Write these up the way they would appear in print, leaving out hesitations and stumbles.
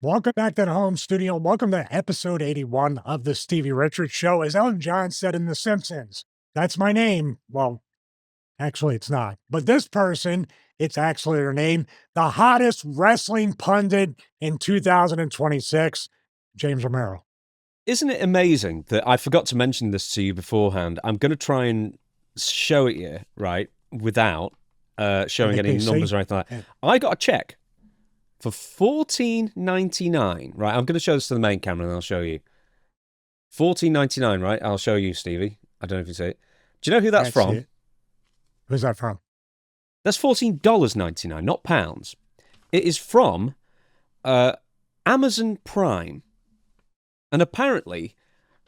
Welcome back to the home studio. Welcome to episode 81 of the Stevie Richards Show. As Ellen John said in The Simpsons, that's my name. Well, actually, it's not. But this person, it's actually her name. The hottest wrestling pundit in 2026, James Romero. Isn't it amazing that I forgot to mention this to you beforehand? I'm going to try and show it you, right, without showing any numbers or anything like that. I got a check for $14.99, right? I'm going to show this to the main camera and I'll show you. $14.99, right? I'll show you, Stevie. I don't know if you see it. Do you know who that's from? Who's that from? That's $14.99, not pounds. It is from Amazon Prime. And apparently,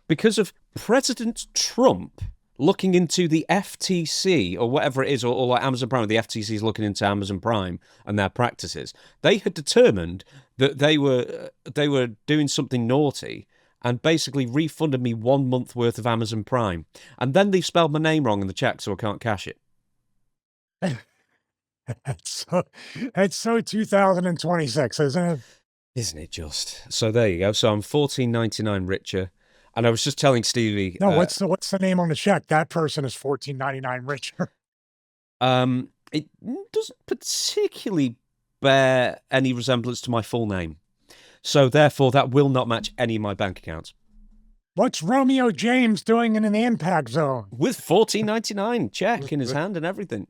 because of President Trump looking into the FTC or whatever it is, or like Amazon Prime, the FTC is looking into Amazon Prime and their practices, they had determined that they were doing something naughty and basically refunded me 1 month worth of Amazon Prime. And then they spelled my name wrong in the check, so I can't cash it. It's so 2026, isn't it? Isn't it just? So there you go. So I'm $14.99 richer. And I was just telling Stevie. No, what's the name on the check? That person is $14.99 richer. It doesn't particularly bear any resemblance to my full name. So therefore, that will not match any of my bank accounts. What's Romeo James doing in an impact zone? With $14.99 check in his hand and everything.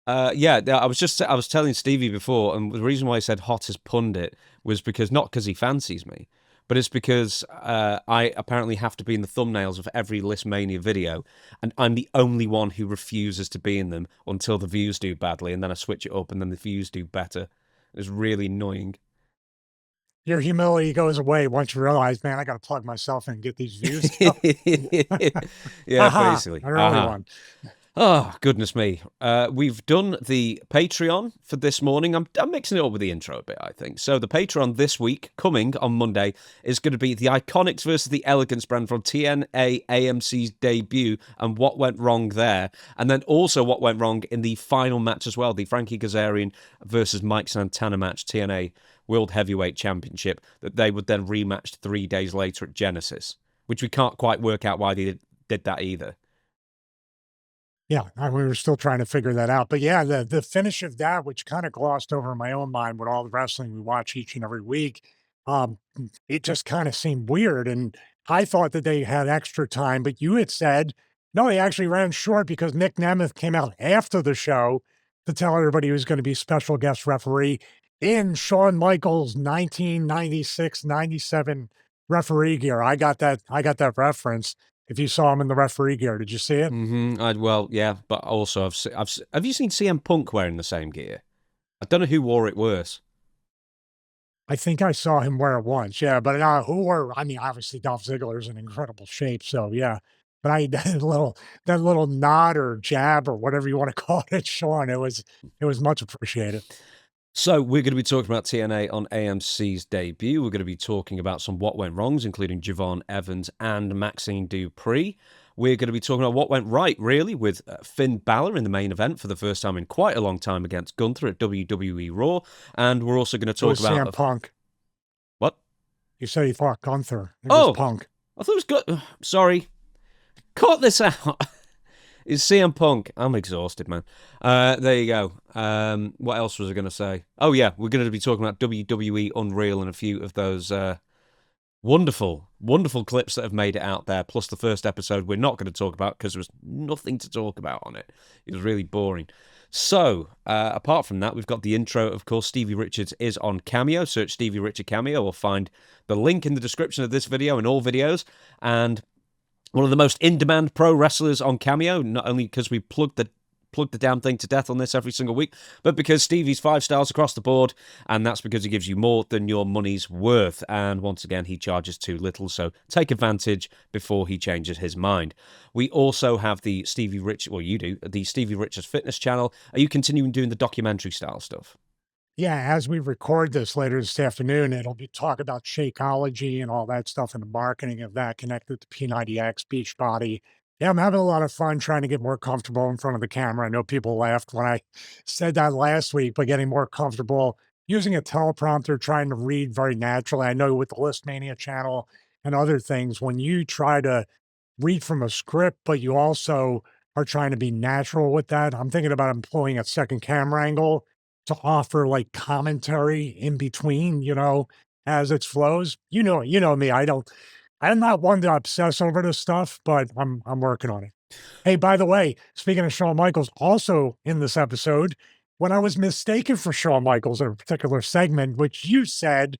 Yeah, I was telling Stevie before, and the reason why I said hot as pundit was not because he fancies me, but it's because I apparently have to be in the thumbnails of every List Mania video, and I'm the only one who refuses to be in them until the views do badly, and then I switch it up, and then the views do better. It's really annoying. Your humility goes away once you realize, man, I got to plug myself in and get these views. Yeah, basically. I'm the only one. Oh, goodness me. We've done the Patreon for this morning. I'm mixing it up with the intro a bit, I think. So the Patreon this week, coming on Monday, is going to be the Iconics versus the Elegance brand from TNA AMC's debut and what went wrong there. And then also what went wrong in the final match as well, the Frankie Kazarian versus Mike Santana match, TNA World Heavyweight Championship, that they would then rematch 3 days later at Genesis, which we can't quite work out why they did that either. Yeah, we were still trying to figure that out. But yeah, the finish of that, which kind of glossed over in my own mind with all the wrestling we watch each and every week, it just kind of seemed weird. And I thought that they had extra time, but you had said, no, they actually ran short because Nick Nemeth came out after the show to tell everybody he was going to be special guest referee in Shawn Michaels' 1996-97 referee gear. I got that reference. If you saw him in the referee gear, did you see it? Mm-hmm. Well, yeah, but also have you seen CM Punk wearing the same gear? I don't know who wore it worse. I think I saw him wear it once, yeah, but who wore? I mean, obviously Dolph Ziggler's in incredible shape, so yeah. But that little nod or jab or whatever you want to call it, Sean, it was much appreciated. So we're going to be talking about TNA on AMC's debut. We're going to be talking about some what went wrongs, including Javon Evans and Maxine Dupri. We're going to be talking about what went right, really, with Finn Balor in the main event for the first time in quite a long time against Gunther at WWE Raw. And we're also going to talk about CM Punk. What? You said he fought Gunther. It was Punk. I thought it was good. Sorry. Cut this out. It's CM Punk. I'm exhausted, man. There you go. What else was I going to say? Oh, yeah, we're going to be talking about WWE Unreal and a few of those wonderful, wonderful clips that have made it out there, plus the first episode we're not going to talk about because there was nothing to talk about on it. It was really boring. So, apart from that, we've got the intro. Of course, Stevie Richards is on Cameo. Search Stevie Richard Cameo or find the link in the description of this video and all videos. And one of the most in-demand pro wrestlers on Cameo, not only because we plug the damn thing to death on this every single week, but because Stevie's 5 stars across the board, and that's because he gives you more than your money's worth. And once again, he charges too little, so take advantage before he changes his mind. We also have the Stevie Richards, well, you do, the Stevie Richards Fitness channel. Are you continuing doing the documentary-style stuff? Yeah, as we record this later this afternoon, it'll be talk about Shakeology and all that stuff and the marketing of that connected to P90X, Beachbody. Yeah, I'm having a lot of fun trying to get more comfortable in front of the camera. I know people laughed when I said that last week, but getting more comfortable using a teleprompter, trying to read very naturally. I know with the List Mania channel and other things, when you try to read from a script, but you also are trying to be natural with that. I'm thinking about employing a second camera angle to offer like commentary in between, as it flows. You know me. I'm not one to obsess over this stuff, but I'm working on it. Hey, by the way, speaking of Shawn Michaels, also in this episode, when I was mistaken for Shawn Michaels in a particular segment, which you said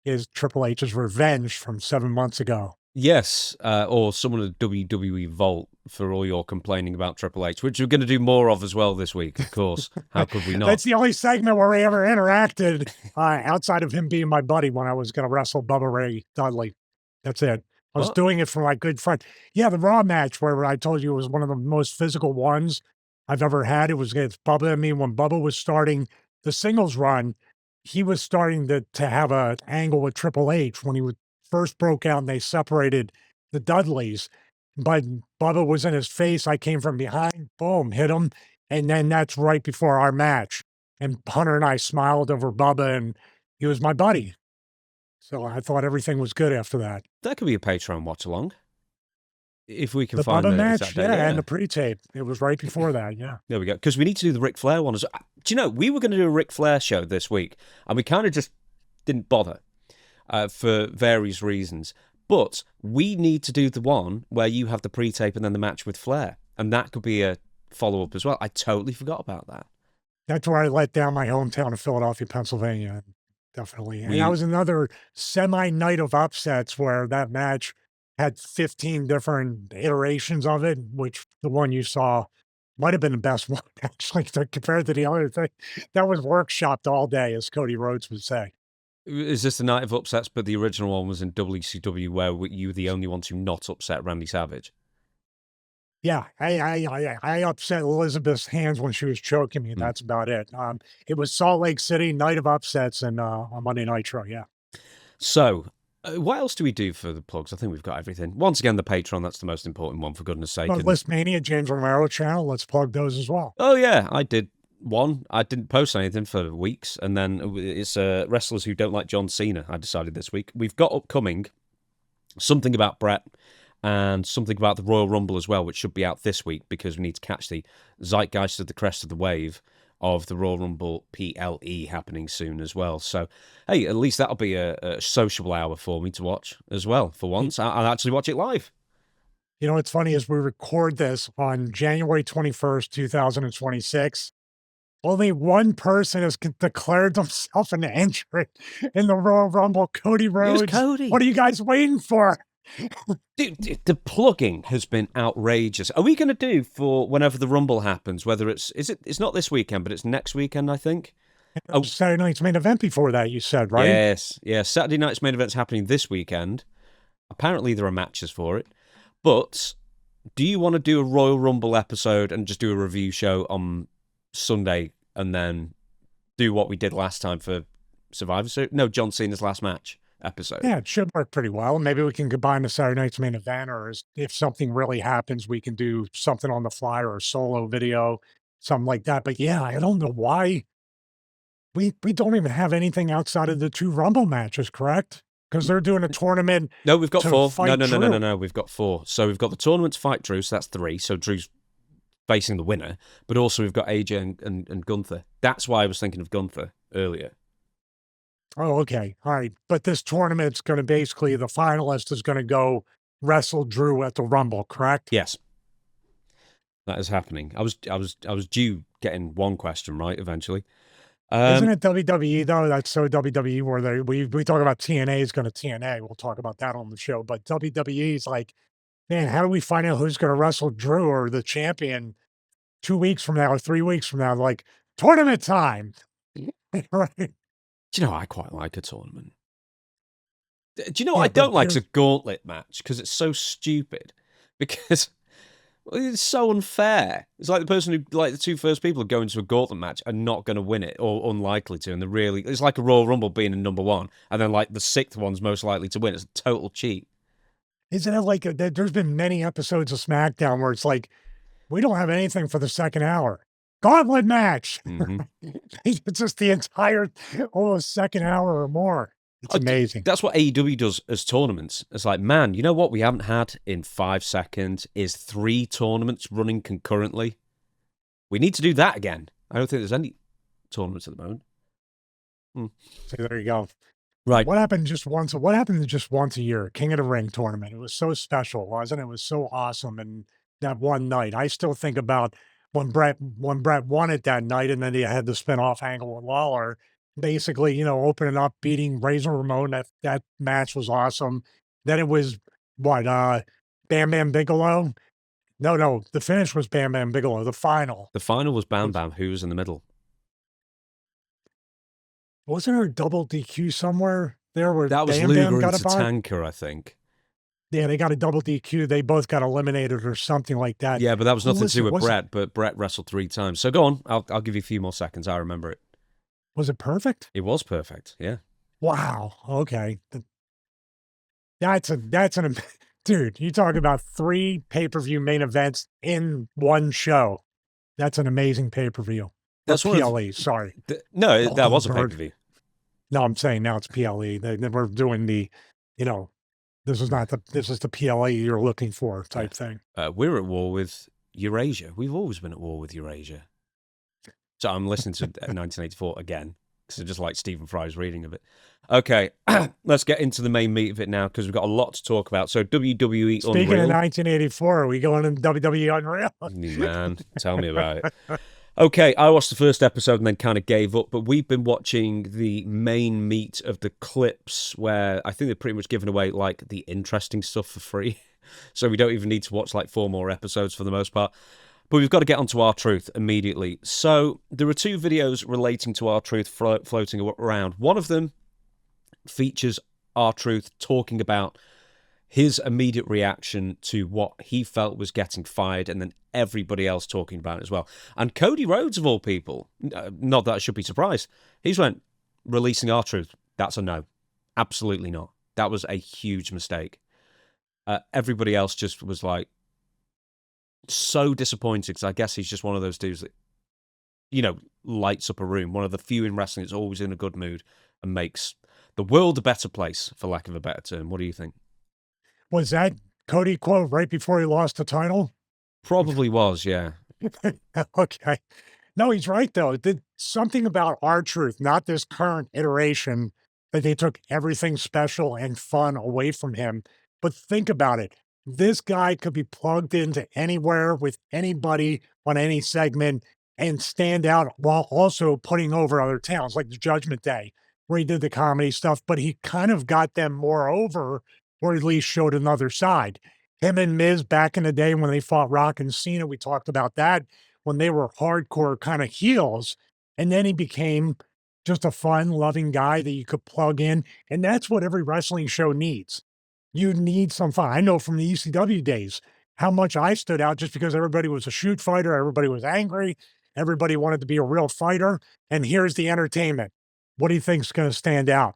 is Triple H's revenge from 7 months ago. Yes, or someone at WWE Vault for all your complaining about Triple H, which we're going to do more of as well this week, of course. How could we not? That's the only segment where we ever interacted outside of him being my buddy when I was going to wrestle Bubba Ray Dudley. That's it. I was What? doing it for my good friend. Yeah, the Raw match where I told you it was one of the most physical ones I've ever had. It was against Bubba. I mean, when Bubba was starting the singles run, he was starting to have an angle with Triple H when he was first broke out and they separated the Dudleys. But Bubba was in his face. I came from behind, boom, hit him. And then that's right before our match. And Hunter and I smiled over Bubba, and he was my buddy. So I thought everything was good after that. That could be a Patreon watch along. If we can The find Bubba the match, exact yeah, date. and the pre-tape. It was right before that, yeah. There we go. Because we need to do the Ric Flair one. Do you know, we were going to do a Ric Flair show this week, and we kind of just didn't bother for various reasons. But we need to do the one where you have the pre-tape and then the match with Flair. And that could be a follow-up as well. I totally forgot about that. That's where I let down my hometown of Philadelphia, Pennsylvania. Definitely. And that was another semi-night of upsets where that match had 15 different iterations of it, which the one you saw might have been the best one, actually, compared to the other thing. That was workshopped all day, as Cody Rhodes would say. Is this the night of upsets, but the original one was in WCW where you were the only one to not upset Randy Savage? Yeah, I upset Elizabeth's hands when she was choking me. That's about it. It was Salt Lake City, night of upsets, and on Monday Nitro, yeah. So, what else do we do for the plugs? I think we've got everything. Once again, the Patreon, that's the most important one, for goodness sake. Well, List Mania, James Romero channel, let's plug those as well. Oh, yeah, I did one. I didn't post anything for weeks, and then it's wrestlers who don't like John Cena, I decided this week. We've got upcoming something about Brett and something about the Royal Rumble as well, which should be out this week because we need to catch the zeitgeist of the crest of the wave of the Royal Rumble PLE happening soon as well. So, hey, at least that'll be a sociable hour for me to watch as well. For once, I'll actually watch it live. You know, what's funny is we record this on January 21st, 2026. Only one person has declared himself an entrant in the Royal Rumble, Cody Rhodes. Cody. What are you guys waiting for? Dude, the plugging has been outrageous. Are we going to do for whenever the Rumble happens, whether it's not this weekend, but it's next weekend, I think? Oh, Saturday night's main event before that, you said, right? Yes. Saturday night's main event's happening this weekend. Apparently there are matches for it. But do you want to do a Royal Rumble episode and just do a review show on Sunday and then do what we did last time for Survivor Series? No, John Cena's last match episode. Yeah, it should work pretty well. Maybe we can combine the Saturday night's main event, or if something really happens, we can do something on the fly or a solo video, something like that. But yeah, I don't know why we don't even have anything outside of the two Rumble matches, correct? Because they're doing a tournament. No, we've got four. No. No. We've got four. So we've got the tournament to fight Drew, so that's 3. So Drew's facing the winner. But also we've got AJ and Gunther. That's why I was thinking of Gunther earlier. Oh, okay. All right. But this tournament's going to basically, the finalist is going to go wrestle Drew at the Rumble, correct? Yes. That is happening. I was due getting one question right eventually. Isn't it WWE though? That's so WWE where we talk about TNA is going to TNA. We'll talk about that on the show. But WWE is like, man, how do we find out who's going to wrestle Drew or the champion 2 weeks from now or 3 weeks from now? Like, tournament time. Right. Do you know, I quite like a tournament. Do you know what I don't like? Is a gauntlet match because it's so stupid. Because it's so unfair. It's like the person who, like the two first people who go into a gauntlet match are not going to win it or unlikely to. And they're really, it's like a Royal Rumble being in number 1. And then like the 6th one's most likely to win. It's a total cheat. Isn't it like, there's been many episodes of SmackDown where it's like, we don't have anything for the second hour. gauntlet match. Mm-hmm. It's just the entire almost second hour or more. It's amazing. That's what AEW does as tournaments. It's like, man, you know what we haven't had in 5 seconds is 3 tournaments running concurrently. We need to do that again. I don't think there's any tournaments at the moment. So there you go. Right. What happened just once? What happened to just once a year? King of the Ring tournament. It was so special, wasn't it? It was so awesome. And that one night, I still think about when Brett won it that night, and then he had the spin-off angle with Lawler, basically, opening up, beating Razor Ramon. That match was awesome. Then it was what, Bam Bam Bigelow? No, the finish was Bam Bam Bigelow. The final. The final was Bam Bam, who was in the middle. Wasn't there a double DQ somewhere there where That was Bam Luger Bam got into a bar? Tanker, I think. Yeah, they got a double DQ. They both got eliminated or something like that. Yeah, but that was Who nothing was to do it? with Brett, but Brett wrestled 3 times. So go on, I'll give you a few more seconds. I remember it. Was it perfect? It was perfect, yeah. Wow. Okay. That's an dude, you talk about 3 pay-per-view main events in one show. That's an amazing pay-per-view. That's or one of PLE, sorry. No, that was a Bird. pay-per-view. No, I'm saying now it's PLE. We're doing the, this is the PLE you're looking for type thing. We're at war with Eurasia. We've always been at war with Eurasia. So I'm listening to 1984 again, because I just like Stephen Fry's reading of it. Okay, let's get into the main meat of it now, because we've got a lot to talk about. So WWE Speaking Unreal. of 1984, are we going in WWE Unreal? Man, tell me about it. Okay, I watched the first episode and then kind of gave up, but we've been watching the main meat of the clips where I think they're pretty much giving away like the interesting stuff for free. So we don't even need to watch like 4 more episodes for the most part. But we've got to get onto R-Truth immediately. So there are 2 videos relating to R-Truth floating around. One of them features R-Truth talking about his immediate reaction to what he felt was getting fired, and then everybody else talking about it as well. And Cody Rhodes, of all people, not that I should be surprised, he's went, releasing R-Truth, that's a no. Absolutely not. That was a huge mistake. Everybody else just was like, so disappointed, because I guess he's just one of those dudes that, lights up a room. One of the few in wrestling that's always in a good mood and makes the world a better place, for lack of a better term. What do you think? Was that Cody quote right before he lost the title? Probably was, yeah. Okay. No, he's right, though. Something about R-Truth, not this current iteration, that they took everything special and fun away from him. But think about it. This guy could be plugged into anywhere with anybody on any segment and stand out while also putting over other talents, like the Judgment Day, where he did the comedy stuff, but he kind of got them more over, or at least showed another side. Him and Miz back in the day when they fought Rock and Cena, we talked about that, when they were hardcore kind of heels. And then he became just a fun, loving guy that you could plug in. And that's what every wrestling show needs. You need some fun. I know from the ECW days how much I stood out just because everybody was a shoot fighter, everybody was angry, everybody wanted to be a real fighter. And here's the entertainment. What do you think's going to stand out?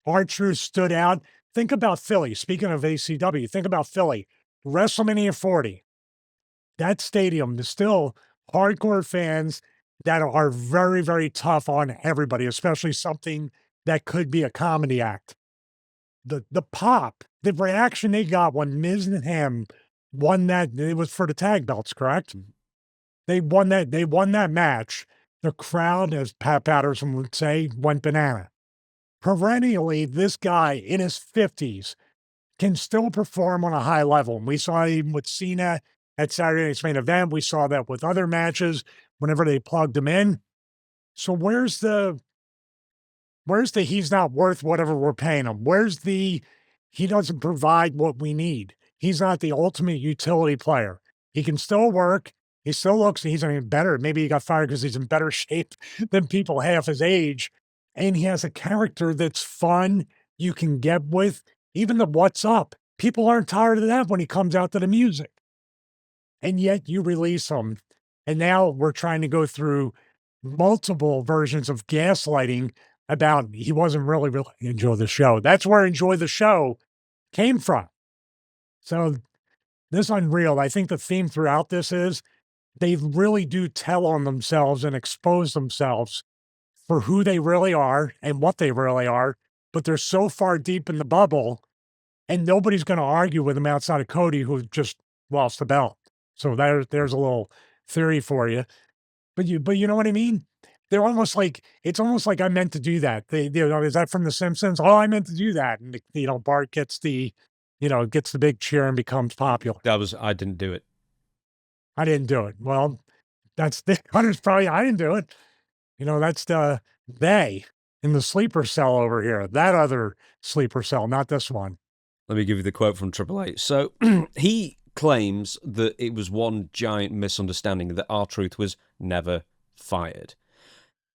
R-Truth stood out. Think about Philly. Speaking of ACW, think about Philly. WrestleMania 40. That stadium is still hardcore fans that are very, very tough on everybody, especially something that could be a comedy act. The pop, the reaction they got when Miz and him won that, it was for the tag belts, correct? They won that match. The crowd, as Pat Patterson would say, went banana. Perennially, this guy in his 50s can still perform on a high level. And we saw him with Cena at Saturday Night's Main Event. We saw that with other matches whenever they plugged him in. So where's the he's not worth whatever we're paying him? Where's the he doesn't provide what we need? He's not the ultimate utility player. He can still work. He still looks, he's even better. Maybe he got fired because he's in better shape than people half his age. And he has a character that's fun, you can get with. Even the what's up. People aren't tired of that when he comes out to the music. And yet you release him. And now we're trying to go through multiple versions of gaslighting about he wasn't really enjoy the show. That's where enjoy the show came from. So this Unreal, I think the theme throughout this is they really do tell on themselves and expose themselves for who they really are and what they really are, but they're so far deep in the bubble, and nobody's gonna argue with them outside of Cody, who just lost the belt. So there's a little theory for you. But you know what I mean? They're almost like it's almost like I meant to do that. Is that from The Simpsons? "Oh, I meant to do that." And, Bart gets gets the big cheer and becomes popular. I didn't do it. I didn't do it. Well, that's the Hunter's probably I didn't do it. That's they in the sleeper cell over here. That other sleeper cell, not this one. Let me give you the quote from Triple H. So he claims that it was one giant misunderstanding, that R-Truth was never fired.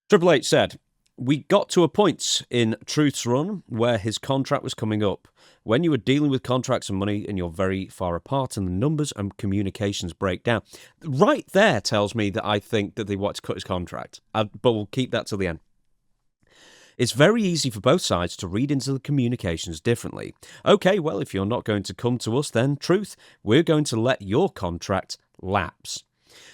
Triple H said, "We got to a point in Truth's run where his contract was coming up. When you are dealing with contracts and money and you're very far apart and the numbers and communications break down." Right there tells me that I think that they want to cut his contract. But we'll keep that till the end. "It's very easy for both sides to read into the communications differently. Okay, well, if you're not going to come to us, then Truth, we're going to let your contract lapse.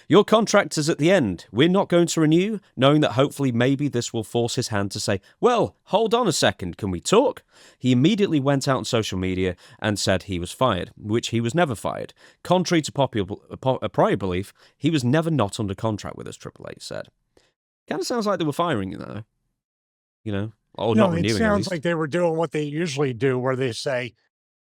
Your contract is at the end. We're not going to renew, knowing that hopefully maybe this will force his hand to say, well, hold on a second, can we talk?" He immediately went out on social media and said he was fired, which he was never fired. Contrary to prior belief, he was never not under contract with us, Triple H said. Kind of sounds like they were firing you, though. Or not No, it renewing, at sounds least. like they were doing what they usually do, where they say,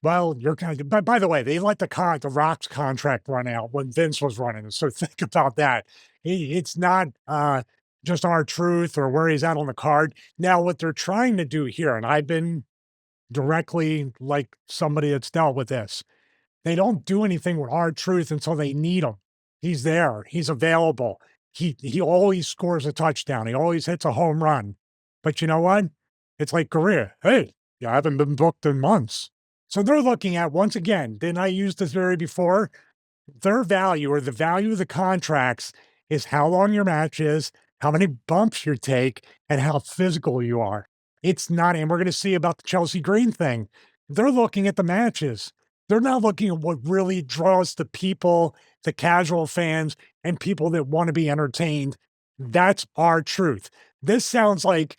"Well, you're kind of." By the way, they let the Rock's contract run out when Vince was running. So think about that. It's not just R-Truth or where he's at on the card. Now, what they're trying to do here, and I've been directly like somebody that's dealt with this. They don't do anything with R-Truth until they need him. He's there. He's available. He always scores a touchdown. He always hits a home run. But you know what? It's like Korea. Hey, you haven't been booked in months. So they're looking at, once again, didn't I use this theory before? Their value, or the value of the contracts, is how long your match is, how many bumps you take, and how physical you are. It's not, and we're going to see about the Chelsea Green thing. They're looking at the matches. They're not looking at what really draws the people, the casual fans, and people that want to be entertained. That's R-Truth. This sounds like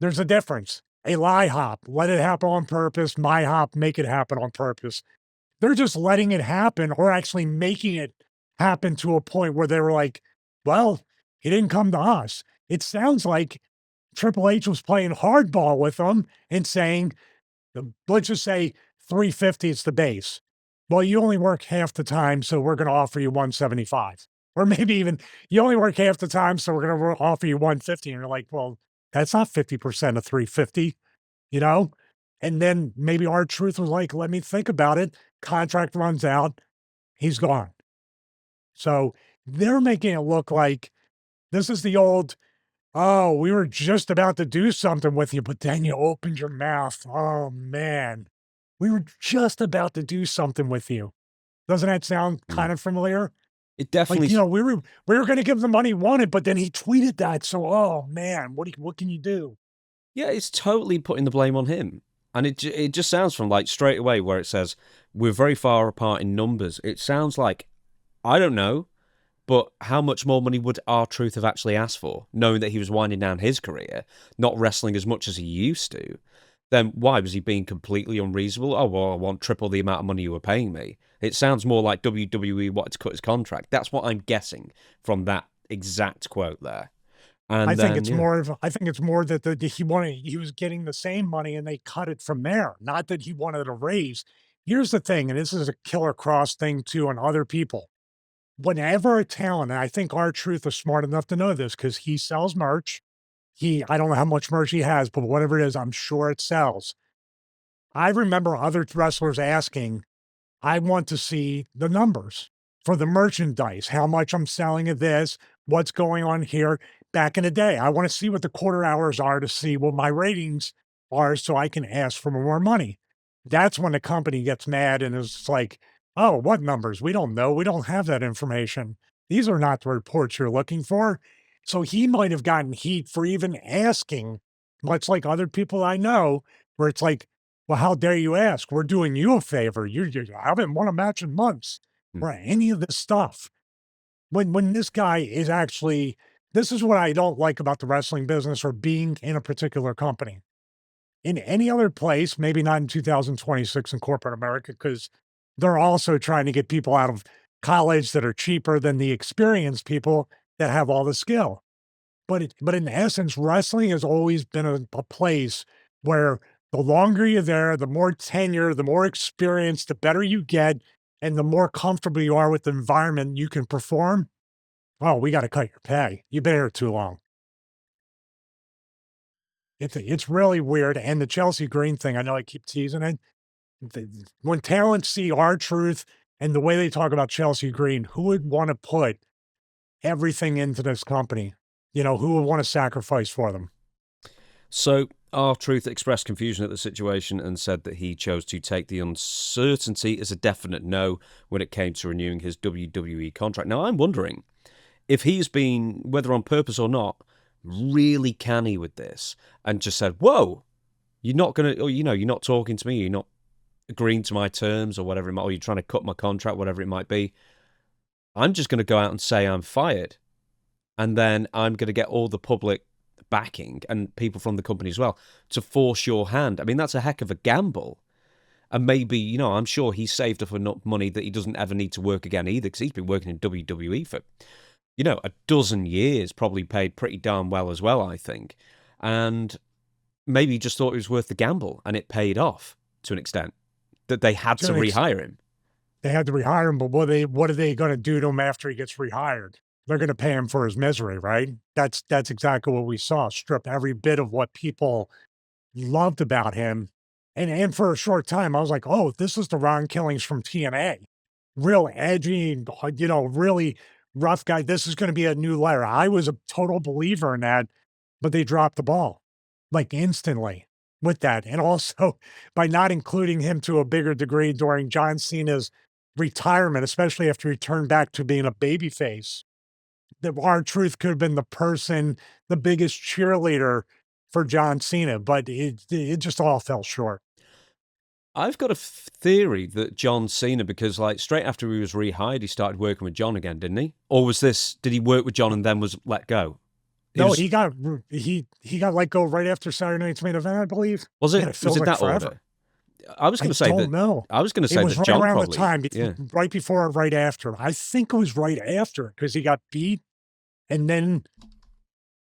there's a difference. A lie hop, let it happen on purpose. My hop, make it happen on purpose. They're just letting it happen, or actually making it happen to a point where they were like, well, he didn't come to us. It sounds like Triple H was playing hardball with them and saying, let's just say 350 is the base. Well, you only work half the time, so we're going to offer you 175. Or maybe even you only work half the time, so we're going to offer you 150. And you're like, well, that's not 50% of 350, you know? And then maybe R-Truth was like, let me think about it. Contract runs out. He's gone. So they're making it look like this is the old, oh, we were just about to do something with you, but then you opened your mouth. Oh, man. We were just about to do something with you. Doesn't that sound kind of familiar? It definitely. Like, we were going to give the money he wanted, but then he tweeted that. So, oh, man, what can you do? Yeah, it's totally putting the blame on him. And it just sounds from like straight away where it says, we're very far apart in numbers. It sounds like, I don't know, but how much more money would R-Truth have actually asked for, knowing that he was winding down his career, not wrestling as much as he used to? Then why was he being completely unreasonable? Oh, well, I want triple the amount of money you were paying me. It sounds more like WWE wanted to cut his contract. That's what I'm guessing from that exact quote there. And I think it's more that he was getting the same money and they cut it from there. Not that he wanted a raise. Here's the thing, and this is a killer cross thing too on other people. Whenever a talent, and I think R-Truth is smart enough to know this because he sells merch. I don't know how much merch he has, but whatever it is, I'm sure it sells. I remember other wrestlers asking, I want to see the numbers for the merchandise, how much I'm selling of this, what's going on here. Back in the day, I want to see what the quarter hours are to see what my ratings are so I can ask for more money. That's when the company gets mad and is like, oh, what numbers? We don't know. We don't have that information. These are not the reports you're looking for. So he might have gotten heat for even asking, much like other people I know, where it's like, well, how dare you ask? We're doing you a favor. You haven't won a match in months or any of this stuff. when this guy is actually, this is what I don't like about the wrestling business or being in a particular company. In any other place, maybe not in 2026 in corporate America, because they're also trying to get people out of college that are cheaper than the experienced people that have all the skill. But in essence, wrestling has always been a place where the longer you're there, the more tenure, the more experience, the better you get, and the more comfortable you are with the environment you can perform. Oh, we got to cut your pay. You've been here too long. It's really weird. And the Chelsea Green thing, I know I keep teasing it. When talents see our truth and the way they talk about Chelsea Green, who would want to put everything into this company? You know, who would want to sacrifice for them? So, R-Truth expressed confusion at the situation and said that he chose to take the uncertainty as a definite no when it came to renewing his WWE contract. Now, I'm wondering if he's been, whether on purpose or not, really canny with this and just said, whoa, you're not going to, or, you know, you're not talking to me, you're not agreeing to my terms or whatever it might, or you're trying to cut my contract, whatever it might be. I'm just going to go out and say I'm fired. And then I'm going to get all the public backing and people from the company as well to force your hand. I mean, that's a heck of a gamble. And maybe, you know, I'm sure he's saved up enough money that he doesn't ever need to work again either, because he's been working in WWE for, you know, a dozen years, probably paid pretty darn well as well, I think. And maybe he just thought it was worth the gamble, and it paid off to an extent, that they had to rehire him. They had to rehire him, but what are they going to do to him after he gets rehired? They're going to pay him for his misery, right? That's exactly what we saw. Strip every bit of what people loved about him. And for a short time, I was like, oh, this is the Ron Killings from TNA. Real edgy, you know, really rough guy. This is going to be a new layer. I was a total believer in that, but they dropped the ball like instantly with that. And also by not including him to a bigger degree during John Cena's retirement, especially after he turned back to being a babyface. The R-Truth could have been the person, the biggest cheerleader for John Cena, but it just all fell short. I've got a theory that John Cena, because like straight after he was rehired, he started working with John again, didn't he? Or was this, did he work with John and then was let go? No, he got let go right after Saturday Night's Main Event, I believe. Was it? Man, Was it like that forever. order? I was going to say that. No, I was going to say it was that right John around probably, the time, yeah. right before or right after. I think it was right after because he got beat, and then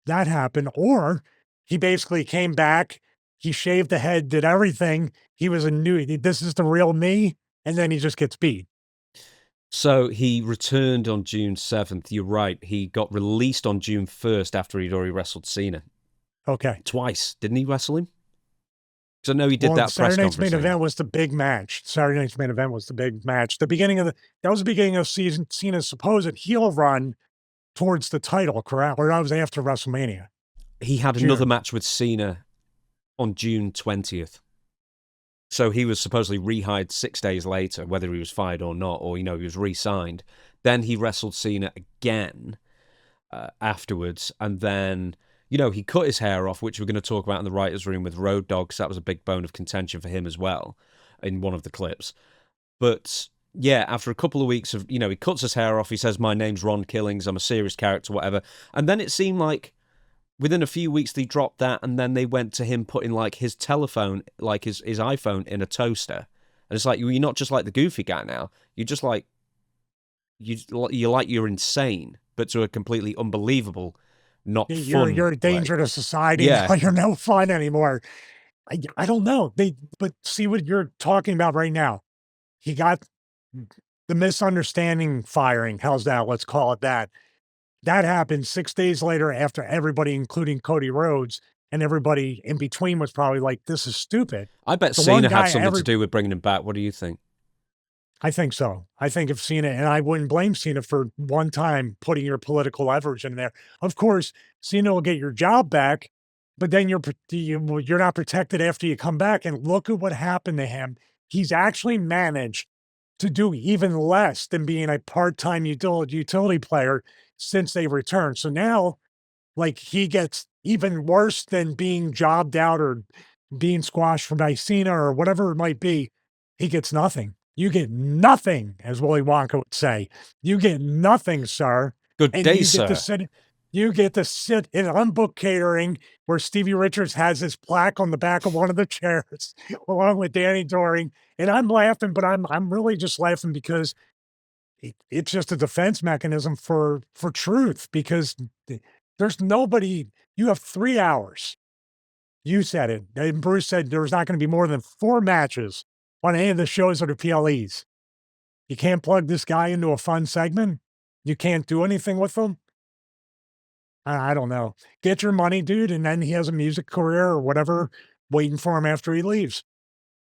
that happened. Or he basically came back, he shaved the head, did everything. He was a new. This is the real me, and then he just gets beat. So he returned on June 7th. You're right. He got released on June 1st after he'd already wrestled Cena. Okay. Twice. Didn't he wrestle him? So no, he did that press Saturday Night's conference Main thing. Event was the big match. Saturday Night's Main Event was the big match. That was the beginning of season Cena's supposed heel run towards the title, correct? Or that was after WrestleMania. He had another match with Cena on June 20th. So he was supposedly rehired 6 days later, whether he was fired or not, or, you know, he was re-signed. Then he wrestled Cena again afterwards, and then, you know, he cut his hair off, which we're going to talk about in the writer's room with Road Dogg, because that was a big bone of contention for him as well in one of the clips. But yeah, after a couple of weeks of, you know, he cuts his hair off, he says, my name's Ron Killings, I'm a serious character, whatever. And then it seemed like within a few weeks they dropped that, and then they went to him putting like his telephone, like his iPhone in a toaster. And it's like, you're not just like the goofy guy now. You're just like, you're like you're insane, but to a completely unbelievable, not fun. You're a danger to society. Yeah. You're no fun anymore. I don't know. But see what you're talking about right now. He got the misunderstanding firing. How's that? Let's call it that. That happened 6 days later after everybody, including Cody Rhodes, and everybody in between was probably like, this is stupid. I bet Cena had something to do with bringing him back. What do you think? I think so. I think if Cena, and I wouldn't blame Cena for one time putting your political leverage in there. Of course, Cena will get your job back, but then you're not protected after you come back. And look at what happened to him. He's actually managed to do even less than being a part-time utility player since they returned. So now, like, he gets even worse than being jobbed out or being squashed from by Cena or whatever it might be. He gets nothing. You get nothing, as Willy Wonka would say. You get nothing, sir. Good And day, sir. You get to sit in unbooked catering where Stevie Richards has his plaque on the back of one of the chairs, along with Danny Doring. And I'm laughing, but I'm really just laughing because it's just a defense mechanism for truth. Because there's nobody. You have 3 hours. You said it. And Bruce said there's not going to be more than 4 matches on any of the shows or the PLEs. You can't plug this guy into a fun segment? You can't do anything with him? I don't know. Get your money, dude, and then he has a music career or whatever waiting for him after he leaves.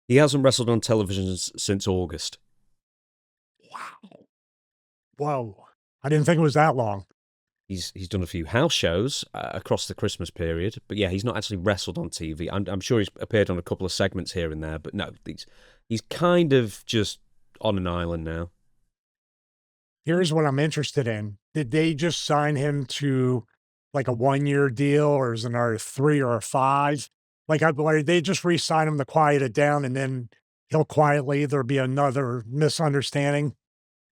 He hasn't wrestled on television since August. Wow. Whoa. I didn't think it was that long. He's done a few house shows across the Christmas period, but yeah, he's not actually wrestled on TV. I'm sure he's appeared on a couple of segments here and there, but no, he's kind of just on an island now. Here's what I'm interested in. Did they just sign him to like a 1-year deal, or is it another 3 or a 5? Like they just re-sign him to quiet it down, and then he'll quietly, there'll be another misunderstanding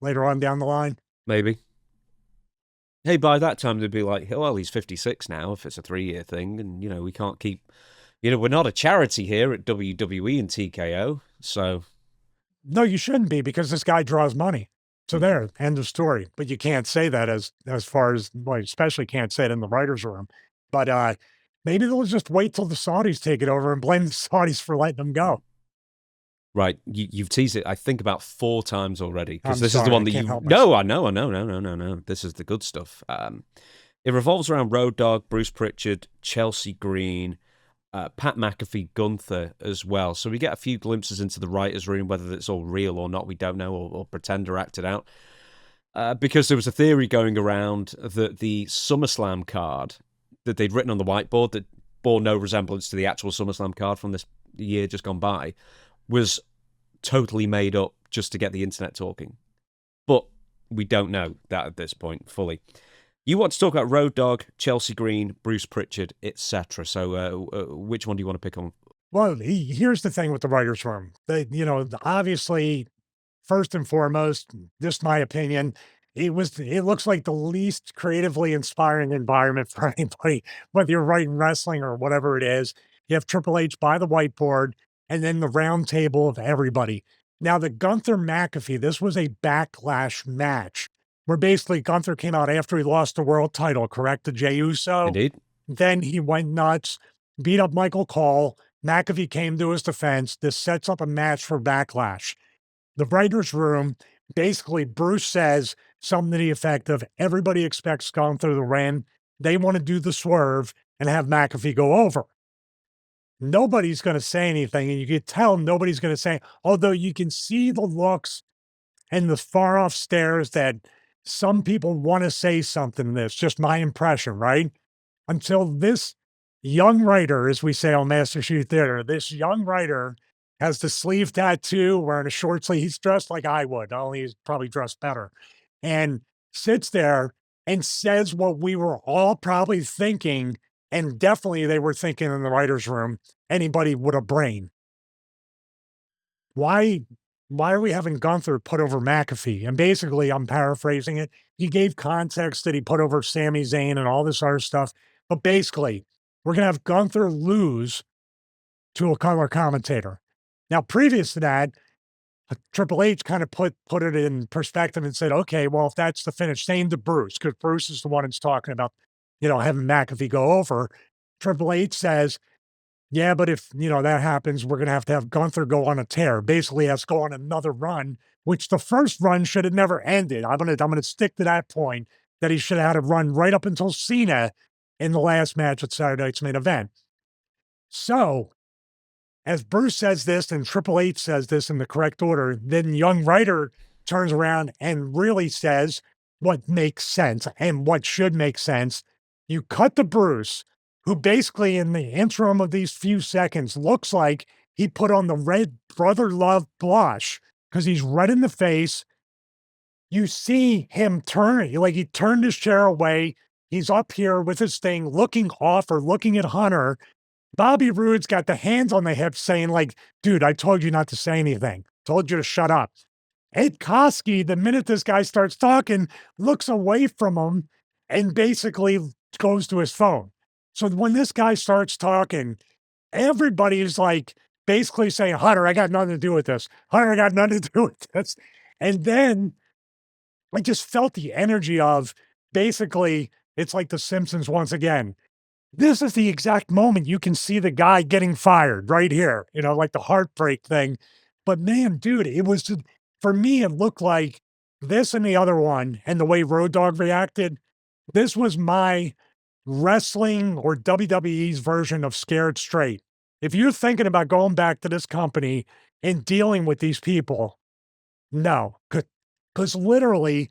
later on down the line? Maybe. Hey, by that time they'd be like, well, he's 56 now if it's a 3-year thing, and we can't keep, we're not a charity here at WWE and TKO, so. No, you shouldn't be, because this guy draws money. So there, end of story. But you can't say that as far as, well, especially can't say it in the writer's room. But maybe they'll just wait till the Saudis take it over and blame the Saudis for letting them go. Right, you've teased it, I think, about 4 times already, because this sorry, is the one that I can't you. help No, I know. No. This is the good stuff. It revolves around Road Dogg, Bruce Pritchard, Chelsea Green, Pat McAfee, Gunther as well. So we get a few glimpses into the writers' room, whether it's all real or not, we don't know, or pretend or acted out. Because there was a theory going around that the SummerSlam card that they'd written on the whiteboard that bore no resemblance to the actual SummerSlam card from this year just gone by was totally made up just to get the internet talking. But we don't know that at this point fully. You want to talk about Road Dogg, Chelsea Green, Bruce Pritchard, etc. So which one do you want to pick on? Well, here's the thing with the writer's room. Obviously, first and foremost, just my opinion, it looks like the least creatively inspiring environment for anybody, whether you're writing wrestling or whatever it is. You have Triple H by the whiteboard, and then the round table of everybody. Now, the Gunther McAfee, this was a backlash match where basically Gunther came out after he lost the world title, correct, to Jey Uso? Indeed. Then he went nuts, beat up Michael Cole. McAfee came to his defense. This sets up a match for Backlash. The writer's room, basically, Bruce says something to the effect of everybody expects Gunther to win. They want to do the swerve and have McAfee go over. Nobody's going to say anything, and you can tell nobody's going to say, although you can see the looks and the far off stares that some people want to say something in this, just my impression, right? Until this young writer, as we say on Master Shoot Theater, this young writer has the sleeve tattoo, wearing a short sleeve. He's dressed like I would, only he's probably dressed better, and sits there and says what we were all probably thinking, and definitely they were thinking in the writer's room, anybody with a brain. Why are we having Gunther put over McAfee? And basically, I'm paraphrasing it. He gave context that he put over Sami Zayn and all this other stuff. But basically, we're going to have Gunther lose to a color commentator. Now, previous to that, Triple H kind of put it in perspective and said, okay, well, if that's the finish, same to Bruce, because Bruce is the one that's talking about, having McAfee go over. Triple H says, yeah, but if, that happens, we're going to have Gunther go on a tear. Basically, has to go on another run, which the first run should have never ended. I'm going to stick to that point, that he should have had a run right up until Cena in the last match at Saturday Night's Main Event. So, as Bruce says this and Triple H says this in the correct order, then young writer turns around and really says what makes sense and what should make sense. You cut to Bruce, who basically in the interim of these few seconds looks like he put on the red brother love blush because he's red in the face. You see him turn, like he turned his chair away. He's up here with his thing, looking off or looking at Hunter. Bobby Roode's got the hands on the hips saying like, dude, I told you not to say anything. Told you to shut up. Ed Koski, the minute this guy starts talking, looks away from him and basically goes to his phone. So when this guy starts talking, everybody's like basically saying, Hunter, I got nothing to do with this. Hunter, I got nothing to do with this. And then I just felt the energy of basically, it's like The Simpsons once again. This is the exact moment you can see the guy getting fired right here, like the heartbreak thing. But man, dude, it was for me, it looked like this and the other one, and the way Road Dogg reacted. This was my wrestling or WWE's version of Scared Straight. If you're thinking about going back to this company and dealing with these people, no, because literally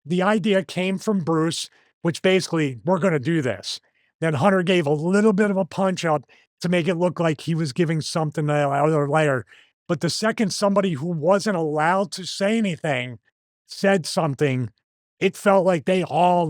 the idea came from Bruce, which basically, we're going to do this. Then Hunter gave a little bit of a punch up to make it look like he was giving something the other layer. But the second somebody who wasn't allowed to say anything said something, it felt like they all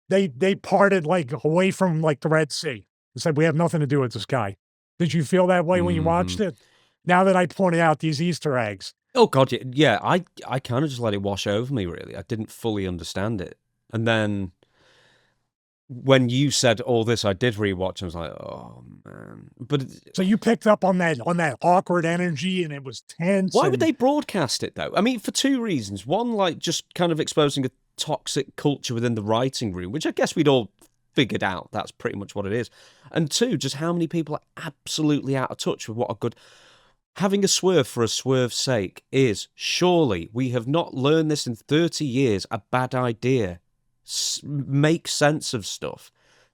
they parted like away from like the Red Sea and said, we have nothing to do with this guy. Did you feel that way when you watched it? Now that I pointed out these Easter eggs. Oh God, yeah. I kind of just let it wash over me. Really, I didn't fully understand it, and then when you said all this, I did rewatch. And I was like, oh man! But so you picked up on that awkward energy, and it was tense. Why would they broadcast it though? I mean, for two reasons. One, like just kind of exposing a toxic culture within the writing room, which I guess we'd all figured out. That's pretty much what it is. And two, just how many people are absolutely out of touch with what a good. Having a swerve for a swerve's sake is, surely, we have not learned this in 30 years, a bad idea. Make sense of stuff.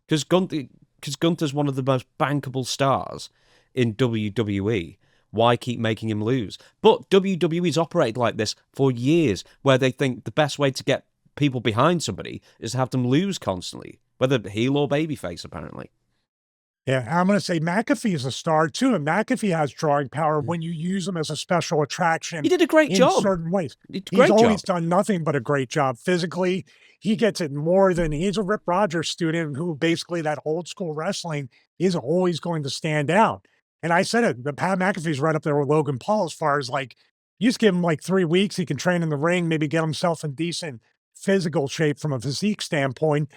Because Gunther's one of the most bankable stars in WWE. Why keep making him lose? But WWE's operated like this for years, where they think the best way to get people behind somebody is to have them lose constantly, whether heel or babyface, apparently. Yeah, I'm going to say McAfee is a star too, and McAfee has drawing power when you use him as a special attraction. He did a great job in certain ways. He's always done nothing but a great job physically. He gets it more than he's a Rip Rogers student who basically that old school wrestling is always going to stand out. And I said it, the Pat McAfee's right up there with Logan Paul as far as like, you just give him like 3 weeks, he can train in the ring, maybe get himself in decent physical shape from a physique standpoint,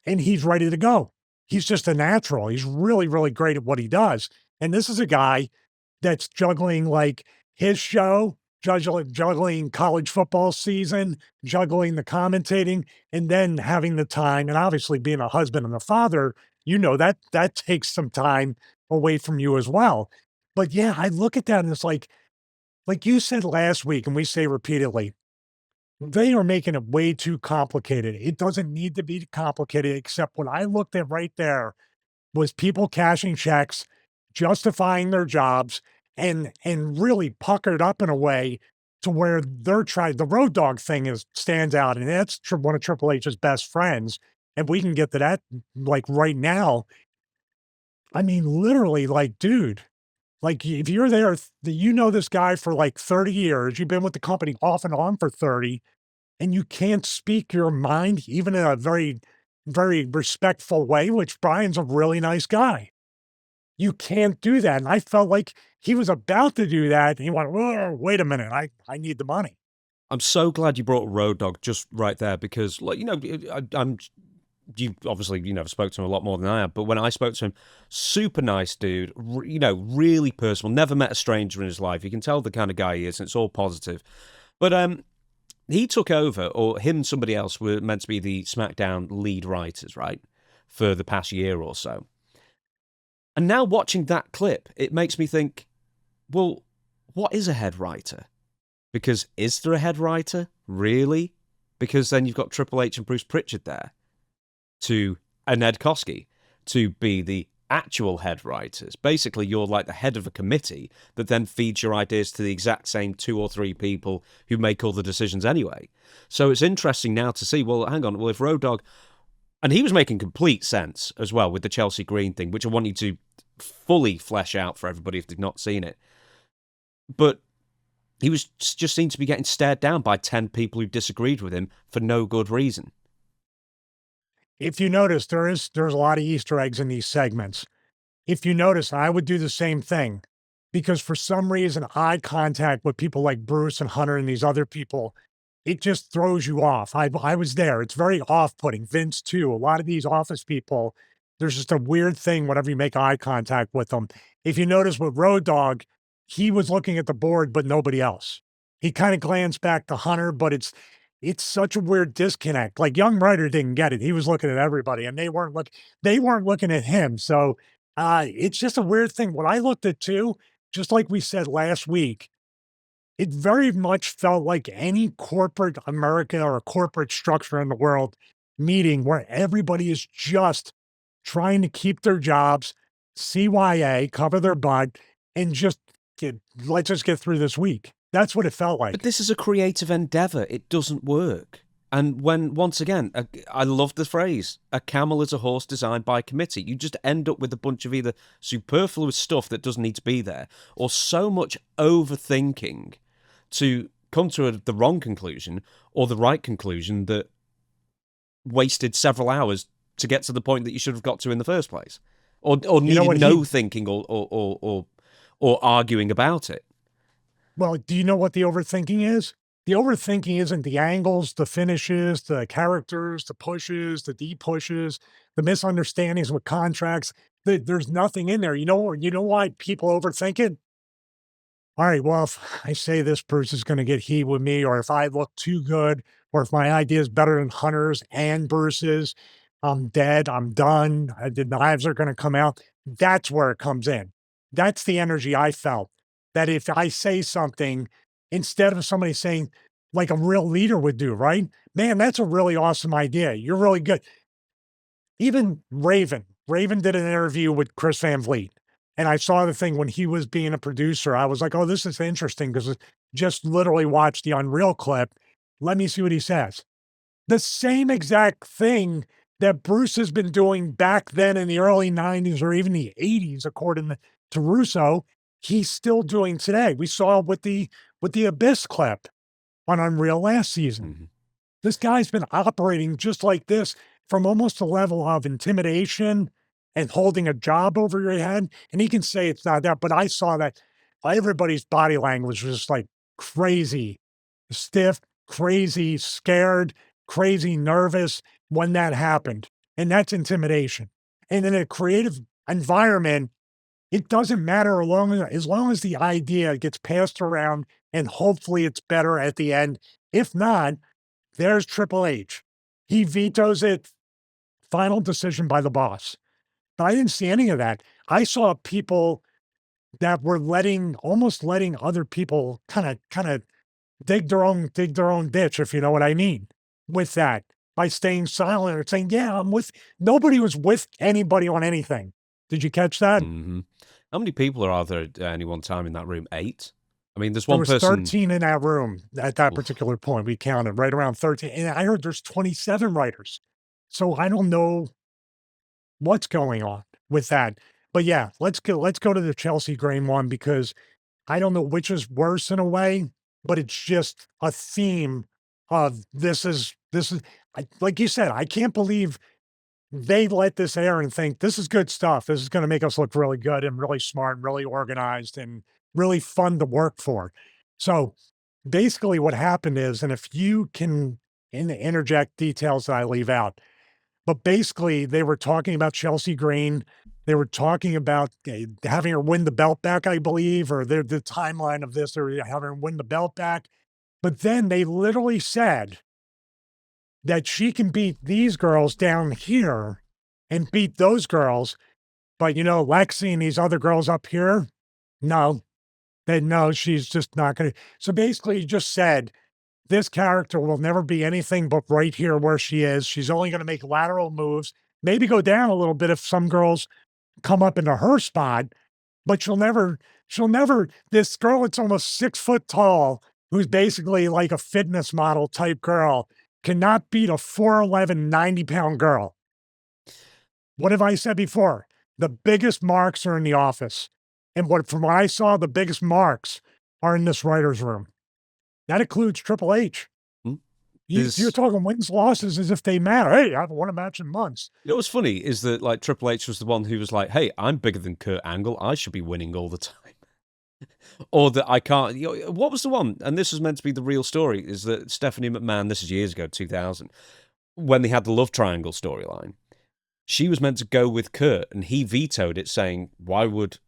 and he's ready to go. He's just a natural. He's really, really great at what he does. And this is a guy that's juggling like his show, juggling college football season, juggling the commentating, and then having the time. And obviously being a husband and a father, that takes some time away from you as well. But yeah, I look at that and it's like you said last week, and we say repeatedly, they are making it way too complicated. It doesn't need to be complicated, except what I looked at right there was people cashing checks, justifying their jobs, and really puckered up in a way to where they're trying. The Road Dogg thing stands out, and that's one of Triple H's best friends. And we can get to that like right now. I mean, literally, like, dude, like if you're there, this guy for like 30 years, you've been with the company off and on for 30, and you can't speak your mind, even in a very, very respectful way, which Brian's a really nice guy. You can't do that. And I felt like he was about to do that. And he went, oh, wait a minute. I need the money. I'm so glad you brought Road Dogg just right there because, like, you obviously, spoke to him a lot more than I have, but when I spoke to him, super nice dude, really personal, never met a stranger in his life. You can tell the kind of guy he is, and it's all positive. But he took over, or him and somebody else were meant to be the SmackDown lead writers, right, for the past year or so. And now watching that clip, it makes me think, well, what is a head writer? Because is there a head writer? Really? Because then you've got Triple H and Bruce Pritchard there and Ed Koski to be the actual head writers. Basically, you're like the head of a committee that then feeds your ideas to the exact same 2 or 3 people who make all the decisions anyway. So it's interesting now to see, well, hang on, if Road Dogg, and he was making complete sense as well with the Chelsea Green thing, which I want you to fully flesh out for everybody if they've not seen it. But he was just seemed to be getting stared down by 10 people who disagreed with him for no good reason. If you notice, there's a lot of Easter eggs in these segments. If you notice, I would do the same thing because for some reason, eye contact with people like Bruce and Hunter and these other people, it just throws you off. I was there. It's very off-putting. Vince too. A lot of these office people, there's just a weird thing whenever you make eye contact with them. If you notice with Road Dogg, he was looking at the board, but nobody else. He kind of glanced back to Hunter, but it's such a weird disconnect. Like young Ryder didn't get it. He was looking at everybody, and they weren't looking at him. So it's just a weird thing. What I looked at too, just like we said last week, it very much felt like any corporate America or a corporate structure in the world meeting where everybody is just trying to keep their jobs, CYA, cover their butt, and just let's just get through this week. That's what it felt But like. this is a creative endeavor. It doesn't work. And when, once again, I love the phrase, a camel is a horse designed by committee. You just end up with a bunch of either superfluous stuff that doesn't need to be there, or so much overthinking to come to the wrong conclusion or the right conclusion that wasted several hours to get to the point that you should have got to in the first place, or needed no thinking or arguing about it. Well, do you know what the overthinking is? The overthinking isn't the angles, the finishes, the characters, the pushes, the deep pushes, the misunderstandings with contracts. There's nothing in there. You know why people overthink it? All right, well, if I say this person's going to get heat with me, or if I look too good, or if my idea is better than Hunter's and Bruce's, I'm dead. I'm done. The knives are going to come out. That's where it comes in. That's the energy I felt. That if I say something, instead of somebody saying, like a real leader would do, right? Man, that's a really awesome idea. You're really good. Even Raven did an interview with Chris Van Vliet. And I saw the thing when he was being a producer. I was like, oh, this is interesting because just literally watched the Unreal clip. Let me see what he says. The same exact thing that Bruce has been doing back then in the early 90s or even the 80s, according to Russo, he's still doing today. We saw it with the Abyss clip on Unreal last season. Mm-hmm. This guy's been operating just like this from almost a level of intimidation and holding a job over your head. And he can say it's not that, but I saw that everybody's body language was just like crazy, stiff, crazy, scared, crazy, nervous when that happened. And that's intimidation. And in a creative environment, it doesn't matter as long as the idea gets passed around and hopefully it's better at the end. If not, there's Triple H. He vetoes it, final decision by the boss. But I didn't see any of that. I saw people that were almost letting other people kind of dig their own ditch, if you know what I mean, with that, by staying silent or saying, yeah, nobody was with anybody on anything. Did you catch that? Mm-hmm. How many people are there at any one time in that room? 8? I mean, there's There one was person. 13 in that room at that particular point. We counted right around 13. And I heard there's 27 writers. So I don't know what's going on with that. But yeah, let's go to the Chelsea Green one because I don't know which is worse in a way, but it's just a theme of this is like you said, I can't believe they let this air and think this is good stuff. This is going to make us look really good and really smart and really organized and really fun to work for. So basically what happened is, and if you can interject details that I leave out, but basically they were talking about Chelsea Green. They were talking about having her win the belt back, I believe, or the timeline of this, or having her win the belt back. But then they literally said that she can beat these girls down here and beat those girls. But, Lexi and these other girls up here, no, she's just not going to. So basically, he just said, this character will never be anything but right here where she is. She's only going to make lateral moves, maybe go down a little bit if some girls come up into her spot, but she'll never, this girl that's almost 6 foot tall, who's basically like a fitness model type girl, cannot beat a 4'11", 90-pound girl. What have I said before? The biggest marks are in the office. And from what I saw, the biggest marks are in this writer's room. That includes Triple H. You're talking wins, losses as if they matter. Hey, I haven't won a match in months. You know what's funny is that like Triple H was the one who was like, hey, I'm bigger than Kurt Angle. I should be winning all the time. Or that I can't. What was the one? And this was meant to be the real story. Is that Stephanie McMahon? This is years ago, 2000, when they had the love triangle storyline. She was meant to go with Kurt, and he vetoed it, saying, why would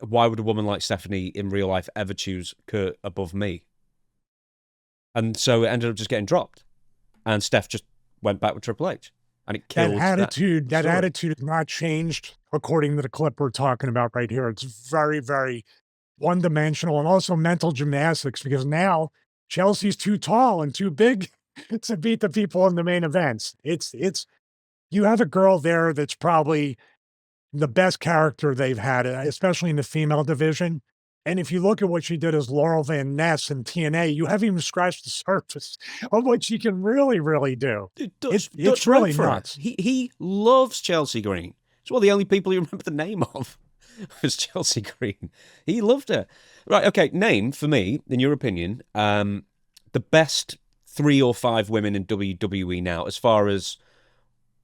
a woman like Stephanie in real life ever choose Kurt above me?" And so it ended up just getting dropped, and Steph just went back with Triple H, and it That killed attitude, that story. attitude has not changed according to the clip we're talking about right here. It's very, very one-dimensional and also mental gymnastics because now Chelsea's too tall and too big to beat the people in the main events. It's you have a girl there that's probably the best character they've had, especially in the female division. And if you look at what she did as Laurel Van Ness in TNA, you haven't even scratched the surface of what she can really, really do. It's Dutch really wrote for her. nuts. He loves Chelsea Green. It's one of the only people he remembered the name of was Chelsea Green. He loved her. Right, okay, name, for me, in your opinion, the best 3 or 5 women in WWE now, as far as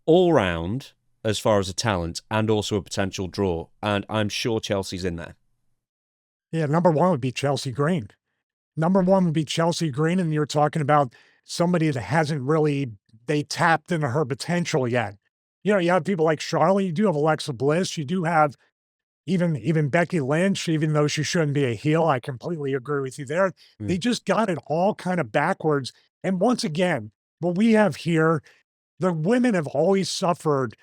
all round, as far as a talent, and also a potential draw. And I'm sure Chelsea's in there. Yeah, number 1 would be Chelsea Green. Number 1 would be Chelsea Green, and you're talking about somebody that hasn't really they tapped into her potential yet. You know, you have people like Charlotte, you do have Alexa Bliss, you do have even Becky Lynch, even though she shouldn't be a heel, I completely agree with you there. Mm. They just got it all kind of backwards, and once again, what we have here, the women have always suffered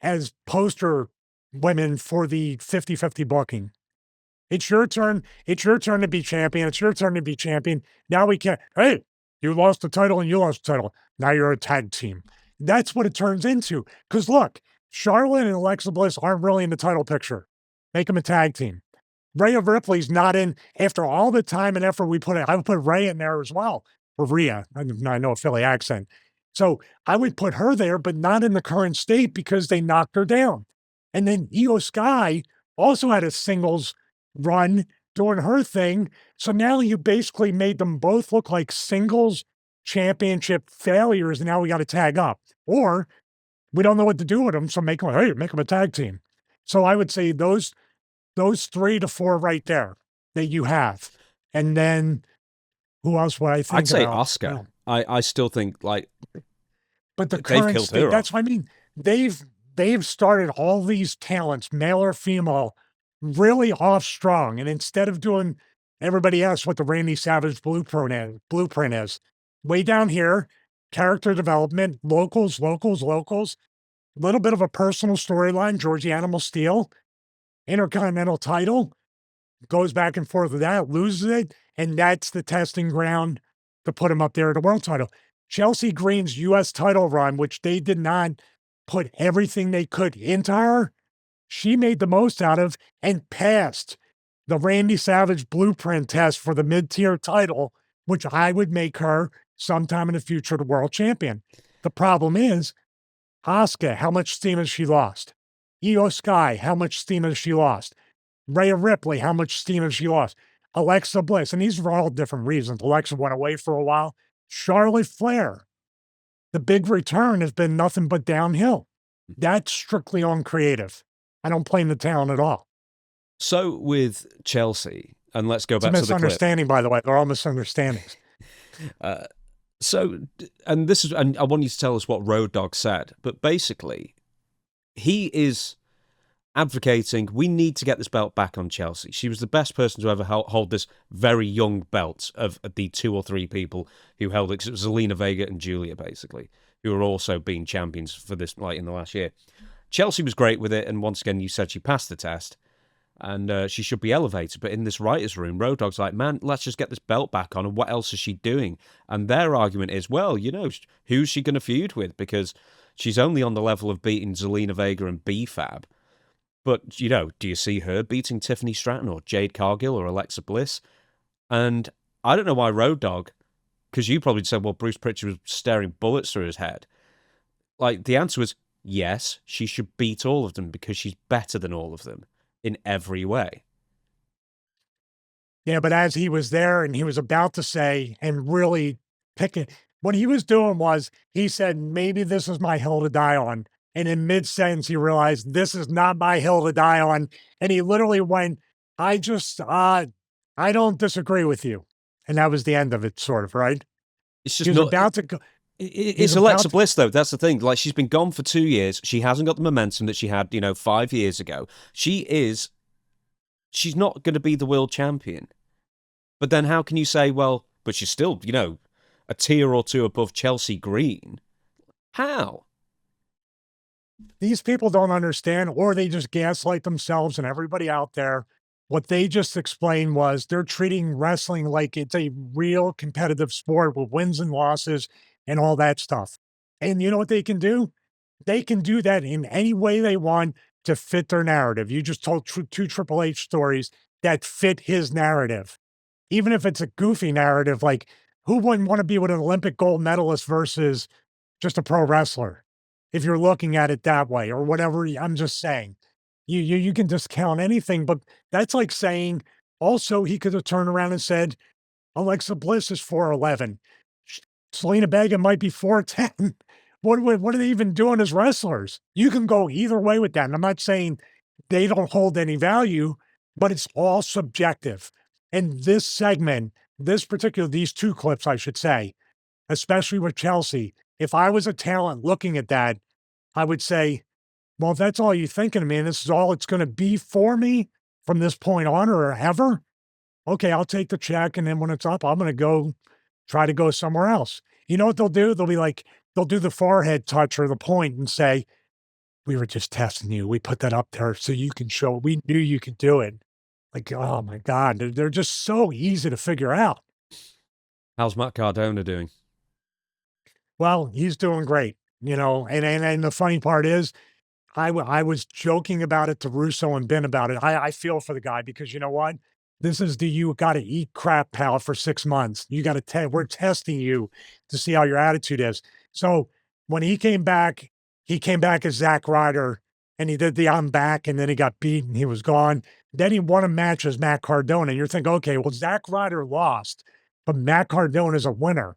as poster women for the 50-50 booking. It's your turn. It's your turn to be champion. It's your turn to be champion. Now we can't. Hey, you lost the title and you lost the title. Now you're a tag team. That's what it turns into. Because look, Charlotte and Alexa Bliss aren't really in the title picture. Make them a tag team. Rhea Ripley's not in. After all the time and effort we put in, I would put Rhea in there as well. Or Rhea. I know a Philly accent. So I would put her there, but not in the current state because they knocked her down. And then Io Sky also had a singles run doing her thing. So now you basically made them both look like singles championship failures. And now we got to tag up. Or we don't know what to do with them. So make them a tag team. So I would say those 3 to 4 right there that you have. And then who else would I think I'd say about? Asuka. Well, I still think, like, but the they've current killed state, her that's off. what I mean. They've started all these talents, male or female, really off strong. And instead of doing everybody else what the Randy Savage blueprint is, way down here, character development, locals, a little bit of a personal storyline, Georgie Animal Steel, Intercontinental title, goes back and forth with that, loses it, and that's the testing ground to put him up there at the world title. Chelsea Green's US title run, which they did not put everything they could into her, she made the most out of and passed the Randy Savage blueprint test for the mid-tier title, which I would make her sometime in the future the world champion. The problem is, Asuka, how much steam has she lost? Io Sky, how much steam has she lost? Rhea Ripley, how much steam has she lost? Alexa Bliss, and these are all different reasons. Alexa went away for a while. Charlotte Flair, the big return has been nothing but downhill. That's strictly on creative. I don't blame the talent at all. So with Chelsea, and let's go It's a back to the clip. misunderstanding, by the way. They're all misunderstandings. And I want you to tell us what Road Dogg said, but basically, he is advocating we need to get this belt back on Chelsea. She was the best person to ever hold this very young belt of the 2 or 3 people who held it, because it was Zelina Vega and Julia, basically, who were also being champions for this, like, in the last year. Chelsea was great with it, and once again, you said she passed the test, and she should be elevated. But in this writer's room, Road Dogg's like, man, let's just get this belt back on, and what else is she doing? And their argument is, well, you know, who's she going to feud with? Because she's only on the level of beating Zelina Vega and B-Fab. But, you know, do you see her beating Tiffany Stratton or Jade Cargill or Alexa Bliss? And I don't know why Road Dogg, because you probably said, well, Bruce Pritchard was staring bullets through his head. Like, the answer was, yes, she should beat all of them because she's better than all of them in every way. Yeah, but as he was there and he was about to say and really pick it, what he was doing was he said, maybe this is my hill to die on. And in mid-sentence, he realized this is not my hill to die on. And he literally went I just, I don't disagree with you. And that was the end of it, sort of, right? It's He just was not. about to go. He's It's Alexa about to. Bliss, though. That's the thing. Like, she's been gone for 2 years. She hasn't got the momentum that she had, 5 years ago. She's not going to be the world champion. But then how can you say, well, but she's still, a tier or two above Chelsea Green? How? These people don't understand, or they just gaslight themselves and everybody out there. What they just explained was they're treating wrestling like it's a real competitive sport with wins and losses and all that stuff. And you know what they can do? They can do that in any way they want to fit their narrative. You just told two Triple H stories that fit his narrative. Even if it's a goofy narrative, like who wouldn't want to be with an Olympic gold medalist versus just a pro wrestler? If you're looking at it that way or whatever, I'm just saying. You can discount anything, but that's like saying also he could have turned around and said, Alexa Bliss is 4'11". Selena Vega might be 4'10". What are they even doing as wrestlers? You can go either way with that. And I'm not saying they don't hold any value, but it's all subjective. And this segment, these two clips, I should say, especially with Chelsea, if I was a talent looking at that, I would say, well, if that's all you're thinking of me and this is all it's going to be for me from this point on or ever, okay, I'll take the check. And then when it's up, I'm going to go try to go somewhere else. You know what they'll do? They'll be like, they'll do the forehead touch or the point and say, we were just testing you. We put that up there so you can show we knew you could do it. Like, oh my God, they're just so easy to figure out. How's Matt Cardona doing? Well, he's doing great, and the funny part is I was joking about it to Russo and Ben about it. I feel for the guy because you know what? This is the you got to eat crap, pal, for 6 months. You got to we're testing you to see how your attitude is. So when he came back as Zack Ryder and he did the I'm back and then he got beaten. He was gone. Then he won a match as Matt Cardona. And you're thinking, okay, well, Zack Ryder lost, but Matt Cardona is a winner.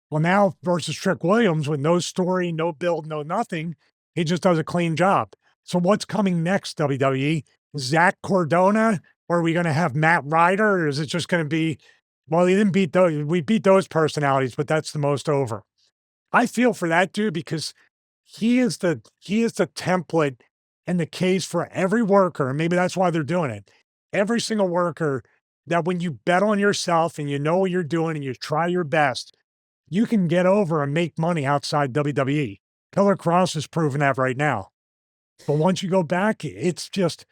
Well, now versus Trick Williams with no story, no build, no nothing, he just does a clean job. So what's coming next, WWE? Zach Cardona? Or are we going to have Matt Ryder? Or is it just going to be, well, he didn't beat those. We beat those personalities, but that's the most over. I feel for that dude because he is the template and the case for every worker. And maybe that's why they're doing it. Every single worker that when you bet on yourself and you know what you're doing and you try your best, you can get over and make money outside WWE. Killer Cross is proving that right now. But once you go back, it's just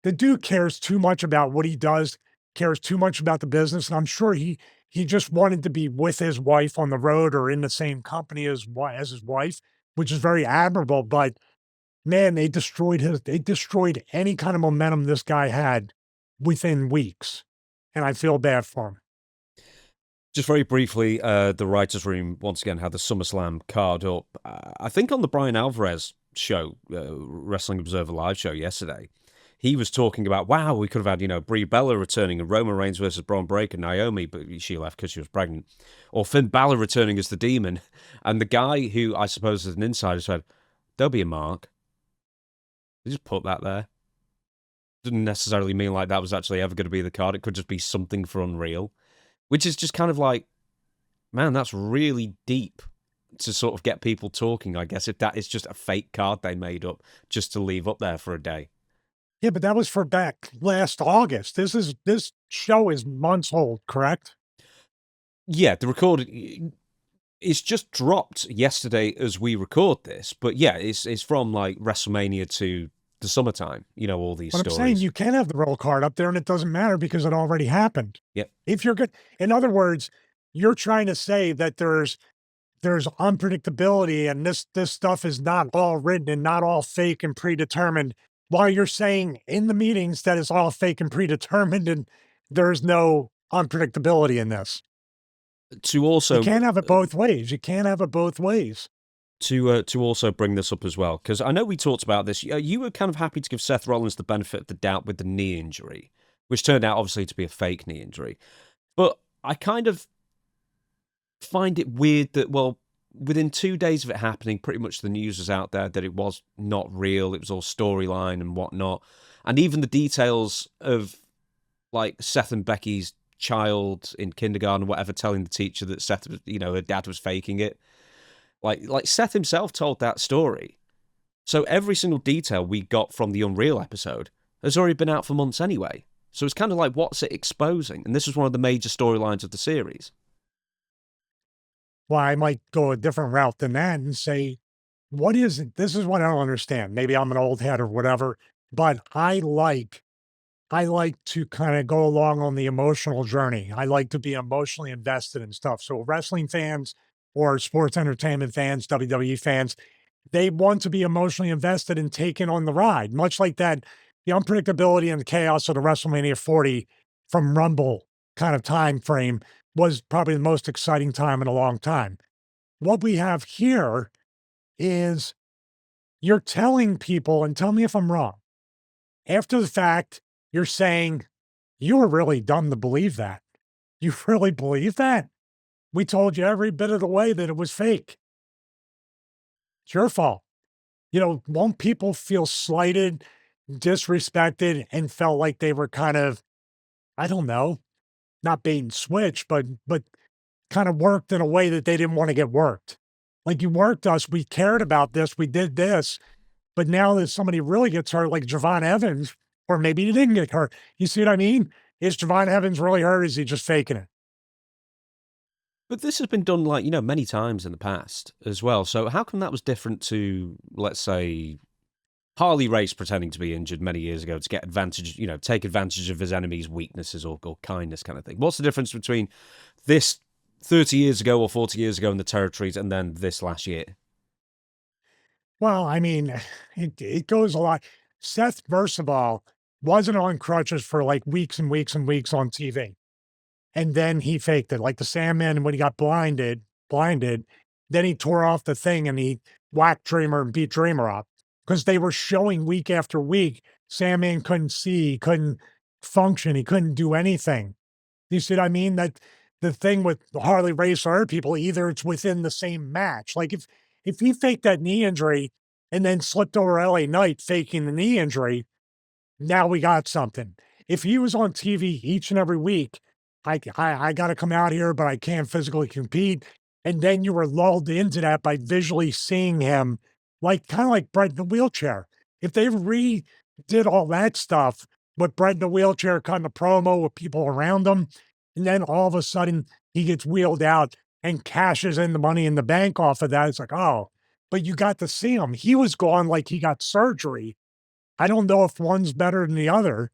the dude cares too much about what he does, cares too much about the business. And I'm sure he just wanted to be with his wife on the road or in the same company as his wife, which is very admirable. But man, they destroyed any kind of momentum this guy had within weeks. And I feel bad for him. Just very briefly, the writers' room once again had the SummerSlam card up. I think on the Brian Alvarez show, Wrestling Observer Live show yesterday, he was talking about, wow, we could have had, Brie Bella returning and Roman Reigns versus Braun Breaker, Naomi, but she left because she was pregnant. Or Finn Balor returning as the Demon. And the guy who I suppose is an insider said, there'll be a mark. They just put that there. Didn't necessarily mean like that was actually ever going to be the card. It could just be something for Unreal. Which is just kind of like, man, that's really deep to sort of get people talking, I guess, if that is just a fake card they made up just to leave up there for a day. Yeah, but that was for back last August. This show is months old, correct? Yeah, the recording it's just dropped yesterday as we record this, but yeah, it's from like WrestleMania to the summertime, all these But stories. I'm saying you can have the roll card up there and it doesn't matter because it already happened. Yep. If you're good, in other words, you're trying to say that there's unpredictability and this stuff is not all written and not all fake and predetermined, while you're saying in the meetings that it's all fake and predetermined and there's no unpredictability in this. To also, you can't have it both ways. You can't have it both ways. To also bring this up as well, because I know we talked about this. You were kind of happy to give Seth Rollins the benefit of the doubt with the knee injury, which turned out obviously to be a fake knee injury. But I kind of find it weird that, well, within 2 days of it happening, pretty much the news was out there that it was not real. It was all storyline and whatnot. And even the details of like Seth and Becky's child in kindergarten, or whatever, telling the teacher that Seth, her dad was faking it. Like Seth himself told that story. So every single detail we got from the Unreal episode has already been out for months anyway. So it's kind of like, what's it exposing? And this is one of the major storylines of the series. Well, I might go a different route than that and say, what is it? This is what I don't understand. Maybe I'm an old head or whatever, but I like to kind of go along on the emotional journey. I like to be emotionally invested in stuff. So wrestling fans or sports entertainment fans, WWE fans, they want to be emotionally invested and taken on the ride, much like that, the unpredictability and the chaos of the WrestleMania 40 from Rumble kind of time frame was probably the most exciting time in a long time. What we have here is you're telling people, and tell me if I'm wrong, after the fact, you're saying, you were really dumb to believe that. You really believe that? We told you every bit of the way that it was fake. It's your fault. Won't people feel slighted, disrespected, and felt like they were kind of, I don't know, not bait and switch, but kind of worked in a way that they didn't want to get worked. Like, you worked us, we cared about this, we did this, but now that somebody really gets hurt, like Javon Evans, or maybe he didn't get hurt. You see what I mean? Is Javon Evans really hurt? Or is he just faking it? But this has been done many times in the past as well. So how come that was different to, let's say, Harley Race pretending to be injured many years ago to get advantage, take advantage of his enemy's weaknesses or kindness kind of thing? What's the difference between this 30 years ago or 40 years ago in the territories and then this last year? Well, I mean, it goes a lot. Seth, first of all, wasn't on crutches for like weeks and weeks and weeks on TV. And then he faked it, like the Sandman when he got blinded, then he tore off the thing and he whacked Dreamer and beat Dreamer up because they were showing week after week. Sandman couldn't see, he couldn't function, he couldn't do anything. You see what I mean? That the thing with Harley Race or other people, either it's within the same match. Like if he faked that knee injury and then slipped over LA Knight faking the knee injury, now we got something. If he was on TV each and every week, I got to come out here, but I can't physically compete. And then you were lulled into that by visually seeing him, like kind of like Brett in the wheelchair. If they redid all that stuff with Brett in the wheelchair, cutting a promo with people around him, and then all of a sudden he gets wheeled out and cashes in the money in the bank off of that, it's like, oh, but you got to see him. He was gone like he got surgery. I don't know if one's better than the other,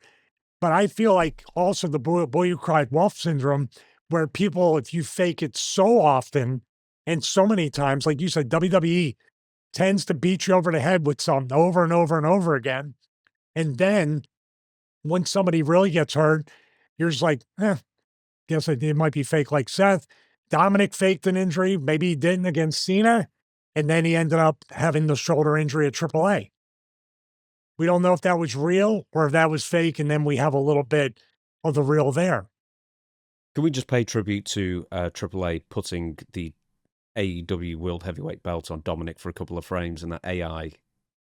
but I feel like also the boy who cried wolf syndrome, where people, if you fake it so often and so many times, like you said, WWE tends to beat you over the head with something over and over and over again. And then when somebody really gets hurt, you're just like, guess it might be fake like Seth. Dominic faked an injury. Maybe he didn't against Cena. And then he ended up having the shoulder injury at AAA. We don't know if that was real or if that was fake, and then we have a little bit of the real there. Can we just pay tribute to AAA putting the AEW World Heavyweight belt on Dominic for a couple of frames and that AI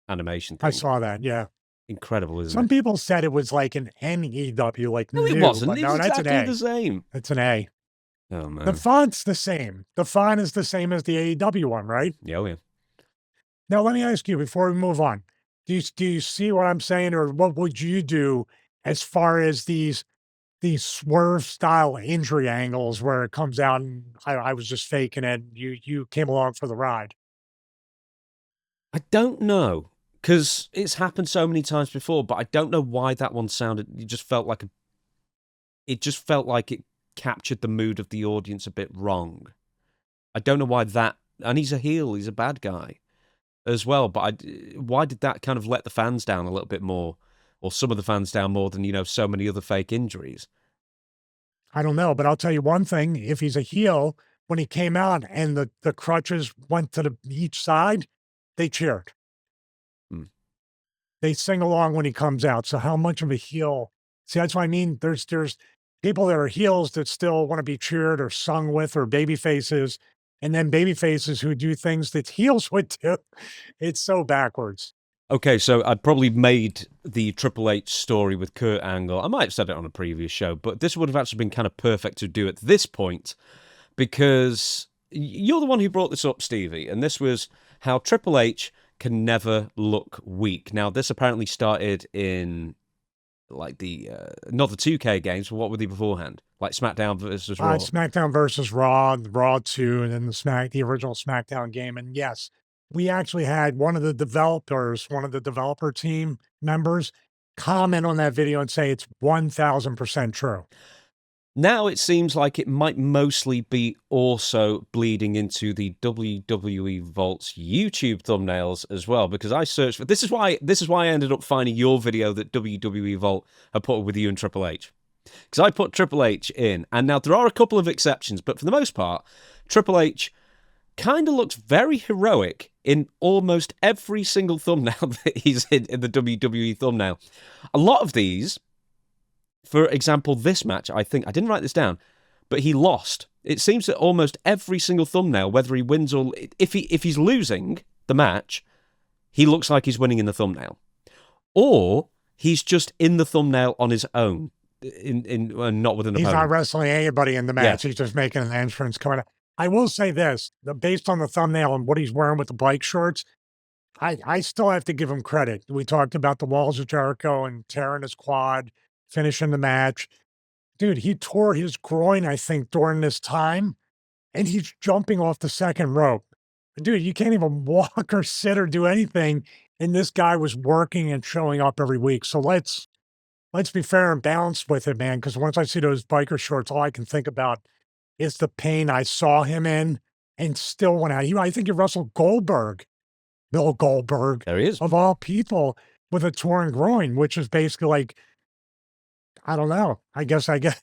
animation thing? I saw that, yeah. Incredible, isn't Some it? people said it was like an NEW, like No, it new, wasn't. but It no, was that's an exactly A. the same. It's an A. Oh, The man. font's the same. The font is the same as the AEW one, right? Yeah, oh, yeah. Now, let me ask you before we move on. Do you see what I'm saying, or what would you do as far as these swerve style injury angles where it comes out and I was just faking it. You came along for the ride. I don't know, because it's happened so many times before, but I don't know why that one sounded, it just felt like it captured the mood of the audience a bit wrong. I don't know why that, and he's a heel, he's a bad guy as well, but why did that kind of let the fans down a little bit more, or some of the fans down more than, so many other fake injuries? I don't know, but I'll tell you one thing. If he's a heel, when he came out and the crutches went to each side, they cheered. Hmm. They sing along when he comes out. So how much of a heel? See, that's what I mean. There's people that are heels that still want to be cheered or sung with, or baby faces, and then baby faces who do things that heels would do. It's so backwards. Okay, so I'd probably made the Triple H story with Kurt Angle. I might have said it on a previous show, but this would have actually been kind of perfect to do at this point because you're the one who brought this up, Stevie, and this was how Triple H can never look weak. Now, this apparently started in like the not the 2K games, but what were they beforehand? Like SmackDown versus Raw. SmackDown versus Raw, Raw 2, and then the original SmackDown game. And yes, we actually had one of the developers, one of the developer team members, comment on that video and say it's 1000% true. Now it seems like it might mostly be also bleeding into the WWE Vault's YouTube thumbnails as well, because I searched for this is why I ended up finding your video that WWE Vault had put with you and Triple H. Because I put Triple H in, and now there are a couple of exceptions, but for the most part, Triple H kind of looks very heroic in almost every single thumbnail that he's in the WWE thumbnail. A lot of these, for example, this match, I think, I didn't write this down, but he lost. It seems that almost every single thumbnail, whether he wins or... If he's losing the match, he looks like he's winning in the thumbnail. Or he's just in the thumbnail on his own, not with an opponent. He's not wrestling anybody in the match. Yeah. He's just making an entrance coming out. I will say this, based on the thumbnail and what he's wearing with the bike shorts, I still have to give him credit. We talked about the walls of Jericho and tearing his quad, finishing the match. Dude, he tore his groin, I think, during this time, and he's jumping off the second rope. Dude, you can't even walk or sit or do anything, and this guy was working and showing up every week. So let's be fair and balanced with it, man, because once I see those biker shorts, all I can think about is the pain I saw him in and still went out. I think he wrestled Goldberg, Bill Goldberg, There he is. of all people, with a torn groin, which is basically like, I don't know. I guess I guess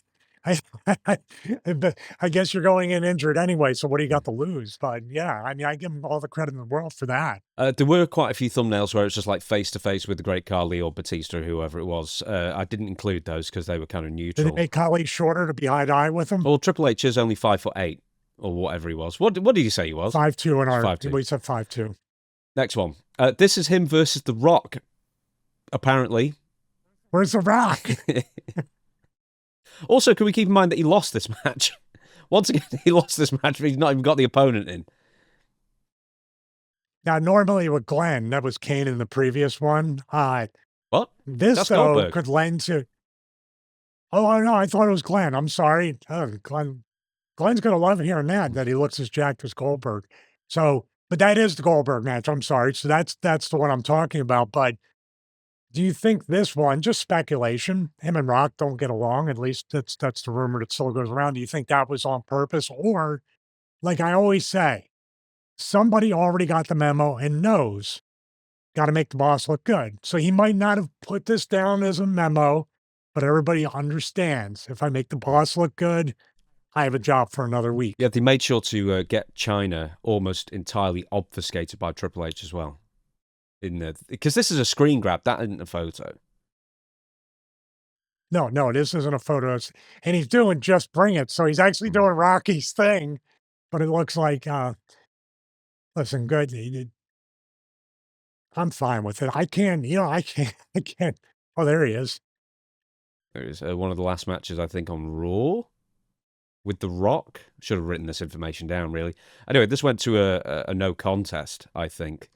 you're going in injured anyway. So what do you got to lose? But yeah, I mean, I give him all the credit in the world for that. There were quite a few thumbnails where it's just like face to face with the Great Khali or Batista or whoever it was. I didn't include those because they were kind of neutral. Did it make Khali shorter to be eye to eye with him? Well, Triple H is only 5'8" or whatever he was. What did you say he was? 5'2" in our. 5'2". We said 5'2". Next one. This is him versus The Rock. Apparently. Where's The Rock? Also, can we keep in mind that he lost this match? Once again, he lost this match, but he's not even got the opponent in. Now, normally with Glenn, that was Kane in the previous one. What? This, That's though, Goldberg. could lend to... Oh, no, I thought it was Glenn. I'm sorry. Glenn's going to love hearing that he looks as jacked as Goldberg. So, but that is the Goldberg match. I'm sorry. So that's the one I'm talking about. But do you think this one, just speculation, him and Rock don't get along? At least that's the rumor that still goes around. Do you think that was on purpose? Or, like I always say, somebody already got the memo and knows, got to make the boss look good. So he might not have put this down as a memo, but everybody understands. If I make the boss look good, I have a job for another week. Yeah, they made sure to get China almost entirely obfuscated by Triple H as well. Because this is a screen grab, that isn't a photo. No, this isn't a photo. And he's doing Just Bring It. So he's actually doing Rocky's thing, but it looks like, listen, good. I'm fine with it. I can't. Oh, there he is. There is one of the last matches, I think, on Raw with The Rock. Should have written this information down, really. Anyway, this went to a no contest, I think.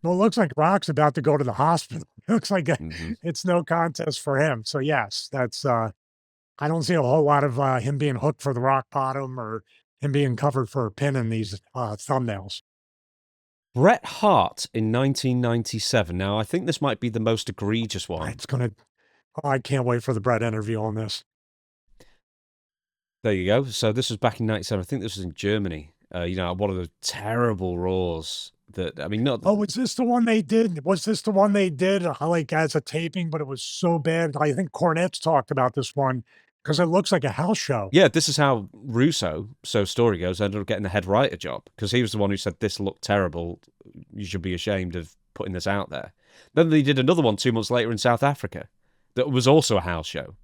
Well, it looks like Rock's about to go to the hospital. It looks like it's no contest for him. So, yes, that's, I don't see a whole lot of him being hooked for the rock bottom or him being covered for a pin in these thumbnails. Bret Hart in 1997. Now, I think this might be the most egregious one. I can't wait for the Bret interview on this. There you go. So this was back in 97. I think this was in Germany. One of the terrible Raws. Not. Oh, was this the one they did? Was this the one they did like as a taping, but it was so bad? I think Cornette's talked about this one because it looks like a house show. Yeah, this is how Russo, so story goes, ended up getting the head writer job because he was the one who said this looked terrible. You should be ashamed of putting this out there. Then they did another one 2 months later in South Africa that was also a house show.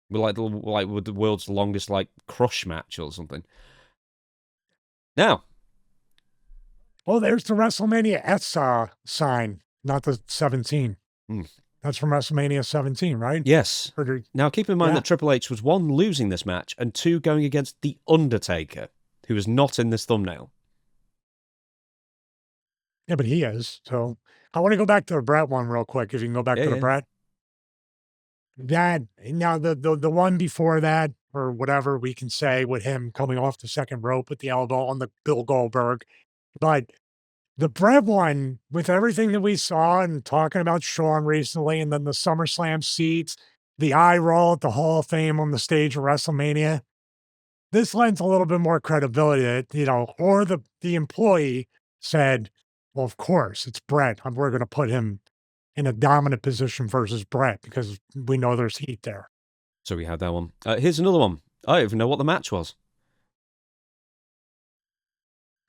With with the world's longest crush match or something. Now, Oh, there's the WrestleMania S sign, not the 17. Hmm. That's from WrestleMania 17, right? Yes. Now, keep in mind Yeah. that Triple H was 1, losing this match, and 2, going against The Undertaker, who is not in this thumbnail. Yeah, but he is. So I want to go back to the Brett one real quick. If you can go back to the Yeah. Brett. That now the one before that, or whatever we can say, with him coming off the second rope with the elbow on the Bill Goldberg. But the Brett one, with everything that we saw and talking about Shawn recently, and then the SummerSlam seats, the eye roll at the Hall of Fame on the stage of WrestleMania, this lends a little bit more credibility that, or the employee said, well, of course, it's Brett. We're going to put him in a dominant position versus Brett because we know there's heat there. So we had that one. Here's another one. I don't even know what the match was.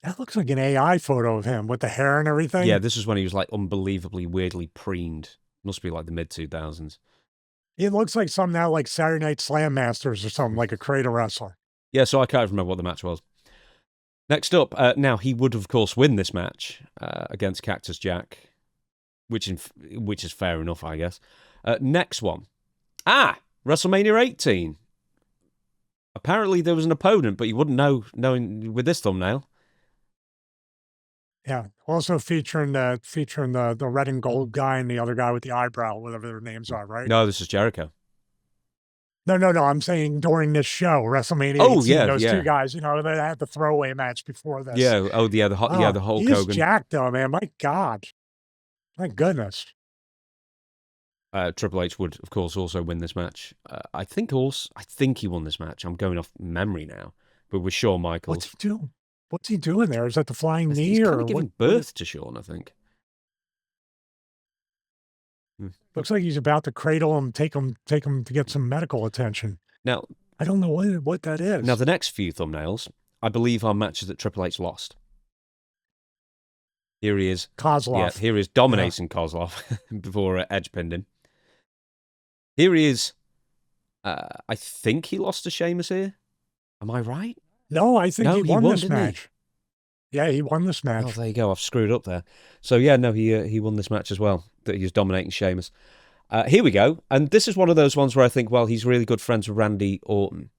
That looks like an AI photo of him with the hair and everything. Yeah, this is when he was like unbelievably weirdly preened. Must be like the mid 2000s. It looks like something out like Saturday Night Slam Masters or something, like a creator wrestler. Yeah, so I can't remember what the match was. Next up, now he would of course win this match against Cactus Jack, which is fair enough, I guess. Next one, WrestleMania 18. Apparently there was an opponent, but you wouldn't know knowing with this thumbnail. Yeah. Also featuring the red and gold guy and the other guy with the eyebrow, whatever their names are, right? No, this is Jericho. No. I'm saying during this show, WrestleMania 18, Oh, yeah, those yeah. two guys, they had the throwaway match before this. Yeah. Oh, yeah. The Hulk he's Hogan. jacked though, man. My God. My goodness. Triple H would, of course, also win this match. I think he won this match. I'm going off memory now, but with Shawn Michaels. What's he doing? What's he doing there? Is that the flying knee He's kind or of giving birth to Shawn, I think. Looks like he's about to cradle him, take him to get some medical attention. Now, I don't know what that is. Now, the next few thumbnails, I believe, are matches that Triple H lost. Here he is. Kozlov. Yeah, here he is dominating Kozlov before Edge pinned him. Here he is. I think he lost to Sheamus here. Am I right? No, I think he won this didn't match. Yeah, he won this match. Oh, there you go. I've screwed up there. So, yeah, no, he won this match as well. That he was dominating Sheamus. Here we go. And this is one of those ones where I think, well, he's really good friends with Randy Orton.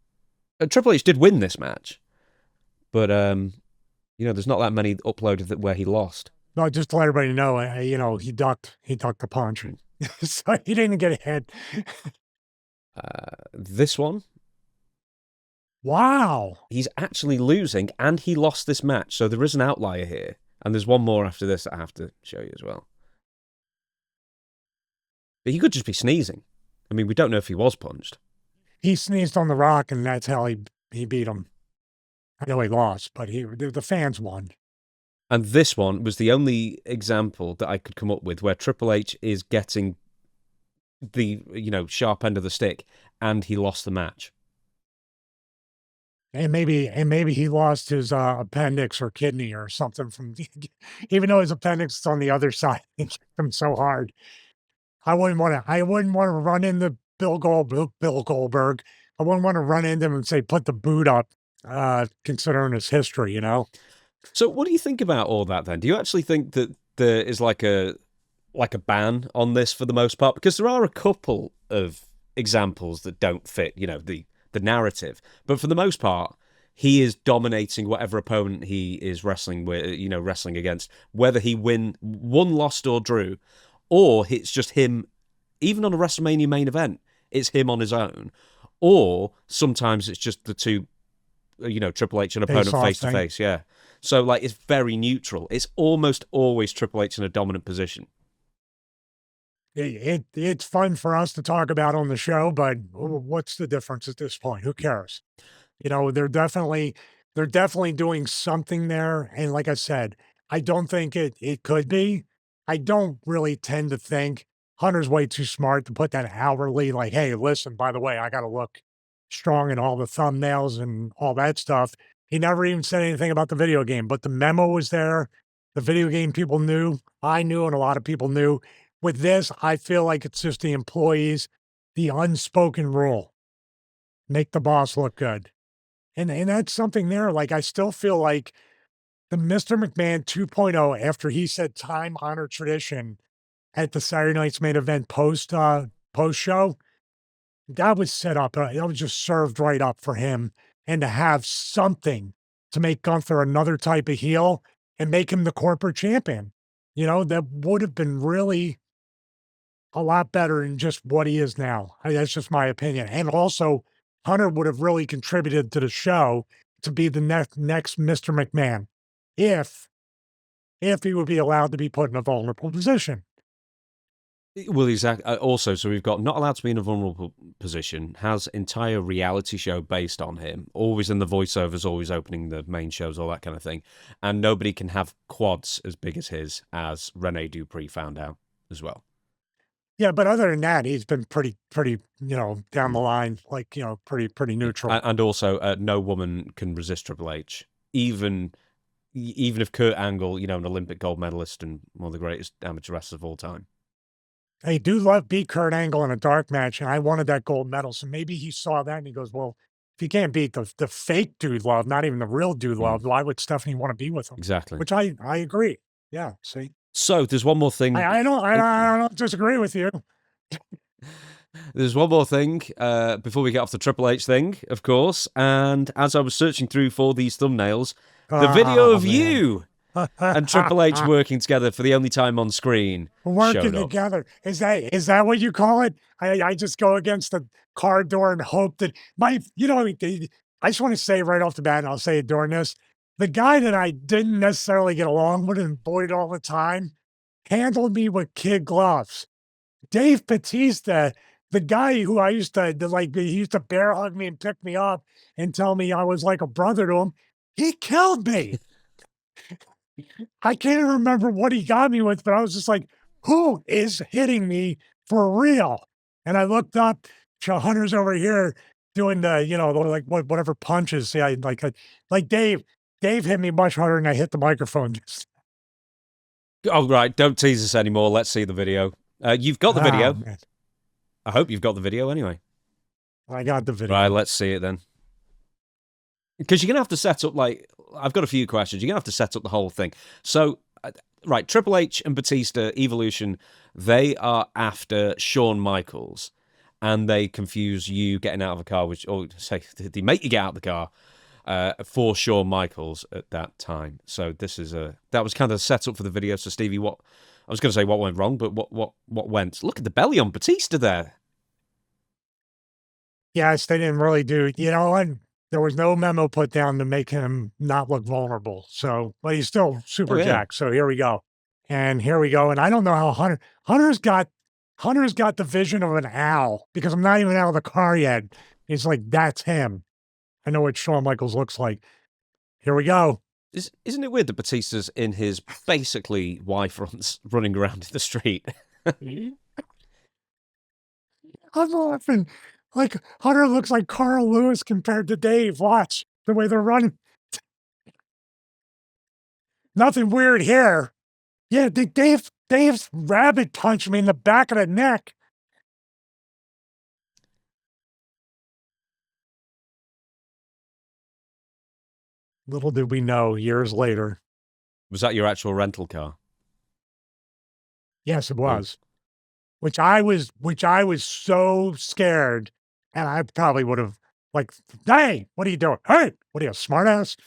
Triple H did win this match. But, there's not that many uploaded where he lost. No, just to let everybody know, he ducked the punch. So he didn't get hit. This one. Wow. He's actually losing, and he lost this match. So there is an outlier here. And there's one more after this that I have to show you as well. But he could just be sneezing. I mean, we don't know if he was punched. He sneezed on The Rock, and that's how he beat him. I know he lost, but the fans won. And this one was the only example that I could come up with where Triple H is getting the, sharp end of the stick, and he lost the match. And maybe he lost his appendix or kidney or something from, even though his appendix is on the other side. He kicked him so hard. I wouldn't want to run into Bill Goldberg. I wouldn't want to run into him and say, put the boot up, considering his history, So what do you think about all that then? Do you actually think that there is like a ban on this for the most part? Because there are a couple of examples that don't fit, the narrative. But for the most part, he is dominating whatever opponent he is wrestling with, wrestling against, whether he won, lost, or drew, or it's just him, even on a WrestleMania main event, it's him on his own. Or sometimes it's just the two, Triple H and opponent face to face. Yeah. So it's very neutral. It's almost always Triple H in a dominant position. It's fun for us to talk about on the show, but what's the difference at this point? Who cares? They're definitely doing something there. And like I said, I don't think it could be. I don't really tend to think Hunter's way too smart to put that hourly, like, hey, listen, by the way, I got to look strong in all the thumbnails and all that stuff. He never even said anything about the video game, but the memo was there. The video game people knew, I knew, and a lot of people knew. With this, I feel like it's just the employees, the unspoken rule. Make the boss look good. And that's something there. Like, I still feel like the Mr. McMahon 2.0 after he said time honored tradition at the Saturday Night's Main Event post show. That was set up. That was just served right up for him, and to have something to make Gunther another type of heel and make him the corporate champion. That would have been really a lot better than just what he is now. That's just my opinion. And also, Hunter would have really contributed to the show to be the next Mr. McMahon if he would be allowed to be put in a vulnerable position. Well, exactly. Also, so we've got not allowed to be in a vulnerable position, has entire reality show based on him, always in the voiceovers, always opening the main shows, all that kind of thing. And nobody can have quads as big as his, as Rene Dupri found out as well. Yeah, but other than that, he's been pretty, down the line, like, pretty neutral. And also, no woman can resist Triple H, even if Kurt Angle, an Olympic gold medalist and one of the greatest amateur wrestlers of all time. Hey, Dude Love beat Kurt Angle in a dark match, and I wanted that gold medal. So maybe he saw that and he goes, well, if you can't beat the fake Dude Love, not even the real Dude Love, why would Stephanie want to be with him? Exactly. Which I agree. Yeah, see? So there's one more thing. I don't disagree with you. There's one more thing before we get off the Triple H thing, of course. And as I was searching through for these thumbnails, the video of you and Triple H working together for the only time on screen. Working together. Is that what you call it? I just go against the car door and hope that I just want to say right off the bat, and I'll say it during this, the guy that I didn't necessarily get along with and avoid all the time handled me with kid gloves. Dave Bautista, the guy who I used to like, he used to bear hug me and pick me up and tell me I was like a brother to him. He killed me. I can't even remember what he got me with, but I was just like, who is hitting me for real? And I looked up, Hunter's over here doing the, whatever punches. Yeah, like Dave hit me much harder than I hit the microphone. Oh, right. Don't tease us anymore. Let's see the video. You've got the video. Man. I hope you've got the video anyway. I got the video. Right, let's see it then. Because you're going to have to set up, I've got a few questions. You're going to have to set up the whole thing. So, right, Triple H and Batista, Evolution, they are after Shawn Michaels. And they confuse you getting out of a car, or say, they make you get out of the car for Shawn Michaels at that time. So that was kind of set up for the video. So, Stevie, I was going to say what went wrong, but what went? Look at the belly on Batista there. Yes, they didn't really do, and there was no memo put down to make him not look vulnerable. So, but he's still super jacked. So here we go. And here we go. And I don't know how Hunter's got the vision of an owl, because I'm not even out of the car yet. He's like, that's him. I know what Shawn Michaels looks like. Here we go. Isn't it weird that Batista's in his basically wife running around in the street? I'm laughing. Like, Hunter looks like Carl Lewis compared to Dave. Watch the way they're running. Nothing weird here. Yeah, Dave's rabbit punched me in the back of the neck. Little did we know, years later. Was that your actual rental car? Yes, it was. Which I was so scared, and I probably would have like, hey, what are you doing? Hey, what are you, a smartass?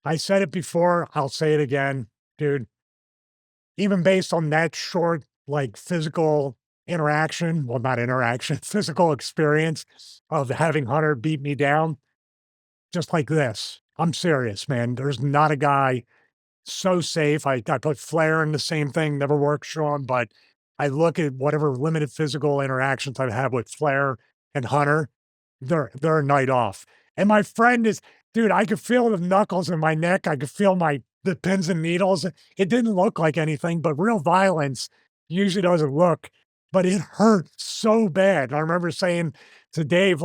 I said it before, I'll say it again, dude. Even based on that short, physical interaction, well, not interaction, physical experience of having Hunter beat me down, just like this. I'm serious, man. There's not a guy so safe. I put Flair in the same thing, never worked, Sean, but I look at whatever limited physical interactions I've had with Flair and Hunter, they're a night off. And my friend is, dude, I could feel the knuckles in my neck. I could feel the pins and needles. It didn't look like anything, but real violence usually doesn't look, but it hurt so bad. I remember saying to Dave,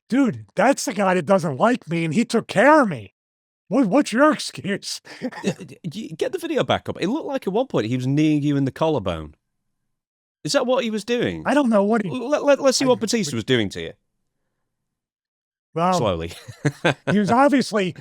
dude, that's the guy that doesn't like me, and he took care of me. What's your excuse? Get the video back up. It looked like at one point he was kneeing you in the collarbone. Is that what he was doing? I don't know what Let's see what Batista was doing to you. Well, slowly. he was obviously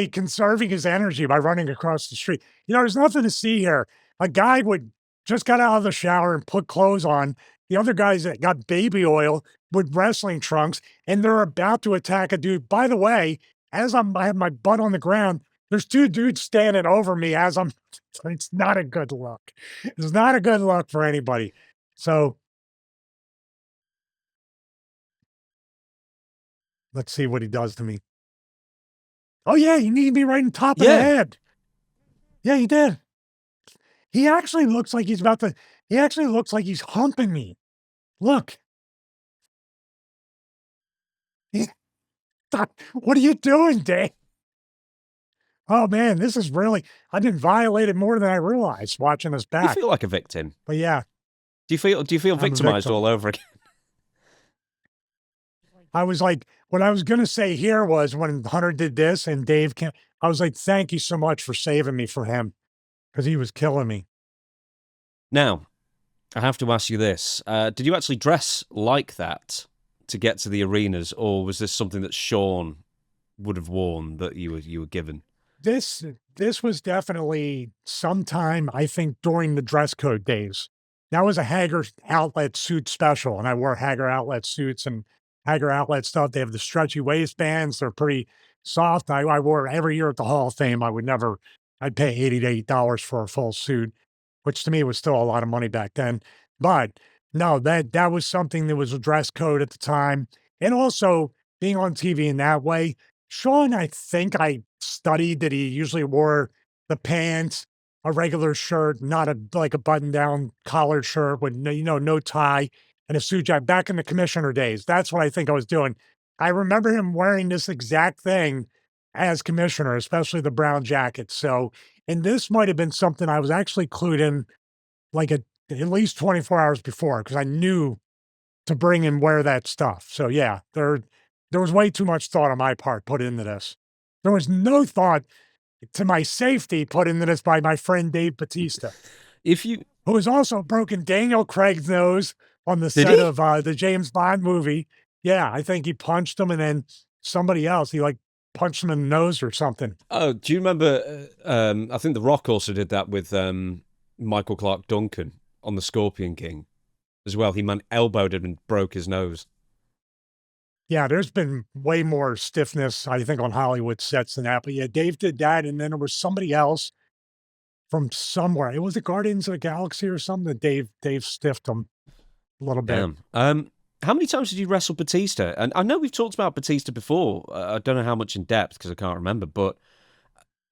conserving his energy by running across the street. There's nothing to see here. A guy would just got out of the shower and put clothes on. The other guys that got baby oil with wrestling trunks, and they're about to attack a dude. By the way, I have my butt on the ground, there's two dudes standing over me as I'm. It's not a good look. It's not a good look for anybody. So let's see what he does to me. Oh yeah, he kneed me right in top of the Yeah. head. Yeah, he did. He actually looks like he's about to. He actually looks like he's humping me. Look. He- What are you doing, Dave? Oh man, this is really. I've been violated more than I realized watching this You back. feel like a victim. But yeah, Do you feel I'm a victimized victim. all over again? I was like, what I was gonna say here was when Hunter did this and Dave came, I was like, thank you so much for saving me for him because he was killing me. Now, I have to ask you this: did you actually dress like that to get to the arenas, or was this something that Sean would have worn that you were given? This was definitely sometime, I think, during the dress code days. That was a Hager outlet suit special, and I wore Hager outlet suits and Hager outlet stuff. They have the stretchy waistbands. They're pretty soft. I wore it every year at the Hall of Fame. I'd pay $88 for a full suit, which to me was still a lot of money back then. But no, that was something that was a dress code at the time. And also being on TV in that way, Sean, I think I studied that he usually wore the pants, a regular shirt, not a like a button-down collared shirt with no tie and a suit jacket back in the commissioner days. That's what I think I was doing. I remember him wearing this exact thing as commissioner, especially the brown jacket. So, and this might have been something I was actually clued in like at least 24 hours before because I knew to bring and wear that stuff. So yeah, there was way too much thought on my part put into this. There was no thought to my safety put into this by my friend Dave Batista, If you who has also broken Daniel Craig's nose on the did set he? of the James Bond movie. Yeah, I think he punched him and then somebody else, he like punched him in the nose or something. Oh, do you remember? I think The Rock also did that with Michael Clark Duncan on the Scorpion King as well. He elbowed him and broke his nose. Yeah, there's been way more stiffness, I think, on Hollywood sets than that. But yeah, Dave did that, and then there was somebody else from somewhere. It was the Guardians of the Galaxy or something that Dave stiffed him a little bit. Damn. How many times did you wrestle Batista? And I know we've talked about Batista before. I don't know how much in depth because I can't remember. But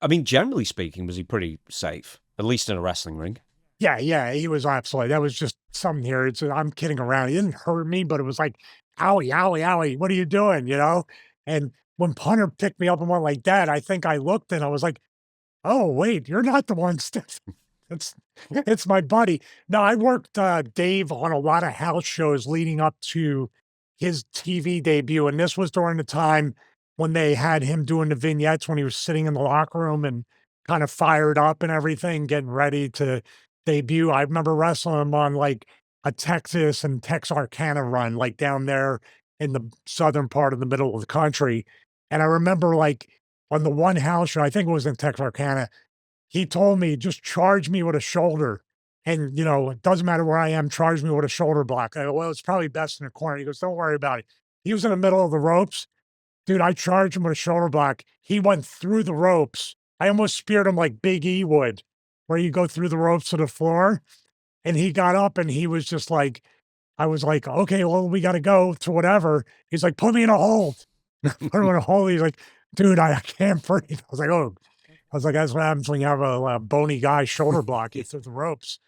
I mean, generally speaking, was he pretty safe, at least in a wrestling ring? Yeah, he was absolutely. That was just something here. I'm kidding around. He didn't hurt me, but it was like, owie, owie, owie. What are you doing? And when Punter picked me up and went like that, I think I looked and I was like, oh wait, you're not the one stiff. It's it's my buddy. No, I worked Dave on a lot of house shows leading up to his TV debut, and this was during the time when they had him doing the vignettes when he was sitting in the locker room and kind of fired up and everything, getting ready to debut. I remember wrestling him on like a Texas and Texarkana run, like down there in the southern part of the middle of the country. And I remember like on the one house show, I think it was in Texarkana, he told me, "Just charge me with a shoulder, and, it doesn't matter where I am, charge me with a shoulder block." I go, "Well, it's probably best in the corner." He goes, "Don't worry about it." He was in the middle of the ropes. Dude, I charged him with a shoulder block. He went through the ropes. I almost speared him like Big E would, where you go through the ropes to the floor, and he got up, and he was just like I was like, "Okay, well, we gotta go to whatever." He's like, "Put me in a hold." Put him in a hold. He's like, "Dude, I can't breathe." I was like, "Oh." I was like, that's what happens when you have a bony guy shoulder block you through the ropes.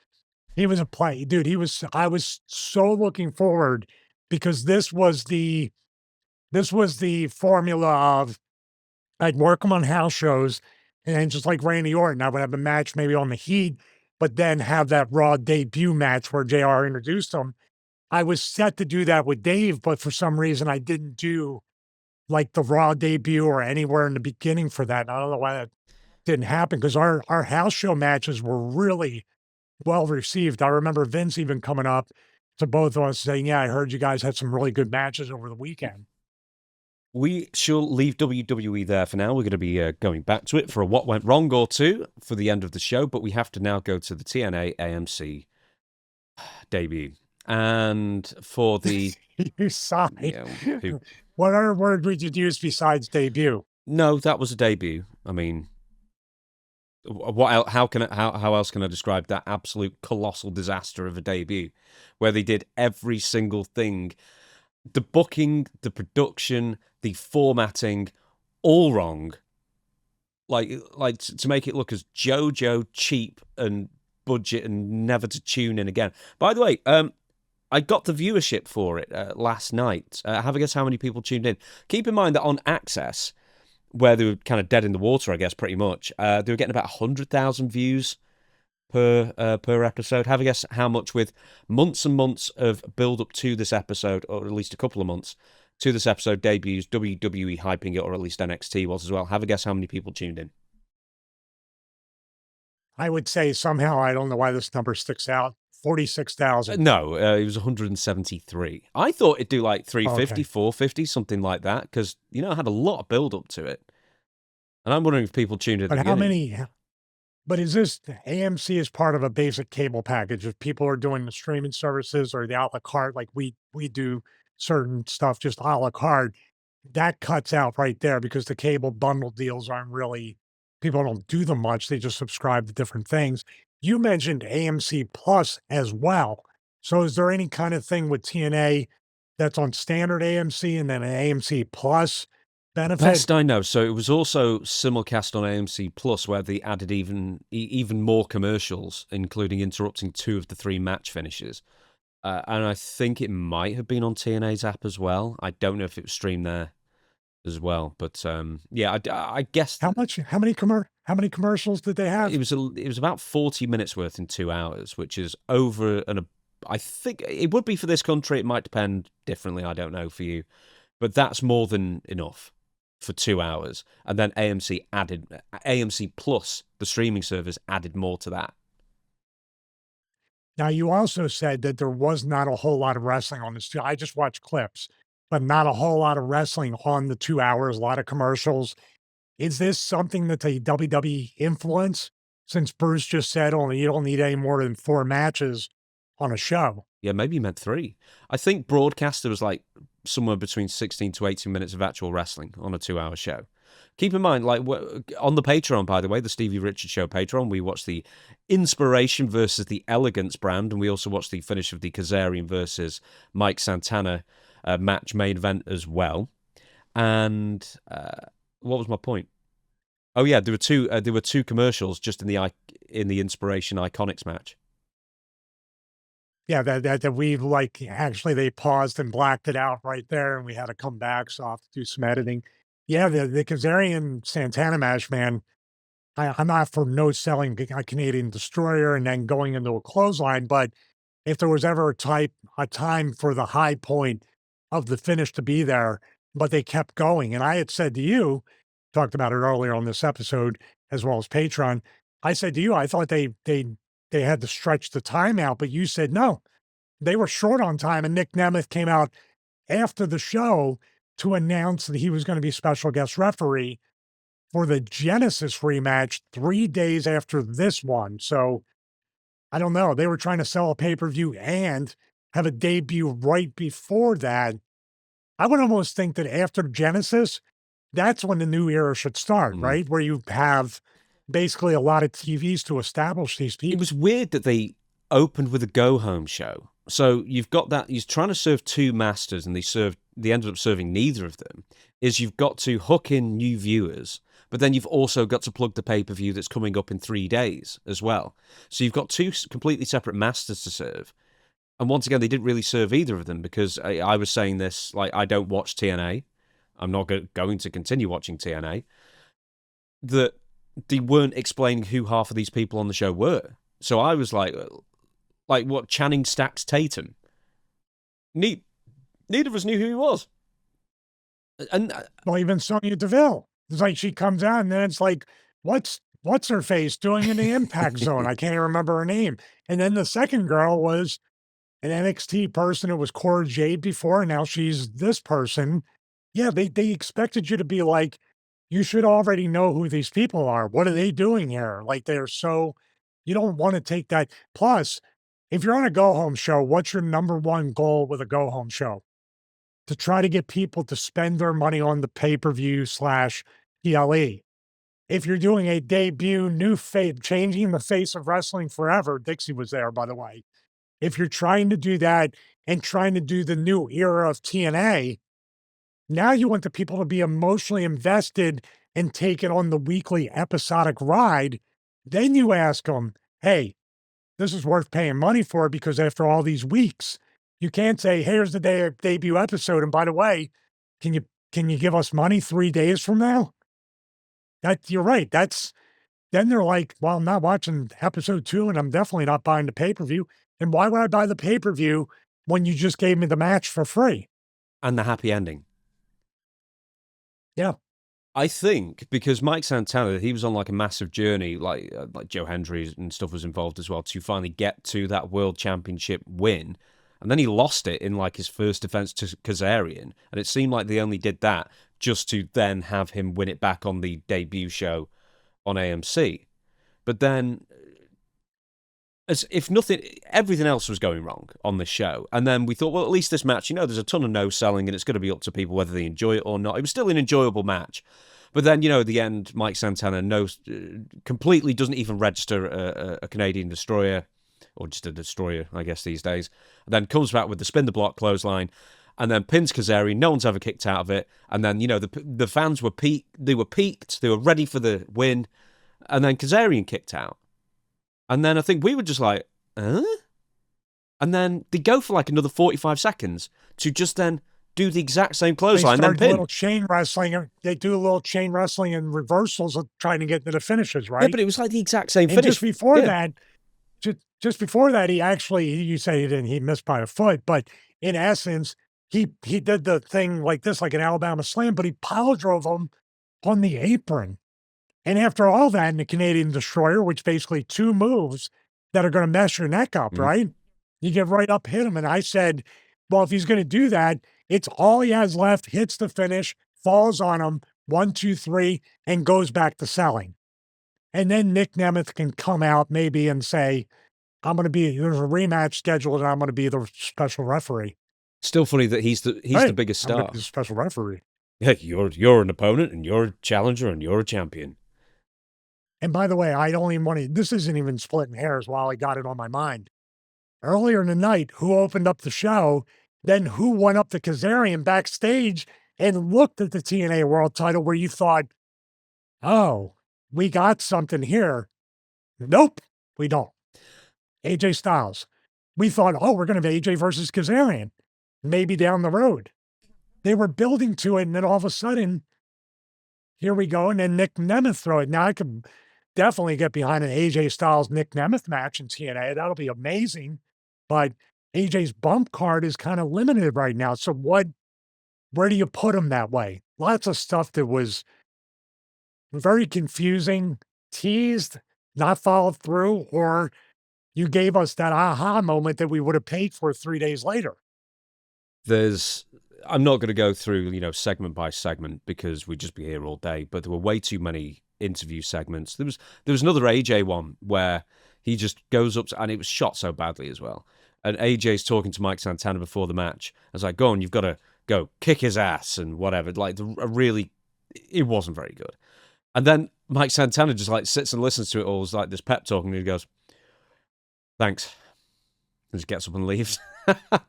He was a play, dude. I was so looking forward because this was the formula of I'd work him on house shows and then just like Randy Orton, I would have a match maybe on the Heat, but then have that Raw debut match where JR introduced him. I was set to do that with Dave, but for some reason I didn't do like the Raw debut or anywhere in the beginning for that. I don't know why that didn't happen because our house show matches were really well received. I remember Vince even coming up to both of us saying, "Yeah, I heard you guys had some really good matches over the weekend." We shall leave WWE there for now. We're going to be going back to it for a what went wrong or two for the end of the show, but we have to now go to the TNA AMC debut. And for the You sighed. yeah, who, What other word would you use besides debut? no, that was a debut. I mean, what else, how else can I describe that absolute colossal disaster of a debut, where they did every single thing, the booking, the production, the formatting, all wrong. Like to make it look as JoJo cheap and budget and never to tune in again. By the way, I got the viewership for it last night. Have a guess how many people tuned in. Keep in mind that on Access, where they were kind of dead in the water, I guess, pretty much, they were getting about 100,000 views per episode. Have a guess how much, with months and months of build up to this episode, or at least a couple of months to this episode debuts, WWE hyping it, or at least NXT was as well. Have a guess how many people tuned in. I would say somehow, I don't know why this number sticks out, 46,000. No, it was 173. I thought it'd do like 350, Okay. 450, something like that, because, you know, it had a lot of build up to it. And I'm wondering if people tuned in at the But how beginning. many? But is this AMC is part of a basic cable package? If people are doing the streaming services or the a la carte, like we do certain stuff just a la carte, that cuts out right there because the cable bundle deals aren't really, people don't do them much. They just subscribe to different things. You mentioned AMC Plus as well. So is there any kind of thing with TNA that's on standard AMC and then an AMC Plus benefit? Best I know. So it was also simulcast on AMC Plus, where they added even more commercials, including interrupting 2 of the 3 match finishes. And I think it might have been on TNA's app as well. I don't know if it was streamed there as well, but yeah, I guess How much? How many commercials did they have? it was about 40 minutes worth in 2 hours, which is over I think it would be for this country. It might depend differently. I don't know for you, but that's more than enough for 2 hours. And then AMC Plus, the streaming service, added more to that. Now, you also said that there was not a whole lot of wrestling on this. I just watched clips, but not a whole lot of wrestling on the 2 hours. A lot of commercials. Is this something that the WWE influence? Since Bruce just said only you don't need any more than 4 matches on a show. Yeah, maybe you meant 3. I think broadcast there was like somewhere between 16 to 18 minutes of actual wrestling on a 2-hour show. Keep in mind, like on the Patreon, by the way, the Stevie Richards Show Patreon, we watched the Inspiration versus the Elegance brand, and we also watched the finish of the Kazarian versus Mike Santana match main event as well. And what was my point? Oh yeah, there were two commercials just in the Inspiration Iconics match. Yeah, that we like actually they paused and blacked it out right there, and we had to come back, so I'll have to do some editing. Yeah, the Kazarian Santana match, man. I'm not for no selling a Canadian destroyer and then going into a clothesline, but if there was ever a time for the high point of the finish to be there, but they kept going. And I had said to you, talked about it earlier on this episode as well as Patreon. I said to you, I thought they had to stretch the time out, but you said no, they were short on time. And Nick Nemeth came out after the show to announce that he was going to be special guest referee for the Genesis rematch 3 days after this one. So I don't know. They were trying to sell a pay-per-view and have a debut right before that. I would almost think that after Genesis, that's when the new era should start, Mhm. right? Where you have basically a lot of TVs to establish these It people. was weird that they opened with a go home show. So you've got that he's trying to serve 2 masters, and they ended up serving neither of them. Is you've got to hook in new viewers, but then you've also got to plug the pay-per-view that's coming up in 3 days as well. So you've got 2 completely separate masters to serve. And once again, they didn't really serve either of them, because I was saying this, like, I don't watch TNA. I'm not going to continue watching TNA. That they weren't explaining who half of these people on the show were. So I was like what, Channing Stacks Tatum? Neither of us knew who he was. And Well, even Sonya Deville. It's like she comes out and then it's like, what's her face doing in the impact zone? I can't even remember her name. And then the second girl was an NXT person. It was Cora Jade before, and now she's this person. Yeah, they expected you to be like, "You should already know who these people are. What are they doing here?" Like, they're so you don't wanna take that plus, if you're on a go-home show, what's your number 1 goal with a go-home show? To try to get people to spend their money on the pay-per-view/PLE. If you're doing a debut new face changing the face of wrestling forever, Dixie was there, by the way. If you're trying to do that and trying to do the new era of TNA, now you want the people to be emotionally invested and take it on the weekly episodic ride. Then you ask them, "Hey, this is worth paying money for because after all these weeks, you can't say, here's the debut episode. And by the way, can you give us money 3 days from now?" That you're right. That's then they're like, well, I'm not watching episode 2 and I'm definitely not buying the pay-per-view. And why would I buy the pay-per-view when you just gave me the match for free? And the happy ending. Yeah. I think because Mike Santana, he was on like a massive journey, like Joe Hendry and stuff was involved as well, to finally get to that world championship win. And then he lost it in like his first defense to Kazarian. And it seemed like they only did that just to then have him win it back on the debut show on AMC. But then, as if nothing, everything else was going wrong on the show. And then we thought, well, at least this match, there's a ton of no selling and it's going to be up to people whether they enjoy it or not. It was still an enjoyable match. But then, at the end, Mike Santana completely doesn't even register a Canadian destroyer, or just a destroyer, I guess, these days. And then comes back with the spin the block clothesline, and then pins Kazarian. No one's ever kicked out of it. And then, the fans were peaked. They were peaked. They were ready for the win. And then Kazarian kicked out. And then I think we were just like, huh? And then they go for like another 45 seconds to just then do the exact same clothesline, then pin. A little chain wrestling. They do a little chain wrestling and reversals of trying to get to the finishes, right? Yeah, but it was like the exact same finish. Just before that, he actually, you say he missed by a foot, but in essence, he did the thing like this, like an Alabama slam, but he power drove him on the apron. And after all that, in the Canadian Destroyer, which basically 2 moves that are going to mess your neck up, right? You get right up, hit him. And I said, well, if he's going to do that, it's all he has left, hits the finish, falls on him, 1, 2, 3, and goes back to selling. And then Nick Nemeth can come out maybe and say, there's a rematch scheduled and I'm going to be the special referee. Still funny that he's the biggest star. I'm the special referee. Yeah, you're an opponent and you're a challenger and you're a champion. And by the way, I don't even want to, this isn't even splitting hairs while I got it on my mind. Earlier in the night, who opened up the show, then who went up to Kazarian backstage and looked at the TNA World title where you thought, oh, we got something here. Nope, we don't. AJ Styles. We thought, oh, we're going to have AJ versus Kazarian, maybe down the road. They were building to it, and then all of a sudden, here we go, and then Nick Nemeth throw it. Now, I could definitely get behind an AJ Styles Nick Nemeth match in TNA. That'll be amazing. But AJ's bump card is kind of limited right now. So where do you put him that way? Lots of stuff that was very confusing, teased, not followed through, or you gave us that aha moment that we would have paid for 3 days later. I'm not going to go through, segment by segment because we'd just be here all day, but there were way too many interview segments. There was another AJ one where he just goes up and it was shot so badly as well. And AJ's talking to Mike Santana before the match. I was like, go on, you've got to go kick his ass and whatever. Like, it wasn't very good. And then Mike Santana just like sits and listens to it all as like this pep talk and he goes, thanks. And just gets up and leaves.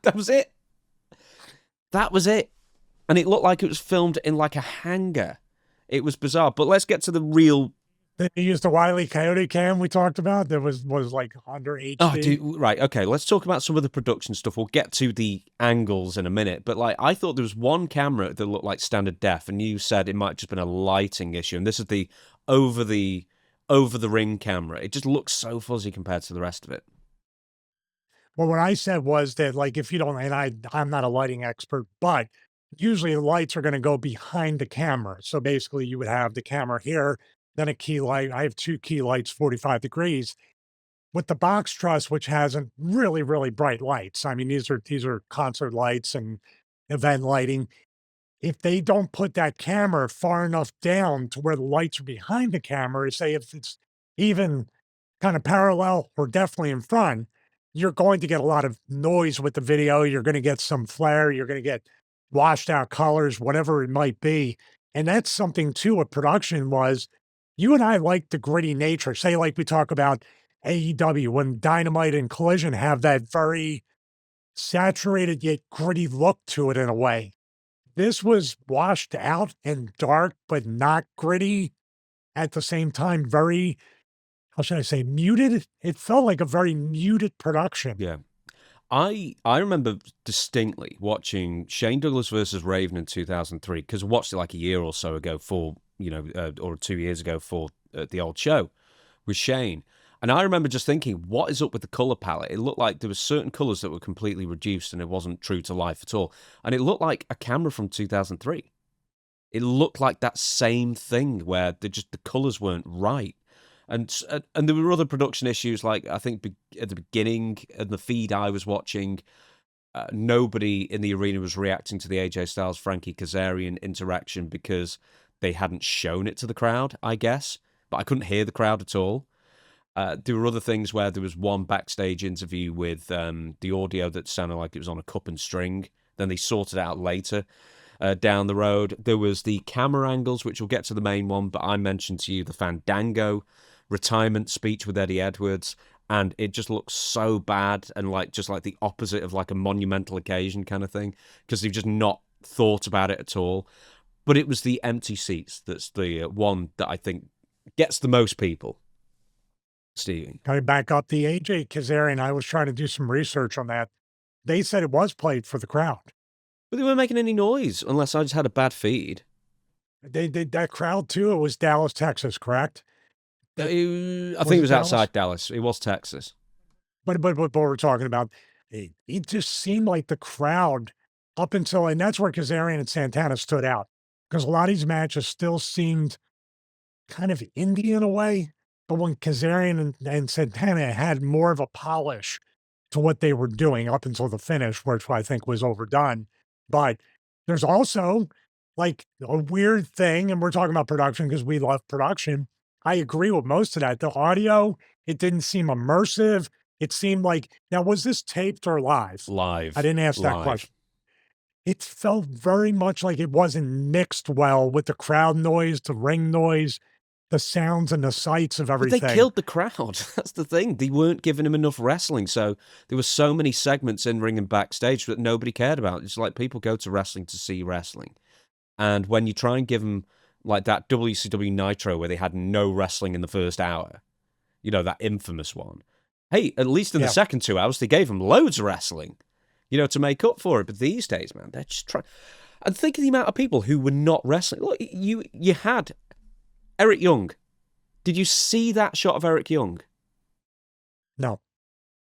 That was it. That was it. And it looked like it was filmed in like a hangar. It was bizarre. But let's get to the real. They used the Wile E. Coyote cam we talked about that was like under HD. Oh, dude, right. Okay, let's talk about some of the production stuff. We'll get to the angles in a minute. But like, I thought there was one camera that looked like standard def, and you said it might have just been a lighting issue. And this is the over the ring camera. It just looks so fuzzy compared to the rest of it. Well, what I said was that, like, if you don't, and I'm not a lighting expert, but usually the lights are going to go behind the camera. So basically, you would have the camera here, then a key light. I have 2 key lights, 45 degrees. With the box truss, which has a really, really bright lights. I mean, these are concert lights and event lighting. if they don't put that camera far enough down to where the lights are behind the camera, say if it's even kind of parallel or definitely in front, you're going to get a lot of noise with the video. You're going to get some flare. You're going to get washed out colors, whatever it might be. And that's something too, what production was. You and I like the gritty nature. Say, like we talk about AEW, when Dynamite and Collision have that very saturated yet gritty look to it in a way. This was washed out and dark, but not gritty. At the same time, very, how should I say, muted. It felt like a very muted production. Yeah. I remember distinctly watching Shane Douglas versus Raven in 2003 because I watched it like a year or so ago for, or 2 years ago for the old show with Shane. And I remember just thinking, what is up with the color palette? It looked like there were certain colors that were completely reduced and it wasn't true to life at all. And it looked like a camera from 2003. It looked like that same thing where the colors weren't right. And there were other production issues, like I think at the beginning, in the feed I was watching, nobody in the arena was reacting to the AJ Styles Frankie Kazarian interaction because they hadn't shown it to the crowd, I guess. But I couldn't hear the crowd at all. There were other things where there was one backstage interview with the audio that sounded like it was on a cup and string. Then they sorted it out later. Down the road, there was the camera angles, which we'll get to the main one, but I mentioned to you the Fandango retirement speech with Eddie Edwards, and it just looks so bad and just like the opposite of like a monumental occasion kind of thing, because they've just not thought about it at all. But it was the empty seats that's the one that I think gets the most people. Stevie. Coming back up, the AJ Kazarian, I was trying to do some research on that. They said it was played for the crowd. But they weren't making any noise unless I just had a bad feed. They did that crowd too. It was Dallas, Texas, correct? I think it was outside Dallas. It was Texas. But what we're talking about, it just seemed like the crowd up until, and that's where Kazarian and Santana stood out, because a lot of these matches still seemed kind of indie in a way. But when Kazarian and Santana had more of a polish to what they were doing up until the finish, which I think was overdone. But there's also like a weird thing, and we're talking about production because we love production. I agree with most of that. The audio, it didn't seem immersive. It seemed like, now, was this taped or live? Live. I didn't ask that question. It felt very much like it wasn't mixed well with the crowd noise, the ring noise, the sounds and the sights of everything. But they killed the crowd. That's the thing. They weren't giving him enough wrestling. So there were so many segments in ring and backstage that nobody cared about. It's like people go to wrestling to see wrestling. And when you try and give them like that WCW Nitro where they had no wrestling in the first hour, that infamous one. Hey, at least in the second 2 hours, they gave them loads of wrestling, to make up for it. But these days, man, they're just trying. And think of the amount of people who were not wrestling. Look, you had Eric Young. Did you see that shot of Eric Young? No.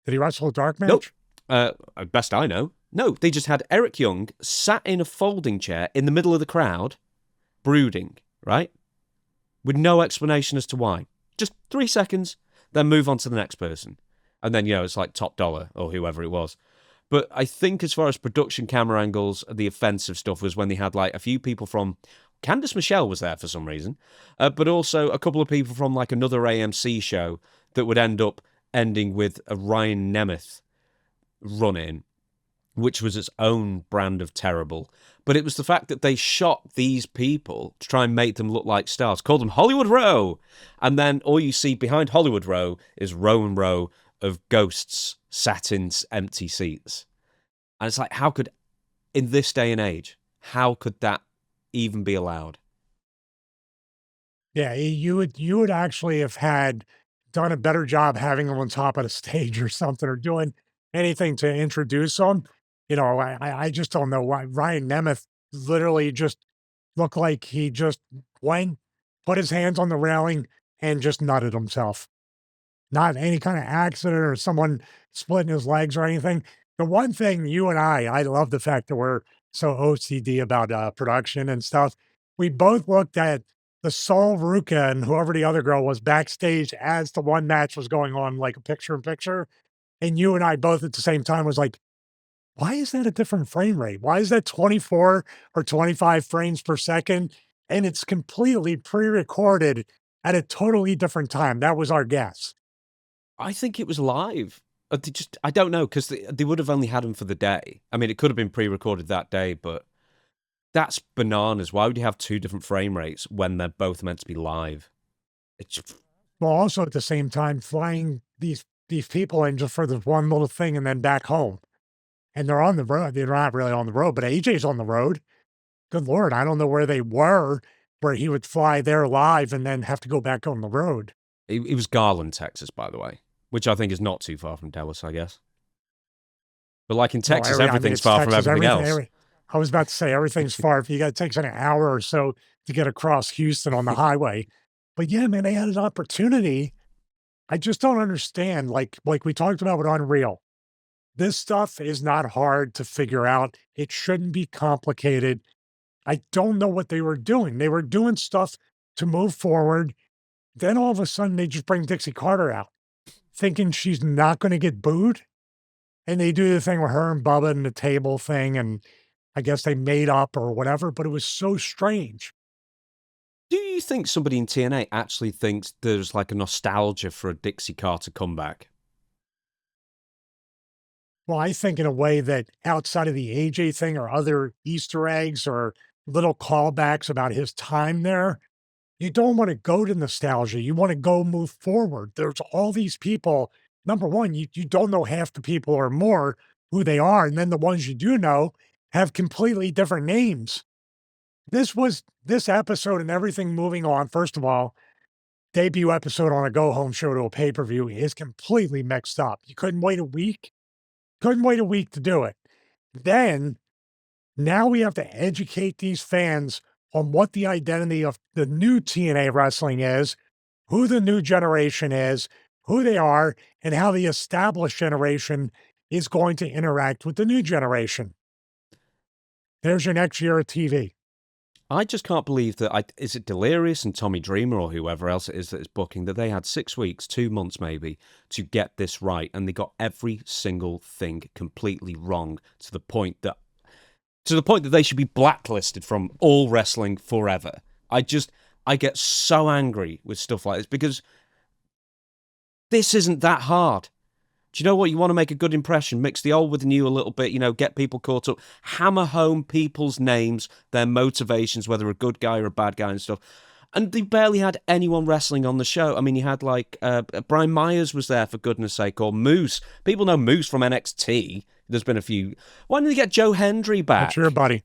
Did he wrestle a dark match? Nope. Best I know. No, they just had Eric Young sat in a folding chair in the middle of the crowd, brooding, right? With no explanation as to why. Just 3 seconds, then move on to the next person. And then, it's like Top Dollar or whoever it was. But I think as far as production camera angles, the offensive stuff was when they had like a few people from... Candice Michelle was there for some reason, but also a couple of people from like another AMC show that would ending with a Ryan Nemeth run-in, which was its own brand of terrible. But it was the fact that they shot these people to try and make them look like stars, called them Hollywood Row, and then all you see behind Hollywood Row is row and row of ghosts sat in empty seats. And it's like, how could, in this day and age, how could that even be allowed? Yeah, you would actually have had done a better job having them on top of the stage or something, or doing anything to introduce them. I just don't know why Ryan Nemeth literally just looked like he just went, put his hands on the railing, and just nutted himself. Not any kind of accident or someone splitting his legs or anything. The one thing you and I love the fact that we're so OCD about production and stuff. We both looked at the Sol Ruka and whoever the other girl was backstage as the one match was going on, like a picture in picture. And you and I both at the same time was like, why is that a different frame rate? Why is that 24 or 25 frames per second? And it's completely pre-recorded at a totally different time. That was our guess. I think it was live. I don't know, because they would have only had them for the day. I mean, it could have been pre-recorded that day, but that's bananas. Why would you have two different frame rates when they're both meant to be live? It's Well, also at the same time, flying these people in just for this one little thing and then back home. And they're on the road. They're not really on the road, but AJ's on the road. Good Lord, I don't know where they were, where he would fly there live and then have to go back on the road. it was Garland, Texas, by the way, which I think is not too far from Dallas, I guess. But like in Well, Texas, I mean, everything's it's far from Texas. everything else. I was about to say everything's far. If you got, it takes an hour or so to get across Houston on the highway. But yeah, man, they had an opportunity. I just don't understand. Like we talked about with Unreal. This stuff is not hard to figure out. It shouldn't be complicated. I don't know what they were doing. They were doing stuff to move forward. Then all of a sudden they just bring Dixie Carter out, thinking she's not going to get booed. And they do the thing with her and Bubba and the table thing. And I guess they made up or whatever, but it was so strange. Do you think somebody in TNA actually thinks there's like a nostalgia for a Dixie Carter comeback? Well, I think in a way that outside of the AJ thing or other Easter eggs or little callbacks about his time there, you don't want to go to nostalgia. You want to go move forward. There's all these people. Number one, you don't know half the people or more who they are. And then the ones you do know have completely different names. This episode and everything moving on. First of all, debut episode on a go home show to a pay per view is completely mixed up. You couldn't wait a week. Couldn't wait a week to do it. Then now we have to educate these fans on what the identity of the new TNA wrestling is, who the new generation is, who they are, and how the established generation is going to interact with the new generation. There's your next year of TV. I just can't believe that. Is it Delirious and Tommy Dreamer or whoever else it is that is booking, that they had 6 weeks, 2 months maybe, to get this right, and they got every single thing completely wrong to the point that they should be blacklisted from all wrestling forever. I get so angry with stuff like this because this isn't that hard. Do you know what? You want to make a good impression, mix the old with the new a little bit, get people caught up, hammer home people's names, their motivations, whether a good guy or a bad guy and stuff. And they barely had anyone wrestling on the show. I mean, you had Brian Myers was there, for goodness sake, or Moose. People know Moose from NXT. There's been a few. Why didn't they get Joe Hendry back? That's your buddy.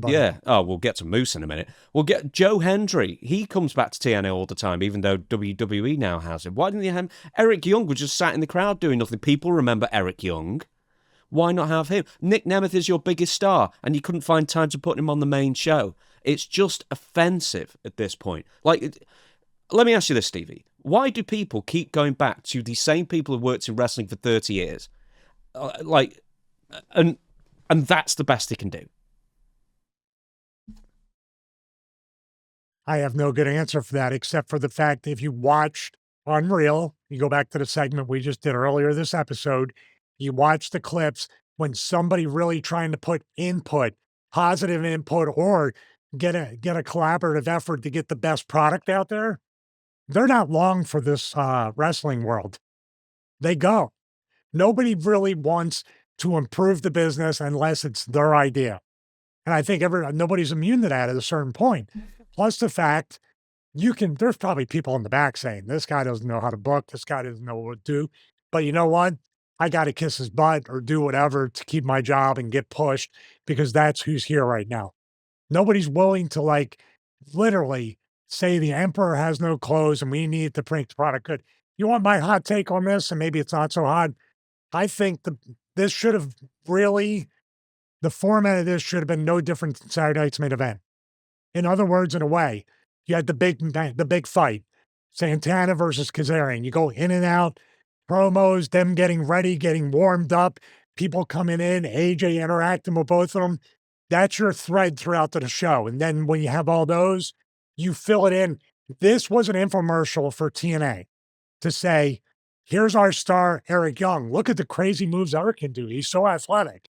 Yeah. Oh, we'll get to Moose in a minute. We'll get Joe Hendry. He comes back to TNA all the time, even though WWE now has him. Why didn't they have him? Eric Young was just sat in the crowd doing nothing. People remember Eric Young. Why not have him? Nick Nemeth is your biggest star, and you couldn't find time to put him on the main show. It's just offensive at this point. Let me ask you this, Stevie. Why do people keep going back to the same people who worked in wrestling for 30 years? And that's the best they can do. I have no good answer for that, except for the fact that if you watched Unreal, you go back to the segment we just did earlier this episode, you watch the clips when somebody really trying to put input, positive input, or get a collaborative effort to get the best product out there, they're not long for this wrestling world. They go. Nobody really wants to improve the business unless it's their idea. And I think nobody's immune to that at a certain point. Plus the fact there's probably people in the back saying, this guy doesn't know how to book, this guy doesn't know what to do. But you know what? I got to kiss his butt or do whatever to keep my job and get pushed because that's who's here right now. Nobody's willing to literally say the emperor has no clothes and we need to print the product good. You want my hot take on this? And maybe it's not so hot. I think this should have really, the format of this should have been no different than Saturday Night's Main Event. In other words, in a way, you had the big fight, Santana versus Kazarian. You go in and out, promos, them getting ready, getting warmed up, people coming in, AJ interacting with both of them. That's your thread throughout the show. And then when you have all those, you fill it in. This was an infomercial for TNA to say, Here's our star, Eric Young. Look at the crazy moves Eric can do. He's so athletic.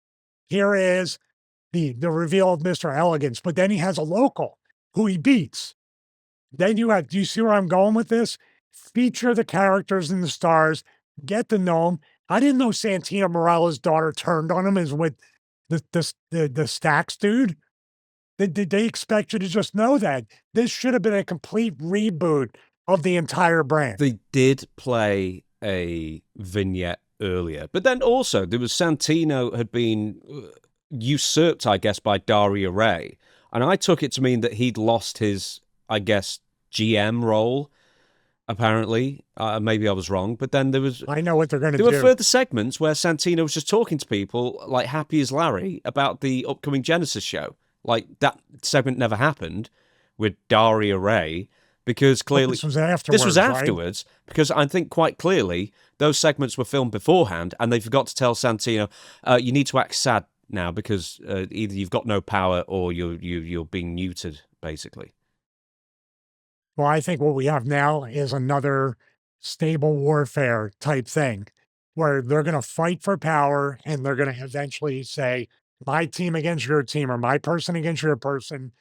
Here is the reveal of Mr. Elegance, but then he has a local who he beats. Then you have, do you see where I'm going with this? Feature the characters and the stars, get to know them. I didn't know Santina Morella's daughter turned on him as with the Stacks dude. Did they expect you to just know that? This should have been a complete reboot of the entire brand. They did play a vignette earlier, but then also there was Santino had been usurped, I guess, by Daria Ray, and I took it to mean that he'd lost his, I guess, GM role. Apparently, maybe I was wrong, but then there was. I know what they're going to do. There were further segments where Santino was just talking to people like Happy as Larry about the upcoming Genesis show. Like that segment never happened with Daria Ray because clearly this was afterwards. Right? Because I think quite clearly those segments were filmed beforehand, and they forgot to tell Santino, you need to act sad now because either you've got no power or you're being neutered, basically. Well, I think what we have now is another stable warfare type thing where they're going to fight for power and they're going to eventually say, my team against your team or my person against your person.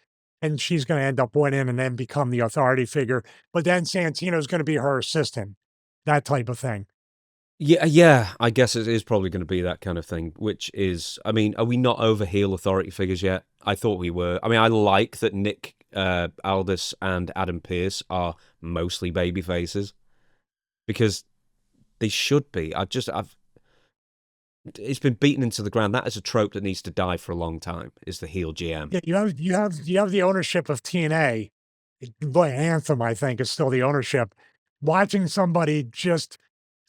And she's going to end up winning and then become the authority figure. But then Santino's going to be her assistant, that type of thing. Yeah, I guess it is probably going to be that kind of thing, which is, I mean, are we not over heel authority figures yet? I thought we were. I mean, I like that Nick Aldis and Adam Pearce are mostly baby faces because they should be. It's been beaten into the ground. That is a trope that needs to die for a long time. Is the heel GM? Yeah, you have the ownership of TNA. Anthem, I think, is still the ownership. Watching somebody just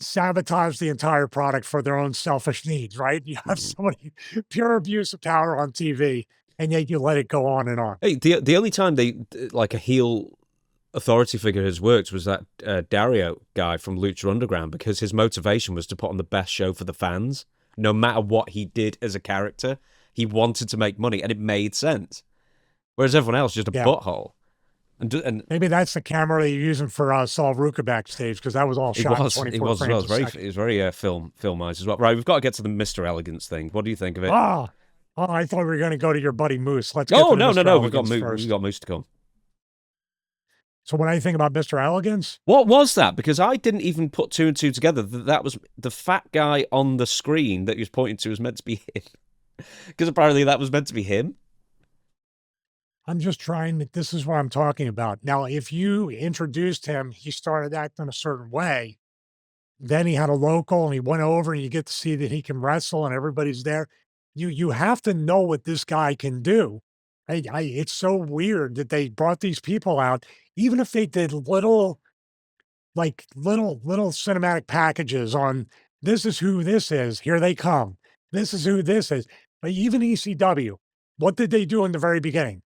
sabotage the entire product for their own selfish needs, right? You have somebody pure abuse of power on TV, and yet you let it go on and on. Hey, the only time they like a heel authority figure has worked was that Dario guy from Lucha Underground because his motivation was to put on the best show for the fans. No matter what he did as a character, he wanted to make money, and it made sense. Whereas everyone else just a butthole. And maybe that's the camera they're using for Saul Ruka backstage because that was all shot in 24 frames a second. It was very filmized as well. Right, we've got to get to the Mr. Elegance thing. What do you think of it? Oh, I thought we were going to go to your buddy Moose. Let's get to no. We've got Moose to come. So what do you think about Mr. Elegance? What was that? Because I didn't even put two and two together. That was the fat guy on the screen that he was pointing to was meant to be him. Because apparently that was meant to be him. I'm just trying this is what I'm talking about. Now, if you introduced him, he started acting a certain way. Then he had a local and he went over and you get to see that he can wrestle and everybody's there. You have to know what this guy can do. It's so weird that they brought these people out, even if they did little cinematic packages on this is who this is. Here they come. This is who this is. But even ECW, what did they do in the very beginning?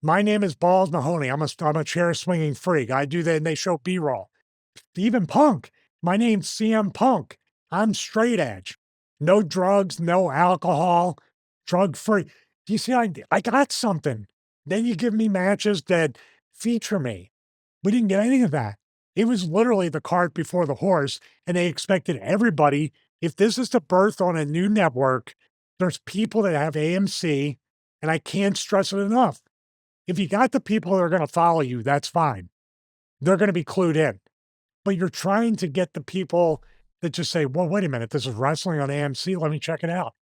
My name is Balls Mahoney. I'm a chair swinging freak. I do that, and they show B-roll. Even Punk. My name's CM Punk. I'm straight edge. No drugs, no alcohol, drug free. Do you see? I got something. Then you give me matches that feature me. We didn't get any of that. It was literally the cart before the horse, and they expected everybody. If this is the birth on a new network, there's people that have AMC, and I can't stress it enough. If you got the people that are going to follow you, that's fine. They're going to be clued in. But you're trying to get the people that just say, well, wait a minute, this is wrestling on AMC. Let me check it out.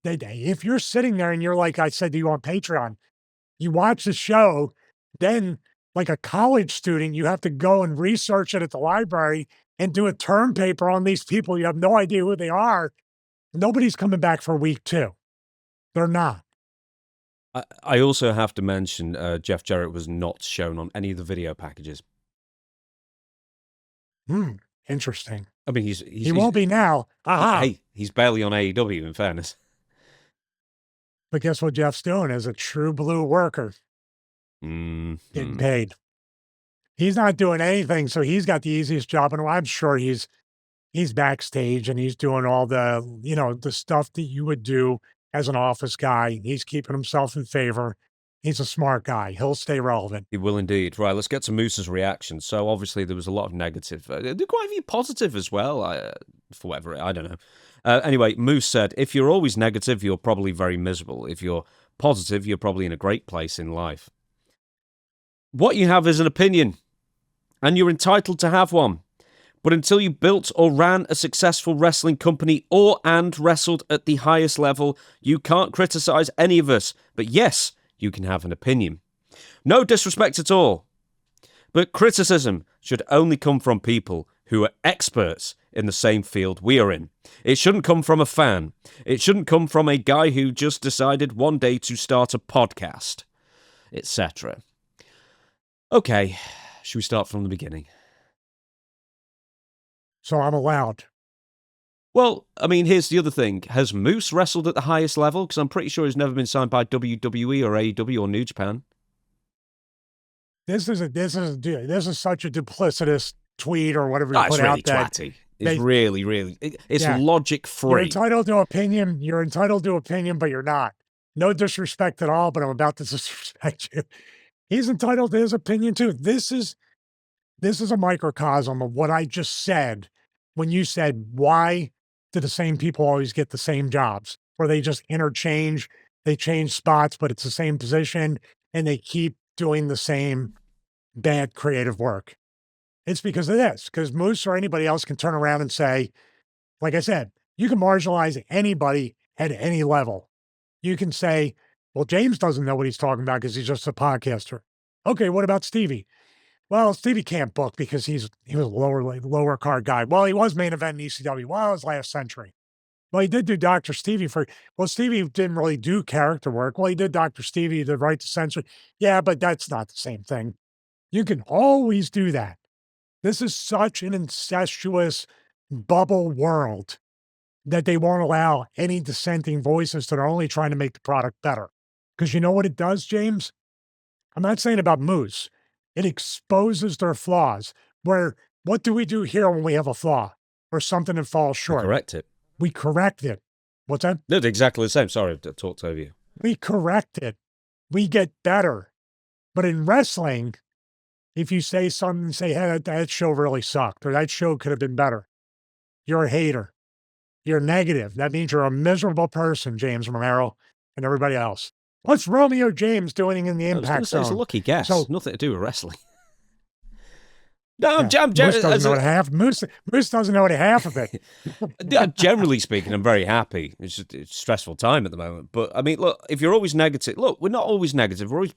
If you're sitting there and you're like I said to you on Patreon, you watch the show, then like a college student, you have to go and research it at the library and do a term paper on these people. You have no idea who they are. Nobody's coming back for week 2. They're not. I also have to mention Jeff Jarrett was not shown on any of the video packages. Interesting. I mean, he won't be now. Aha. Hey, he's barely on AEW, in fairness. But guess what Jeff's doing as a true blue worker? Getting paid. He's not doing anything, so he's got the easiest job. And I'm sure he's backstage and he's doing all the, the stuff that you would do as an office guy. He's keeping himself in favor. He's a smart guy. He'll stay relevant. He will indeed. Right, let's get to Moose's reaction. So obviously there was a lot of negative. There were quite a few positive as well, for whatever, I don't know. Anyway, Moose said, if you're always negative, you're probably very miserable. If you're positive, you're probably in a great place in life. What you have is an opinion, and you're entitled to have one. But until you built or ran a successful wrestling company and wrestled at the highest level, you can't criticize any of us. But yes, you can have an opinion. No disrespect at all. But criticism should only come from people who are experts in the same field we are in. It shouldn't come from a fan. It shouldn't come from a guy who just decided one day to start a podcast, etc. Okay, should we start from the beginning? So I'm allowed. Well, I mean, here's the other thing. Has Moose wrestled at the highest level? Because I'm pretty sure he's never been signed by WWE or AEW or New Japan. This is such a duplicitous tweet or whatever you put really out that twatty. It's really, it's yeah. logic free. You're entitled to opinion. You're entitled to opinion, but you're not. No disrespect at all, but I'm about to disrespect you. He's entitled to his opinion too. This is a microcosm of what I just said when you said, why do the same people always get the same jobs? Where they just interchange, they change spots, but it's the same position, and they keep doing the same bad creative work. It's because of this, because Moose or anybody else can turn around and say, like I said, you can marginalize anybody at any level. You can say, well, James doesn't know what he's talking about because he's just a podcaster. Okay, what about Stevie? Well, Stevie can't book because he was a lower card guy. Well, he was main event in ECW. Well, it was last century. Well, he did do Dr. Stevie Stevie didn't really do character work. Well, he did Dr. Stevie, the right to censor. Yeah, but that's not the same thing. You can always do that. This is such an incestuous bubble world that they won't allow any dissenting voices that are only trying to make the product better. Because you know what it does, James? I'm not saying about Moose. It exposes their flaws. What do we do here when we have a flaw or something that falls short? Correct it. We correct it. What's that? No, exactly the same. Sorry, I talked over you. We correct it. We get better. But in wrestling, if you say something, say, hey, that show really sucked, or that show could have been better, you're a hater. You're negative. That means you're a miserable person, James Romero, and everybody else. What's Romeo James doing in the Impact Zone? It's a lucky guess. So, nothing to do with wrestling. No, Moose doesn't know what half. Moose doesn't know what half of it. Generally speaking, I'm very happy. It's a stressful time at the moment. But I mean, look, if you're always negative, look, we're not always negative. We're always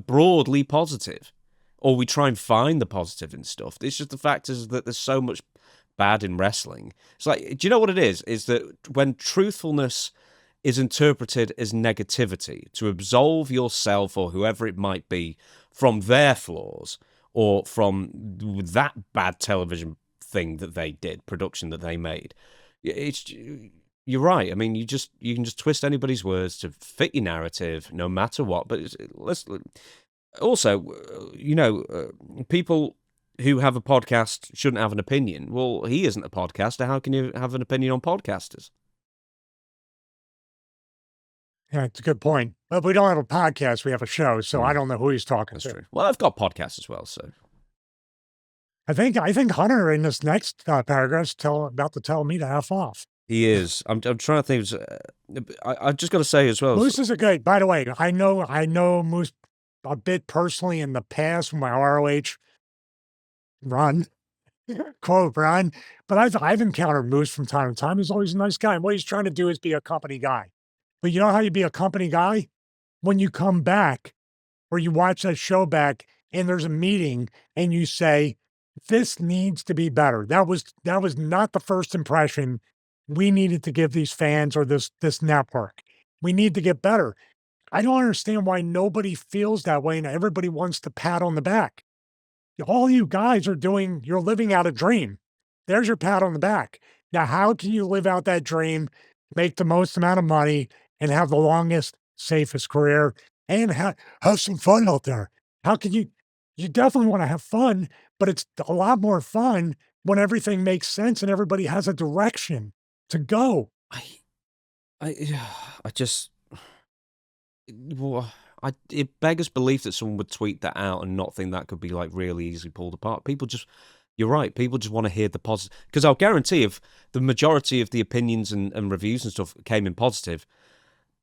broadly positive, or we try and find the positive in stuff. It's just the fact is that there's so much bad in wrestling. It's like, do you know what it is? Is that when truthfulness is interpreted as negativity, to absolve yourself or whoever it might be from their flaws, or from that bad television thing that they did, production that they made. You're right. I mean, you can just twist anybody's words to fit your narrative, no matter what. But let's also, people who have a podcast shouldn't have an opinion. Well, he isn't a podcaster. How can you have an opinion on podcasters? Yeah, it's a good point. But we don't have a podcast, we have a show, so I don't know who he's talking That's to. true. Well, I've got podcasts as well, so. I think Hunter in this next paragraph is about to tell me to F off. He is. I'm trying to think. I've just got to say as well. Moose is a good, by the way, I know Moose a bit personally in the past from my ROH run, quote run, but I've encountered Moose from time to time. He's always a nice guy. And what he's trying to do is be a company guy. But you know how you be a company guy? When you come back or you watch that show back and there's a meeting and you say, this needs to be better. That was not the first impression we needed to give these fans or this network. We need to get better. I don't understand why nobody feels that way and everybody wants to pat on the back. All you guys are doing, you're living out a dream. There's your pat on the back. Now, how can you live out that dream, make the most amount of money, and have the longest, safest career, and have some fun out there? How can you definitely want to have fun, but it's a lot more fun when everything makes sense and everybody has a direction to go. I it beggars belief that someone would tweet that out and not think that could be like really easily pulled apart. You're right. People just want to hear the positive. Because I'll guarantee if the majority of the opinions and reviews and stuff came in positive,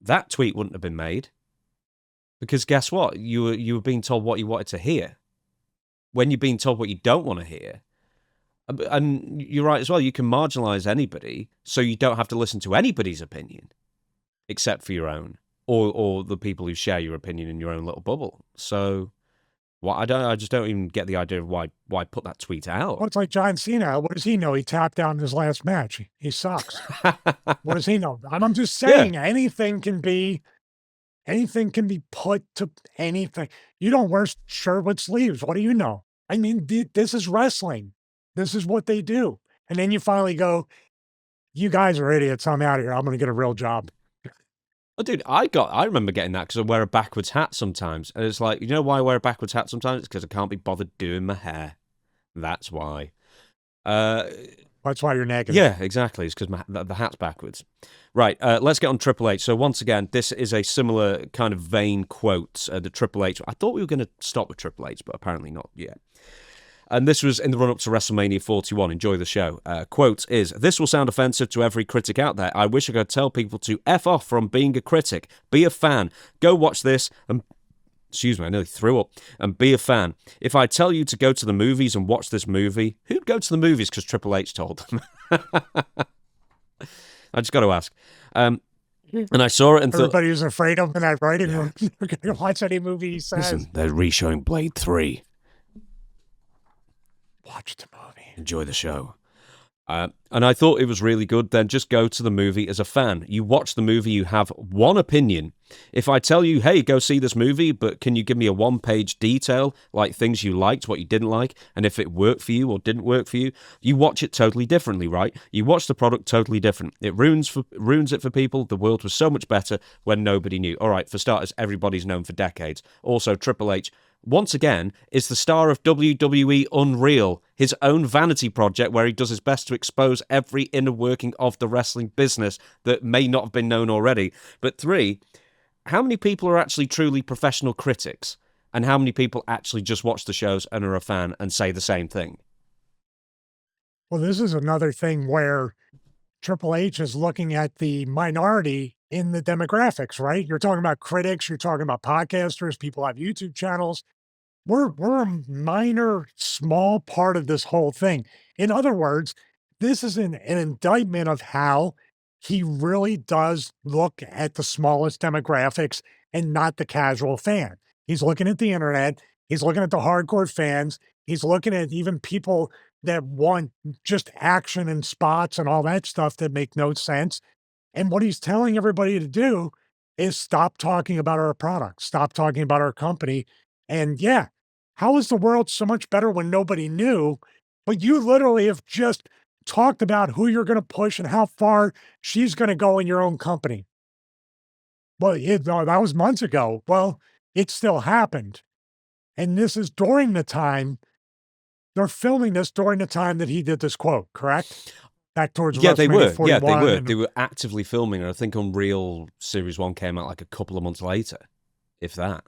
that tweet wouldn't have been made. Because guess what? You were being told what you wanted to hear. When you're being told what you don't want to hear, and you're right as well, you can marginalize anybody, so you don't have to listen to anybody's opinion, except for your own, or the people who share your opinion in your own little bubble. So, I just don't even get the idea of why put that tweet out. Well, it's like John Cena. What does he know? He tapped out in his last match. He sucks. What does he know? I'm just saying, anything can be put to anything. You don't wear shirt with sleeves. What do you know? I mean, this is wrestling. This is what they do. And then you finally go, you guys are idiots. I'm out of here. I'm going to get a real job. Oh, dude, I remember getting that because I wear a backwards hat sometimes. And it's like, you know why I wear a backwards hat sometimes? It's because I can't be bothered doing my hair. That's why. That's why you're negative. Yeah, exactly. It's because the hat's backwards. Right, let's get on Triple H. So once again, this is a similar kind of vain quote. The Triple H. I thought we were going to stop with Triple H, but apparently not yet. And this was in the run-up to WrestleMania 41. Enjoy the show. Quote is, "This will sound offensive to every critic out there. I wish I could tell people to F off from being a critic. Be a fan. Go watch this and..." Excuse me, I nearly threw up. "And be a fan. If I tell you to go to the movies and watch this movie, who'd go to the movies because Triple H told them?" I just got to ask. And I saw it and thought... Everybody was afraid of him in that writing room. We're going to watch any movie he says. Listen, they're re-showing Blade 3. Watch the movie. Enjoy the show. And I thought it was really good. Then just go to the movie as a fan. You watch the movie, you have one opinion. If I tell you, hey, go see this movie, but can you give me a one-page detail, like things you liked, what you didn't like, and if it worked for you or didn't work for you, you watch it totally differently, right? You watch the product totally different. It ruins it for people. The world was so much better when nobody knew. All right, for starters, everybody's known for decades. Also, Triple H, once again, is the star of WWE Unreal, his own vanity project where he does his best to expose every inner working of the wrestling business that may not have been known already. But 3, how many people are actually truly professional critics? And how many people actually just watch the shows and are a fan and say the same thing? Well, this is another thing where Triple H is looking at the minority in the demographics, right? You're talking about critics, you're talking about podcasters, people have YouTube channels. We're a minor, small part of this whole thing. In other words, this is an indictment of how he really does look at the smallest demographics and not the casual fan. He's looking at the internet. He's looking at the hardcore fans. He's looking at even people that want just action and spots and all that stuff that make no sense. And what he's telling everybody to do is stop talking about our product, stop talking about our company. And yeah, how is the world so much better when nobody knew? But you literally have just talked about who you're going to push and how far she's going to go in your own company. Well, that was months ago. Well, it still happened. And this is during the time, they're filming this during the time that he did this quote, correct? Back towards they were. 41 Yeah, they were. They were actively filming, and I think Unreal Series 1 came out like a couple of months later, if that.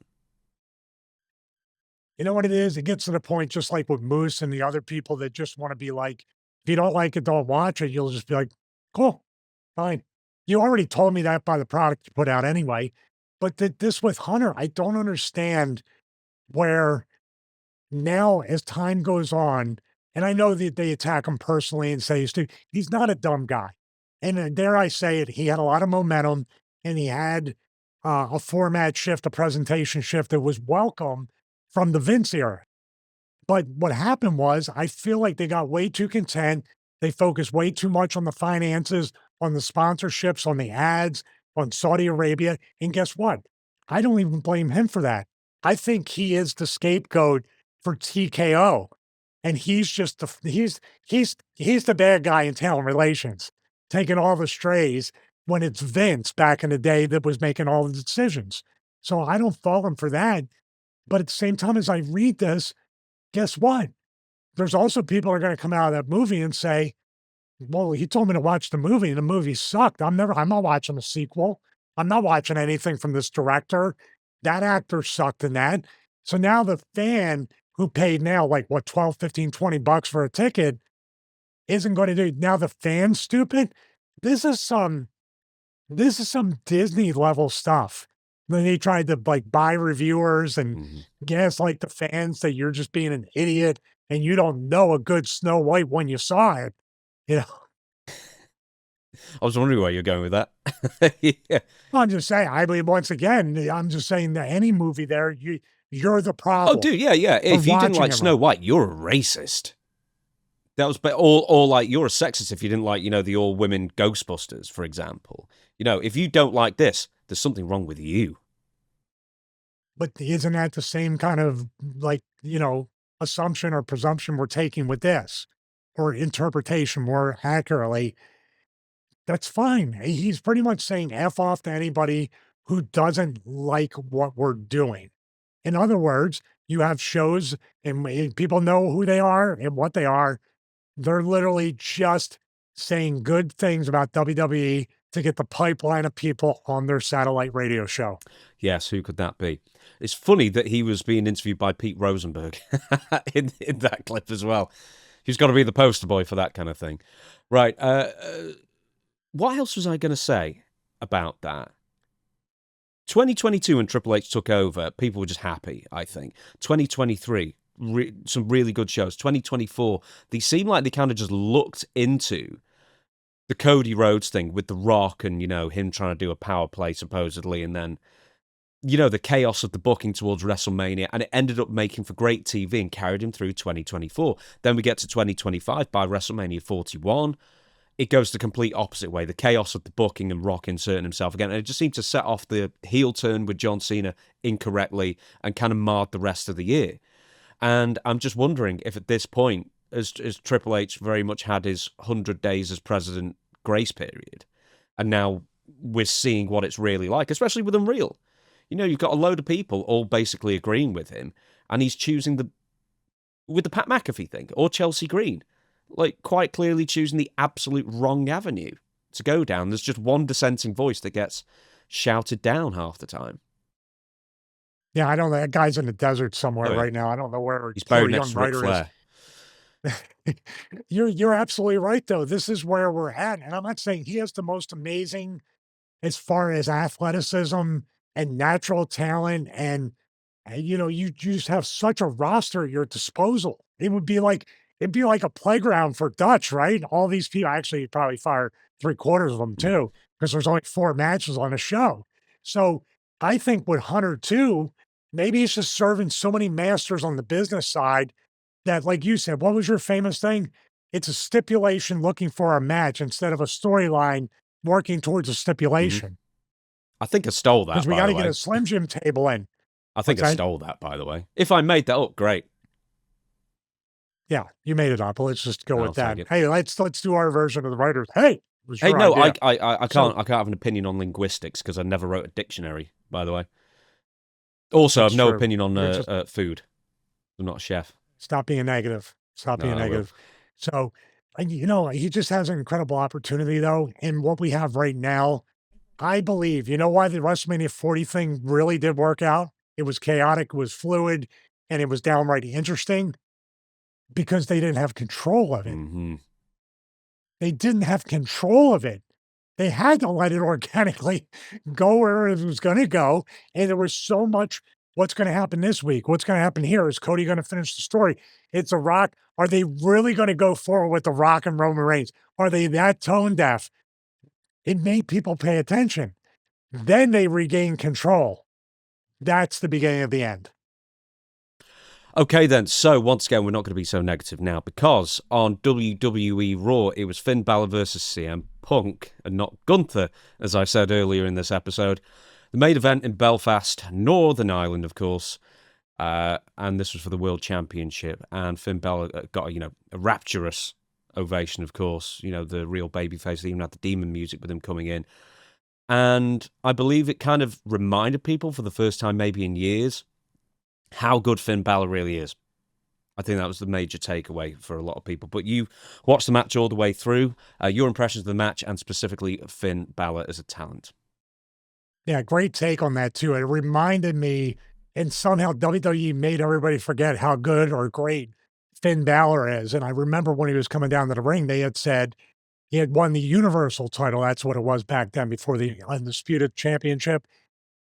You know what it is? It gets to the point, just like with Moose and the other people that just want to be like, if you don't like it, don't watch it. You'll just be like, cool, fine. You already told me that by the product you put out anyway. But this with Hunter, I don't understand where now as time goes on, and I know that they attack him personally and say he's not a dumb guy. And dare I say it, he had a lot of momentum and he had a format shift, a presentation shift that was welcome from the Vince era. But what happened was, I feel like they got way too content. They focused way too much on the finances, on the sponsorships, on the ads, on Saudi Arabia. And guess what? I don't even blame him for that. I think he is the scapegoat for TKO. And he's just he's the bad guy in talent relations, taking all the strays when it's Vince back in the day that was making all the decisions. So I don't fault him for that. But at the same time as I read this, guess what? There's also people who are going to come out of that movie and say, well, he told me to watch the movie and the movie sucked. I'm not watching a sequel. I'm not watching anything from this director. That actor sucked in that. So now the fan who paid now like what 12, 15, $20 for a ticket isn't going to do now the fan's stupid. This is some this is some Disney level stuff. When they tried to like buy reviewers and Mhm. gaslight the fans that you're just being an idiot and you don't know a good Snow White when you saw it. You know, I was wondering where you're going with that. Yeah. I'm just saying. I mean, once again, I'm just saying that any movie there, you're the Oh, problem dude, yeah. for If you didn't watching like it Snow right. White, you're a racist. That was, or like you're a sexist if you didn't like, the all women Ghostbusters, for example. If you don't like this, there's something wrong with you. But isn't that the same kind of like, assumption or presumption we're taking with this or interpretation more accurately? That's fine. He's pretty much saying F off to anybody who doesn't like what we're doing. In other words, you have shows and people know who they are and what they are. They're literally just saying good things about WWE to get the pipeline of people on their satellite radio show. Yes, who could that be? It's funny that he was being interviewed by Pete Rosenberg in that clip as well. He's got to be the poster boy for that kind of thing. Right. What else was I going to say about that? 2022, when Triple H took over, people were just happy, I think. 2023, some really good shows. 2024, they seem like they kind of just looked into the Cody Rhodes thing with The Rock and, him trying to do a power play, supposedly, and then, the chaos of the booking towards WrestleMania, and it ended up making for great TV and carried him through 2024. Then we get to 2025 by WrestleMania 41. It goes the complete opposite way. The chaos of the booking and Rock inserting himself again. And it just seemed to set off the heel turn with John Cena incorrectly and kind of marred the rest of the year. And I'm just wondering if at this point, as Triple H very much had his 100 days as president grace period, and now we're seeing what it's really like, especially with Unreal. You've got a load of people all basically agreeing with him, and he's choosing with the Pat McAfee thing or Chelsea Green, like quite clearly choosing the absolute wrong avenue to go down. There's just one dissenting voice that gets shouted down half the time. Yeah, I don't know. That guy's in the desert somewhere Oh, yeah. right now. I don't know where He's poor buried next young to Ric writer is. Flair. You're absolutely right though. This is where we're at. And I'm not saying he has the most amazing as far as athleticism and natural talent and you just have such a roster at your disposal. It'd be like a playground for Dutch, right? All these people actually you'd probably fire three-quarters of them too, because there's only 4 matches on a show. So I think with Hunter too, maybe he's just serving so many masters on the business side that, like you said, what was your famous thing? It's a stipulation looking for a match instead of a storyline working towards a Mm-hmm. stipulation. I think I stole that, Because we by got the to get way. a Slim Jim table in. I think What's I that? stole that, by the way. If I made that up, great. Yeah, you made it up. But let's just go I'll with take that. it. Hey, let's do our version of the writers. Hey, it was Hey, your no, idea. I So can't have an opinion on linguistics because I never wrote a dictionary, by the way. Also, I have that's no true. opinion on You're just food. I'm not a chef. stop being negative. Stop No, being I will. negative. So, he just has an incredible opportunity though. And what we have right now, I believe, you know why the WrestleMania 40 thing really did work out? It was chaotic, it was fluid, and it was downright interesting because they didn't have control of it. Mm-hmm. They didn't have control of it. They had to let it organically go where it was going to go. And there was so much what's going to happen this week? What's going to happen here? Is Cody going to finish the story? It's a Rock. Are they really going to go forward with the Rock and Roman Reigns? Are they that tone deaf? It made people pay attention. Then they regain control. That's the beginning of the end. Okay, then. So, once again, we're not going to be so negative now because on WWE Raw, it was Finn Balor versus CM Punk and not Gunther, as I said earlier in this episode. The main event in Belfast, Northern Ireland, of course. And this was for the World Championship. And Finn Balor got, a rapturous ovation, of course. The real babyface. They even had the demon music with him coming in. And I believe it kind of reminded people for the first time, maybe in years, how good Finn Balor really is. I think that was the major takeaway for a lot of people. But you watched the match all the way through. Your impressions of the match and specifically Finn Balor as a talent. Yeah, great take on that too. It reminded me, and somehow WWE made everybody forget how good or great Finn Balor is. And I remember when he was coming down to the ring, they had said he had won the Universal title. That's what it was back then before the Undisputed Championship.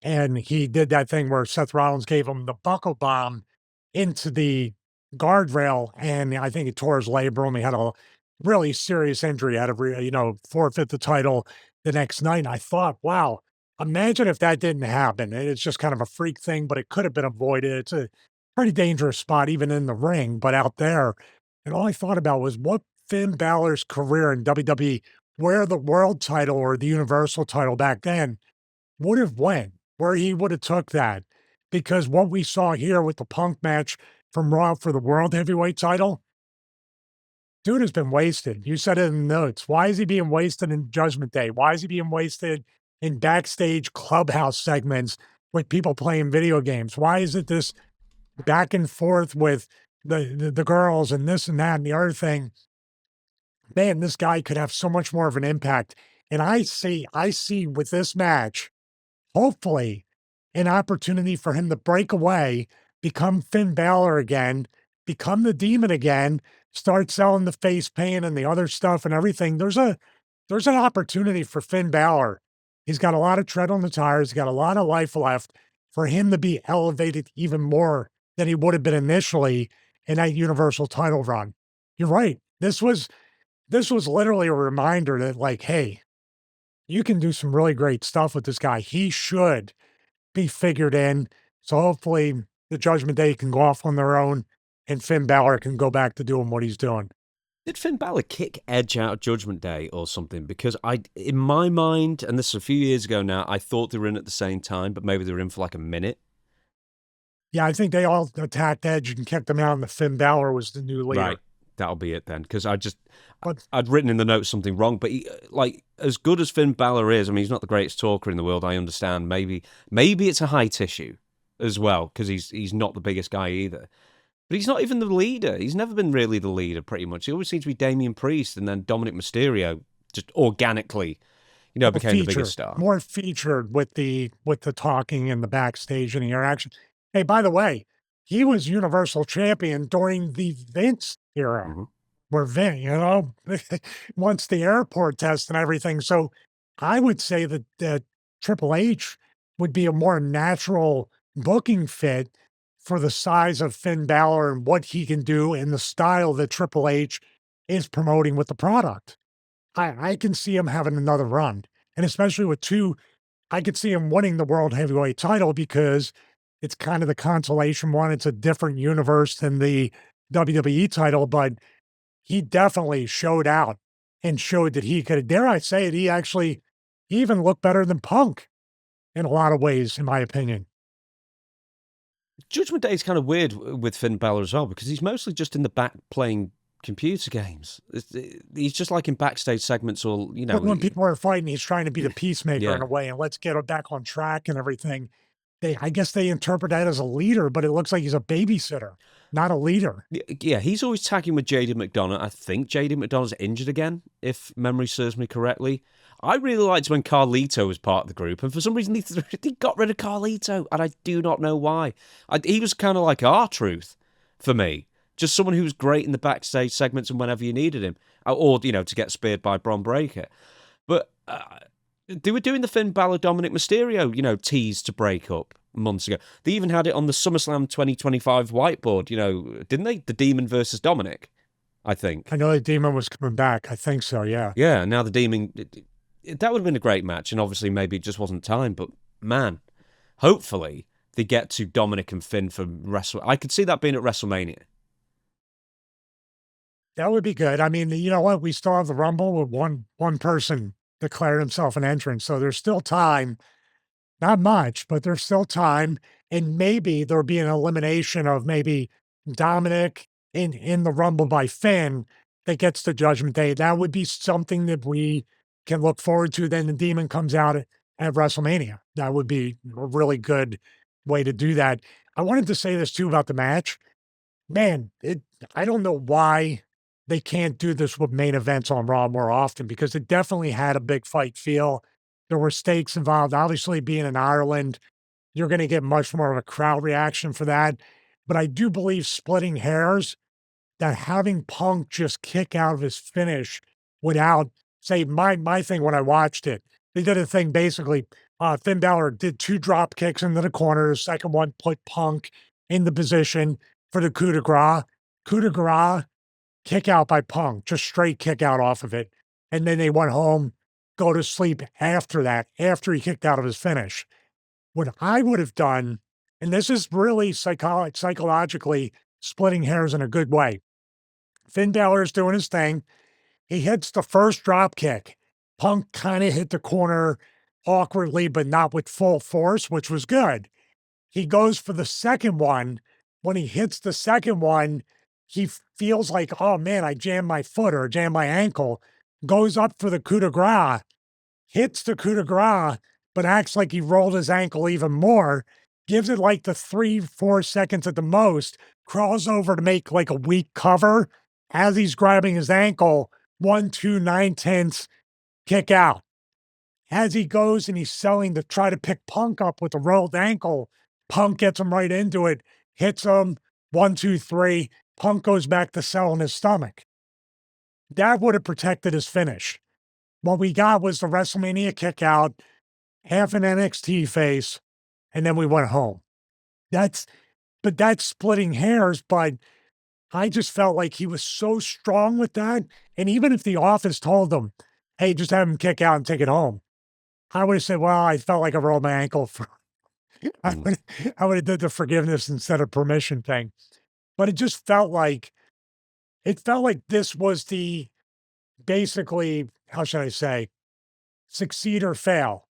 And he did that thing where Seth Rollins gave him the buckle bomb into the guardrail, and I think he tore his labrum. He had a really serious injury, had to forfeit the title the next night. And I thought, wow, imagine if that didn't happen. It's just kind of a freak thing, but it could have been avoided. It's a pretty dangerous spot, even in the ring, but out there. And all I thought about was what Finn Balor's career in WWE, where the world title or the Universal title back then would have went, where he would have took that. Because what we saw here with the Punk match from Raw for the World Heavyweight title, dude has been wasted. You said it in the notes. Why is he being wasted in Judgment Day? Why is he being wasted in backstage clubhouse segments with people playing video games? Why is it this back and forth with the girls and this and that and the other thing? Man, this guy could have so much more of an impact. And I see with this match, hopefully, an opportunity for him to break away, become Finn Balor again, become the Demon again, start selling the face paint and the other stuff and everything. There's an opportunity for Finn Balor. He's got a lot of tread on the tires. He's got a lot of life left for him to be elevated even more than he would have been initially in that Universal title run. You're right. This was literally a reminder that, like, hey, you can do some really great stuff with this guy. He should be figured in. So hopefully the Judgment Day can go off on their own and Finn Balor can go back to doing what he's doing. Did Finn Balor kick Edge out of Judgment Day or something? Because in my mind, and this is a few years ago now, I thought they were in at the same time, but maybe they were in for like a minute. Yeah, I think they all attacked Edge and kept him out, and the Finn Balor was the new leader. Right. That'll be it then. Because But I'd written in the notes something wrong, but like as good as Finn Balor is, I mean, he's not the greatest talker in the world. I understand. Maybe it's a height issue as well because he's not the biggest guy either. But he's not even the leader. He's never been really the leader. Pretty much, he always seems to be Damian Priest, and then Dominic Mysterio just organically, became the biggest star. More featured with the talking and the backstage and the interaction. Hey, by the way, he was Universal Champion during the Vince era. Mm-hmm. Where Vin, once the airport test and everything. So I would say that Triple H would be a more natural booking fit for the size of Finn Balor and what he can do in the style that Triple H is promoting with the product. I can see him having another run. And especially with two, I could see him winning the World Heavyweight title because it's kind of the consolation one. It's a different universe than the WWE title, but he definitely showed out and showed that he could, dare I say it, he even looked better than Punk in a lot of ways, in my opinion. Judgment Day is kind of weird with Finn Balor as well because he's mostly just in the back playing computer games. He's just like in backstage segments or, But when people are fighting, he's trying to be the peacemaker in a way, and let's get back on track and everything. I guess they interpret that as a leader, but it looks like he's a babysitter, not a leader. Yeah, he's always tagging with JD McDonough. I think JD McDonough's injured again, if memory serves me correctly. I really liked when Carlito was part of the group, and for some reason he got rid of Carlito, and I do not know why. He was kind of like R-Truth for me. Just someone who was great in the backstage segments and whenever you needed him. Or, to get speared by Bron Breakker. But they were doing the Finn Balor Dominic Mysterio, tease to break up months ago. They even had it on the SummerSlam 2025 whiteboard, didn't they? The Demon versus Dominic, I think. I know the Demon was coming back. I think so, yeah. Yeah, now the Demon... that would have been a great match, and obviously maybe it just wasn't time, but man, hopefully they get to Dominic and Finn for I could see that being at WrestleMania. That would be good. I mean, you know what? We still have the Rumble with one person declared himself an entrant, so there's still time. Not much, but there's still time, and maybe there'll be an elimination of maybe Dominic in the Rumble by Finn that gets to Judgment Day. That would be something that we can look forward to. Then the Demon comes out at WrestleMania. That would be a really good way to do that. I wanted to say this too about the match. Man, I don't know why they can't do this with main events on Raw more often because it definitely had a big fight feel. there were stakes involved. Obviously, being in Ireland, you're going to get much more of a crowd reaction for that. But I do believe splitting hairs that having Punk just kick out of his finish without, say, my thing when I watched it, they did a thing basically. Finn Balor did 2 drop kicks into the corner. The second one put Punk in the position for the coup de grace. Coup de grace, kick out by Punk, just straight kick out off of it. And then they went home, go to sleep after that, after he kicked out of his finish. What I would have done, and this is really psychologically splitting hairs in a good way. Finn Balor's doing his thing. He hits the first drop kick. Punk kind of hit the corner awkwardly, but not with full force, which was good. He goes for the second one. When he hits the second one, he feels like, oh man, I jammed my foot or jammed my ankle. Goes up for the coup de grace, hits the coup de grace, but acts like he rolled his ankle even more. Gives it like the 3-4 seconds at the most. Crawls over to make like a weak cover. As he's grabbing his ankle, 1, 2, 9/10 kick out. As he goes and he's selling to try to pick Punk up with a rolled ankle, Punk gets him right into it, hits him, 1, 2, 3. Punk goes back to selling his stomach. That would have protected his finish. What we got was the WrestleMania kick out, half an NXT face, and then we went home. That's splitting hairs, but I just felt like he was so strong with that. And even if the office told him, hey, just have him kick out and take it home, I would have said, well, I felt like I rolled my ankle. I would have did the forgiveness instead of permission thing. But it just felt like this was the basically, how should I say, succeed or fail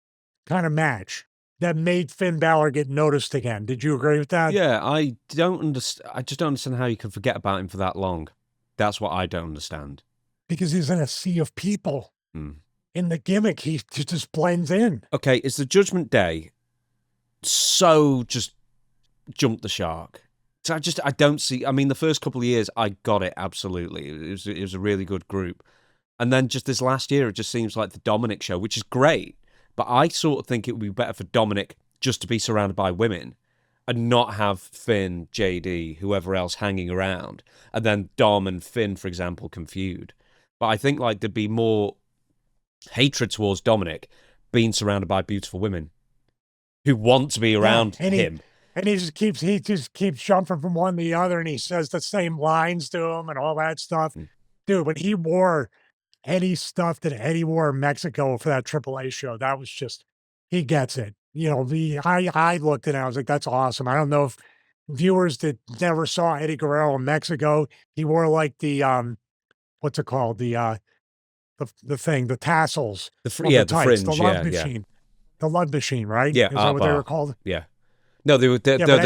kind of match that made Finn Balor get noticed again. Did you agree with that? Yeah, I don't understand. I just don't understand how you can forget about him for that long. That's what I don't understand. Because he's in a sea of people. In the gimmick, he just blends in. Okay, is the Judgment Day so just jumped the shark? So I don't see. I mean, the first couple of years, I got it absolutely. It was a really good group, and then just this last year, it just seems like the Dominic show, which is great. But I sort of think it would be better for Dominic just to be surrounded by women and not have Finn, JD, whoever else hanging around, and then Dom and Finn, for example, can feud. But I think like there'd be more hatred towards Dominic being surrounded by beautiful women who want to be around him. And he just keeps jumping from one to the other, and he says the same lines to him and all that stuff. Dude, when he wore Eddie stuff that Eddie wore in Mexico for that AAA show, that was just, he gets it. You know, I looked at it, I was like, that's awesome. I don't know if viewers that never saw Eddie Guerrero in Mexico, he wore like the, what's it called? The thing, the tassels. The fringe, the love machine. The love machine, right? Yeah. Is that what they were called? Yeah. No, the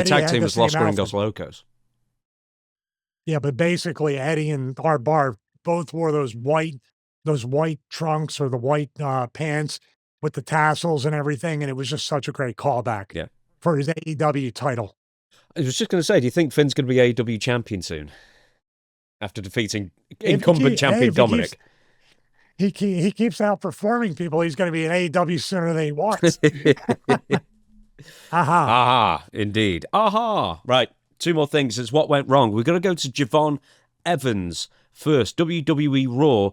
tag team was Los Gringos Locos. Yeah, but basically Eddie and Bar both wore those white trunks or the white pants with the tassels and everything, and it was just such a great callback for his AEW title. I was just going to say, do you think Finn's going to be AEW champion soon after defeating incumbent champion Dominic? He keeps outperforming people. He's going to be an AEW sooner than he wants. Aha, indeed. Aha. Right, 2 more things. It's what went wrong. We're going to go to Javon Evans first, WWE Raw,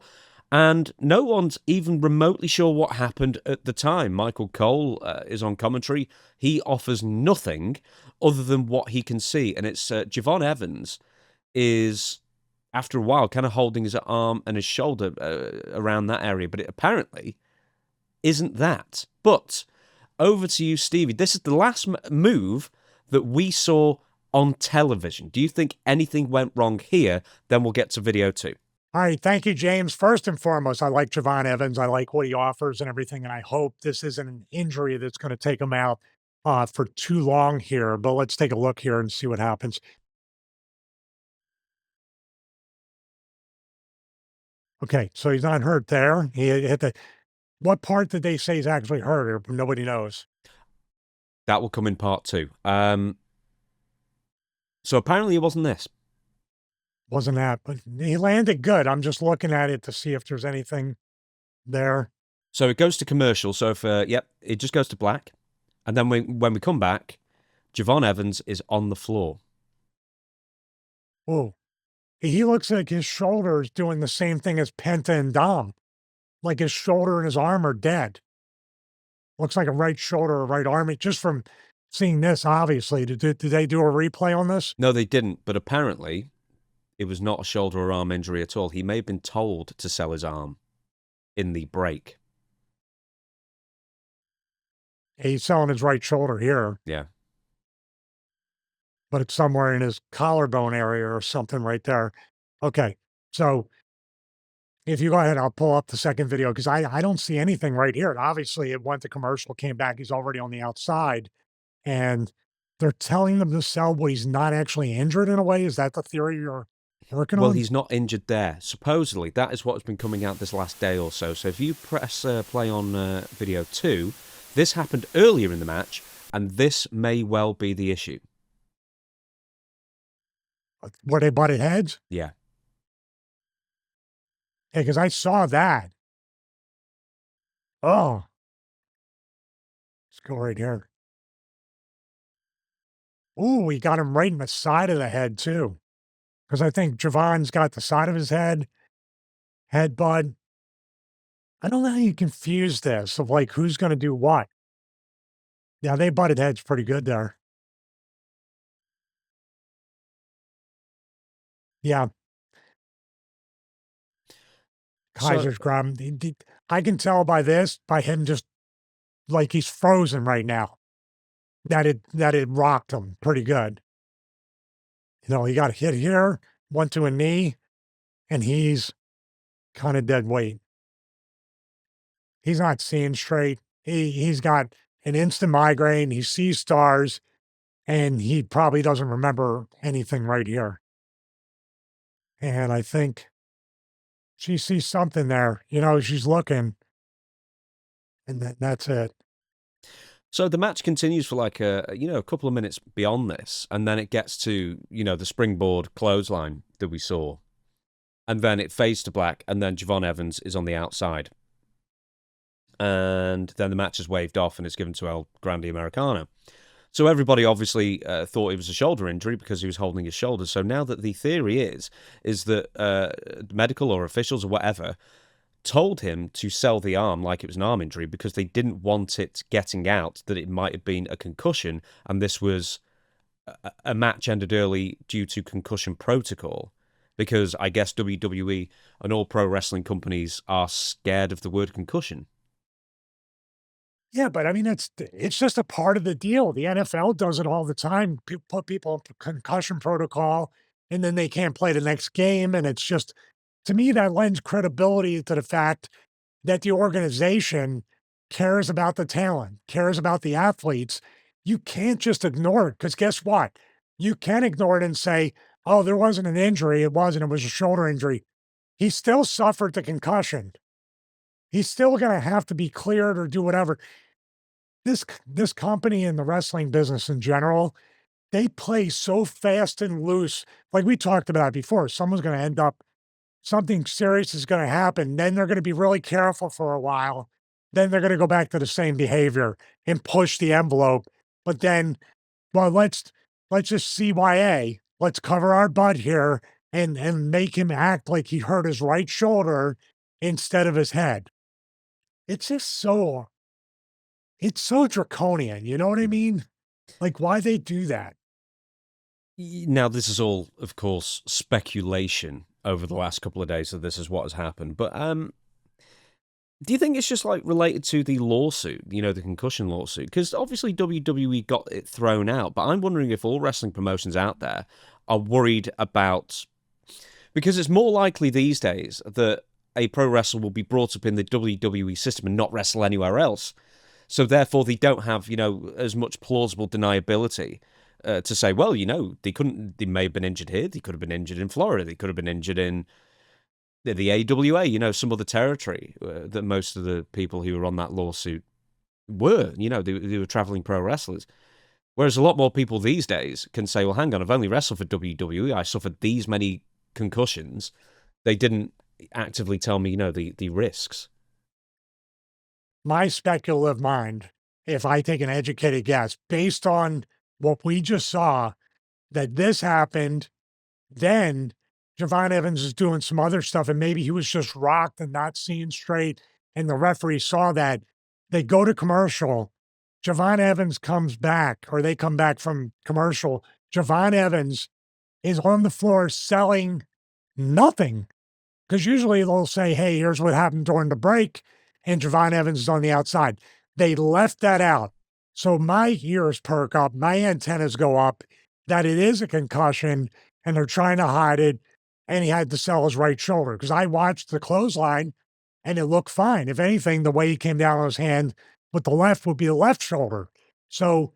and no one's even remotely sure what happened at the time. Michael Cole is on commentary. He offers nothing other than what he can see, and it's Javon Evans is, after a while, kind of holding his arm and his shoulder around that area, but it apparently isn't that. But over to you, Stevie. This is the last move that we saw on television. Do you think anything went wrong here? Then we'll get to video 2. All right. Thank you, James. First and foremost, I like Javon Evans. I like what he offers and everything, and I hope this isn't an injury that's going to take him out for too long here. But let's take a look here and see what happens. Okay, so he's not hurt there. He hit the. What part did they say he's actually hurt? Or nobody knows. That will come in part 2. So apparently it wasn't this. Wasn't that, but he landed good. I'm just looking at it to see if there's anything there. So it goes to commercial. So if yep, it just goes to black, and then when we come back, Javon Evans is on the floor. Oh, he looks like his shoulder is doing the same thing as Penta and Dom. Like his shoulder and his arm are dead. Looks like a right shoulder or right arm. Just from seeing this, obviously, did they do a replay on this? No, they didn't. But apparently, it was not a shoulder or arm injury at all. He may have been told to sell his arm in the break. He's selling his right shoulder here, Yeah. but it's somewhere in his collarbone area or something right there. Okay, so if you go ahead, I'll pull up the second video because I don't see anything right here. And obviously, it went to commercial, came back. He's already on the outside, and they're telling them to sell what he's not actually injured in a way. Is that the theory you're working Well, on? he's not injured there. Supposedly, that is what's been coming out this last day or so. So if you press play on video 2, this happened earlier in the match, and this may well be the issue. Where they butted heads? Yeah. Yeah, because I saw that. Oh, let's go right here. Ooh, he got him right in the side of the head too. Because I think Javon's got the side of his headbutt. I don't know how you confuse this of like who's going to do what. Yeah, they butted heads pretty good there. Yeah, So Kaiser's grabbing. I can tell by this, by him just like he's frozen right now. That it rocked him pretty good. You know, he got hit here, went to a knee, and he's kind of dead weight. He's not seeing straight. He's got an instant migraine. He sees stars, and he probably doesn't remember anything right here. And I think she sees something there. You know, she's looking, and that's it. So the match continues for like a couple of minutes beyond this, and then it gets to the springboard clothesline that we saw, and then it fades to black, and then Javon Evans is on the outside, and then the match is waved off, and it's given to El Grande Americano. So everybody obviously thought it was a shoulder injury because he was holding his shoulder. So now that the theory is that medical or officials or whatever told him to sell the arm like it was an arm injury because they didn't want it getting out that it might have been a concussion, and this was a match ended early due to concussion protocol, because I guess WWE and all pro wrestling companies are scared of the word concussion. Yeah, but I mean, it's just a part of the deal. The NFL does it all the time. Put people in concussion protocol, and then they can't play the next game. And it's just, to me, that lends credibility to the fact that the organization cares about the talent, cares about the athletes. You can't just ignore it because guess what? You can ignore it and say, "Oh, there wasn't an injury. It wasn't. It was a shoulder injury." He still suffered the concussion. He's still going to have to be cleared or do whatever. This company and the wrestling business in general, they play so fast and loose. Like we talked about before, someone's gonna end up something serious is gonna happen, then they're gonna be really careful for a while. Then they're gonna go back to the same behavior and push the envelope. But then, well, let's just CYA. Let's cover our butt here and make him act like he hurt his right shoulder instead of his head. It's just so it's so draconian, you know what I mean? Like, why they do that? Now, this is all, of course, speculation over the last couple of days that this is what has happened. But do you think it's just like related to the lawsuit, the concussion lawsuit? Because obviously WWE got it thrown out, but I'm wondering if all wrestling promotions out there are worried about, because it's more likely these days that a pro wrestler will be brought up in the WWE system and not wrestle anywhere else. So therefore, they don't have, as much plausible deniability to say, well, they may have been injured here. They could have been injured in Florida. They could have been injured in the AWA, some other territory that most of the people who were on that lawsuit were. They were traveling pro wrestlers. Whereas a lot more people these days can say, well, hang on, I've only wrestled for WWE. I suffered these many concussions. They didn't actively tell me, the risks. my speculative mind, if I take an educated guess, based on what we just saw, that this happened, then Javon Evans is doing some other stuff, and maybe he was just rocked and not seeing straight, and the referee saw that. They go to commercial. Javon Evans comes back, or they come back from commercial. Javon Evans is on the floor selling nothing. Because usually they'll say, hey, here's what happened during the break, and Javon Evans is on the outside. They left that out. So my ears perk up, my antennas go up that it is a concussion and they're trying to hide it. And he had to sell his right shoulder because I watched the clothesline and it looked fine. If anything, the way he came down on his hand with the left would be the left shoulder. So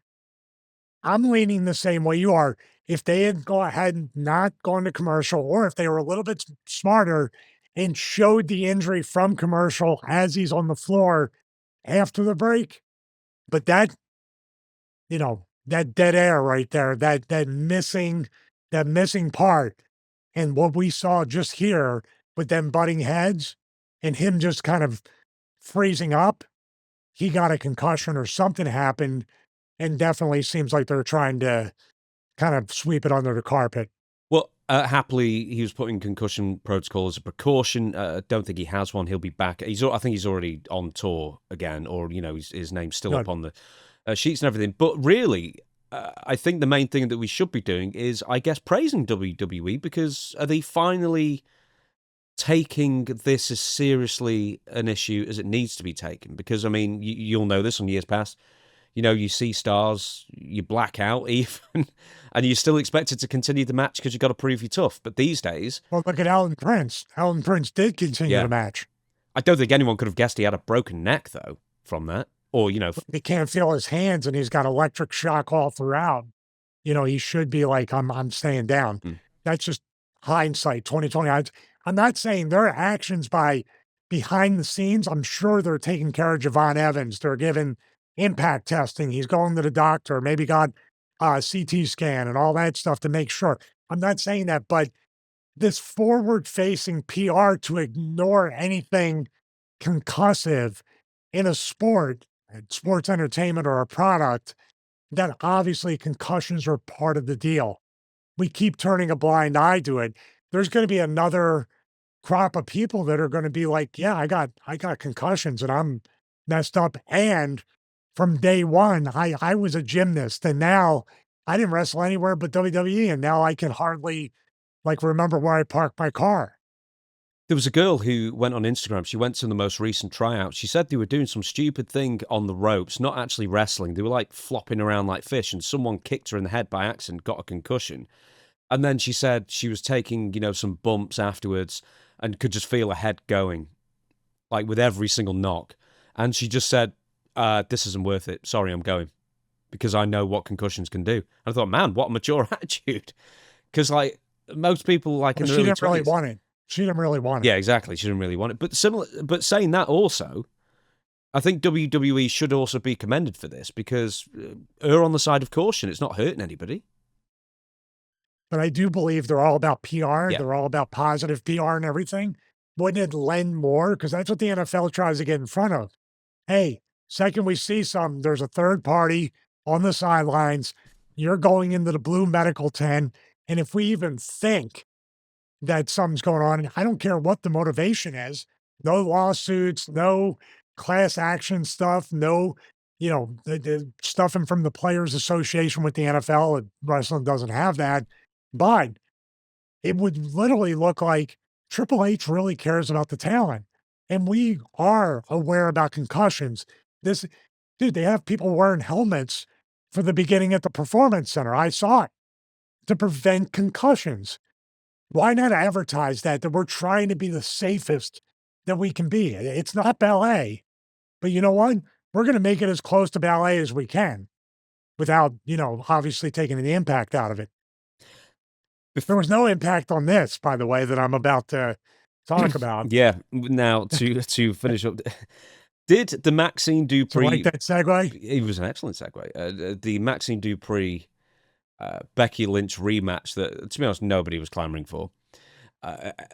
I'm leaning the same way you are. If they had gone ahead and not gone to commercial, or if they were a little bit smarter and showed the injury from commercial as he's on the floor after the break, but that, that dead air right there, that missing part, and what we saw just here with them butting heads and him just kind of freezing up, he got a concussion or something happened, and definitely seems like they're trying to kind of sweep it under the carpet. Well, happily, he was put in concussion protocol as a precaution. Don't think he has one. He'll be back. I think he's already on tour again, or his name's still up on the sheets and everything. But really, I think the main thing that we should be doing is, I guess, praising WWE, because are they finally taking this as seriously an issue as it needs to be taken? Because I mean, you'll know this on years past. You see stars, you black out even, and you're still expected to continue the match because you've got to prove you're tough. But these days... Well, look at Alan Prince. Alan Prince did continue the match. I don't think anyone could have guessed he had a broken neck, though, from that. Or, He can't feel his hands, and he's got electric shock all throughout. He should be like, I'm staying down. That's just hindsight, 2020. I'm not saying their actions behind the scenes. I'm sure they're taking care of Javon Evans. They're giving impact testing. He's going to the doctor, maybe got a CT scan and all that stuff to make sure. I'm not saying that, but this forward-facing PR to ignore anything concussive in a sports entertainment or a product, that obviously concussions are part of the deal. We keep turning a blind eye to it. There's going to be another crop of people that are going to be like, yeah, I got concussions and I'm messed up. And from day one, I was a gymnast, and now I didn't wrestle anywhere but WWE, and now I can hardly remember where I parked my car. There was a girl who went on Instagram. She went to the most recent tryout. She said they were doing some stupid thing on the ropes, not actually wrestling. They were like flopping around like fish, and someone kicked her in the head by accident, got a concussion. And then she said she was taking, some bumps afterwards and could just feel her head going, like with every single knock. And she just said, this isn't worth it. Sorry, I'm going. Because I know what concussions can do. And I thought, man, what a mature attitude. Because, most people, in the she early didn't 20s, really want it. She didn't really want it. Yeah, exactly. She didn't really want it. But saying that also, I think WWE should also be commended for this, because err on the side of caution. It's not hurting anybody. But I do believe they're all about PR. Yeah. They're all about positive PR and everything. Wouldn't it lend more? Because that's what the NFL tries to get in front of. Hey, second we see there's a third party on the sidelines. You're going into the blue medical tent. And if we even think that something's going on, I don't care what the motivation is, no lawsuits, no class action stuff, no, the stuff from the Players Association with the NFL. Wrestling doesn't have that. But it would literally look like Triple H really cares about the talent. And we are aware about concussions. They have people wearing helmets for the beginning at the Performance Center. I saw it, to prevent concussions. Why not advertise that we're trying to be the safest that we can be? It's not ballet, but you know what? We're going to make it as close to ballet as we can without, obviously taking the impact out of it. There was no impact on this, by the way, that I'm about to talk about. Yeah. Now, to finish up, did the Maxine Dupri... So like that segue? It was an excellent segue. The Maxine Dupri Becky Lynch rematch that, to be honest, nobody was clamoring for.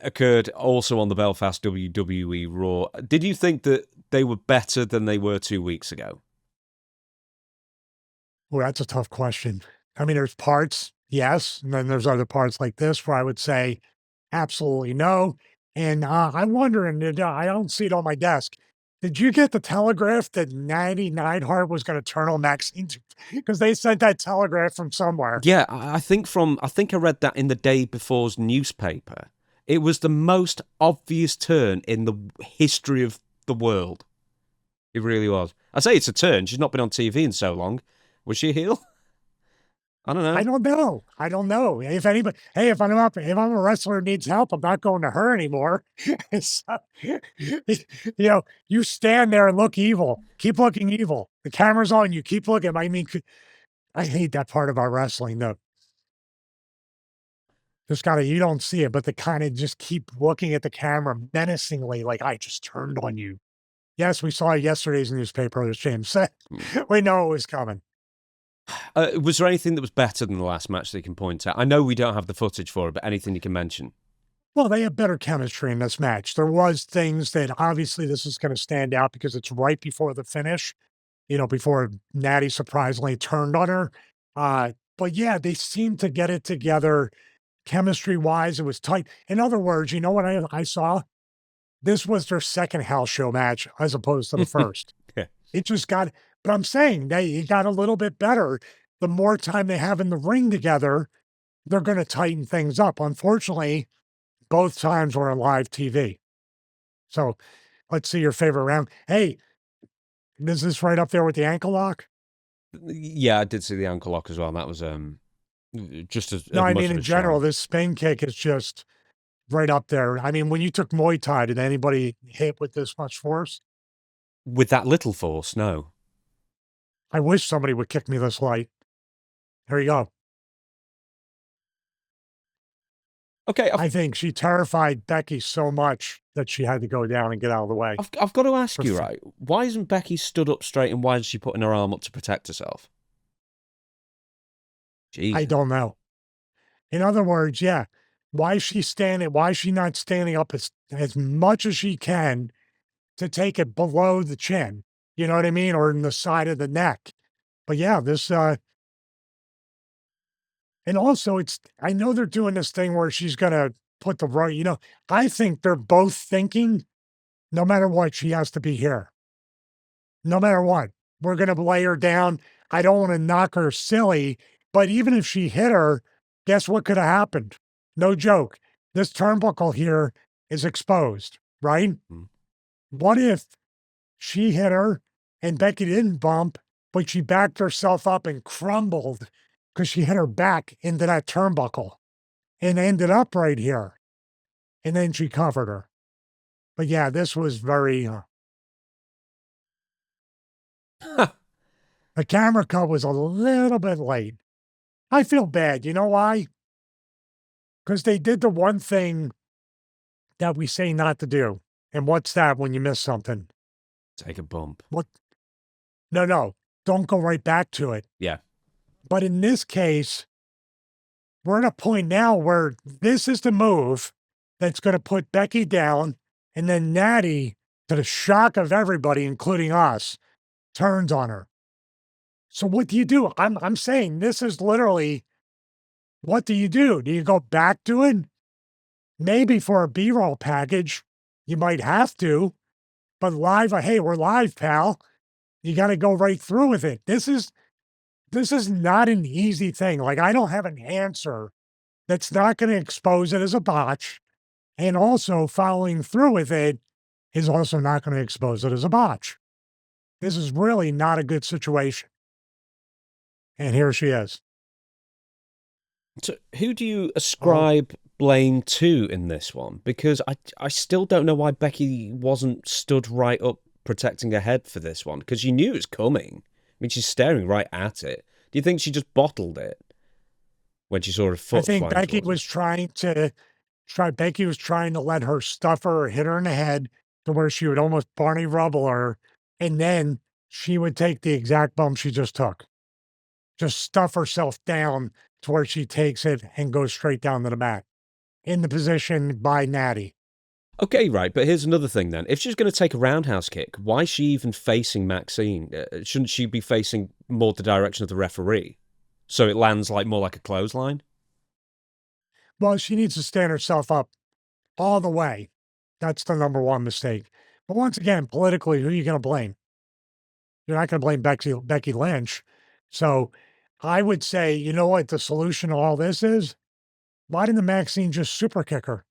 occurred also on the Belfast WWE Raw. Did you think that they were better than they were 2 weeks ago? Well, that's a tough question. I mean, there's parts, yes, and then there's other parts like this where I would say absolutely no. And I'm wondering, I don't see it on my desk. Did you get the telegraph that Natty Neidhart was going to turn on Maxine? Because they sent that telegraph from somewhere. Yeah, I think I read that in the day before's newspaper. It was the most obvious turn in the history of the world. It really was. I say it's a turn. She's not been on TV in so long. Was she a heel? I don't know. I don't know. I don't know. If anybody, hey, if I'm a wrestler who needs help, I'm not going to her anymore. So, you stand there and look evil. Keep looking evil. The camera's on you. Keep looking. I mean, I hate that part of our wrestling, though. Just gotta, you don't see it, but they kind of just keep looking at the camera menacingly, like I just turned on you. Yes, we saw yesterday's newspaper, as James said. We know it was coming. Was there anything that was better than the last match that you can point out? I know we don't have the footage for it, but anything you can mention? Well, they have better chemistry in this match. There was things that obviously this is going to stand out because it's right before the finish, before Natty surprisingly turned on her. But yeah, they seemed to get it together chemistry wise. It was tight. In other words, you know what I saw? This was their second house show match as opposed to the first. Yeah. It just got, but I'm saying it got a little bit better. The more time they have in the ring together, they're going to tighten things up. Unfortunately, both times were on live TV. So let's see your favorite round. Hey, is this right up there with the ankle lock? Yeah, I did see the ankle lock as well. And that was just as No, I much mean, of in a general, shout. this spin kick is just right up there. I mean, when you took Muay Thai, did anybody hit with this much force? With that little force, no. I wish somebody would kick me this light. Here you go. Okay, I think she terrified Becky so much that she had to go down and get out of the way. I've got to ask you, right? Why isn't Becky stood up straight and why is she putting her arm up to protect herself? Jesus. I don't know. In other words, yeah. Why is she standing? Why is she not standing up as much as she can to take it below the chin? You know what I mean? Or in the side of the neck. But yeah, and also I know they're doing this thing where she's gonna put the right, I think they're both thinking no matter what, she has to be here. No matter what. We're gonna lay her down. I don't want to knock her silly, but even if she hit her, guess what could have happened? No joke. This turnbuckle here is exposed, right? Mm. What if she hit her and Becky didn't bump, but she backed herself up and crumbled because she hit her back into that turnbuckle and ended up right here. And then she covered her. But yeah, this was very. The camera cut was a little bit late. I feel bad. You know why? Because they did the one thing that we say not to do. And what's that when you miss something? Take a bump. What? No. Don't go right back to it. Yeah. But in this case, we're at a point now where this is the move that's going to put Becky down, and then Natty, to the shock of everybody, including us, turns on her. So what do you do? I'm saying this is literally, what do you do? Do you go back to it? Maybe for a B-roll package, you might have to, but live, hey, we're live, pal. You got to go right through with it. This is not an easy thing. Like, I don't have an answer that's not going to expose it as a botch. And also following through with it is also not going to expose it as a botch. This is really not a good situation. And here she is. So who do you ascribe blame to in this one? Because I still don't know why Becky wasn't stood right up protecting her head for this one, because you knew it was coming. I mean, she's staring right at it. Do you think she just bottled it when she saw her foot? I think Becky was trying to let her stuff her or hit her in the head to where she would almost Barney Rubble her, and then she would take the exact bump she just took. Just stuff herself down to where she takes it and goes straight down to the mat. in the position by Natty. Okay, right, but here's another thing then. If she's going to take a roundhouse kick, why is she even facing Maxine? Shouldn't she be facing more the direction of the referee? So it lands like more like a clothesline? Well, she needs to stand herself up all the way. That's the number one mistake. But once again, politically, who are you going to blame? You're not going to blame Becky Lynch. So I would say, you know what the solution to all this is? Why didn't the Maxine just super kick her?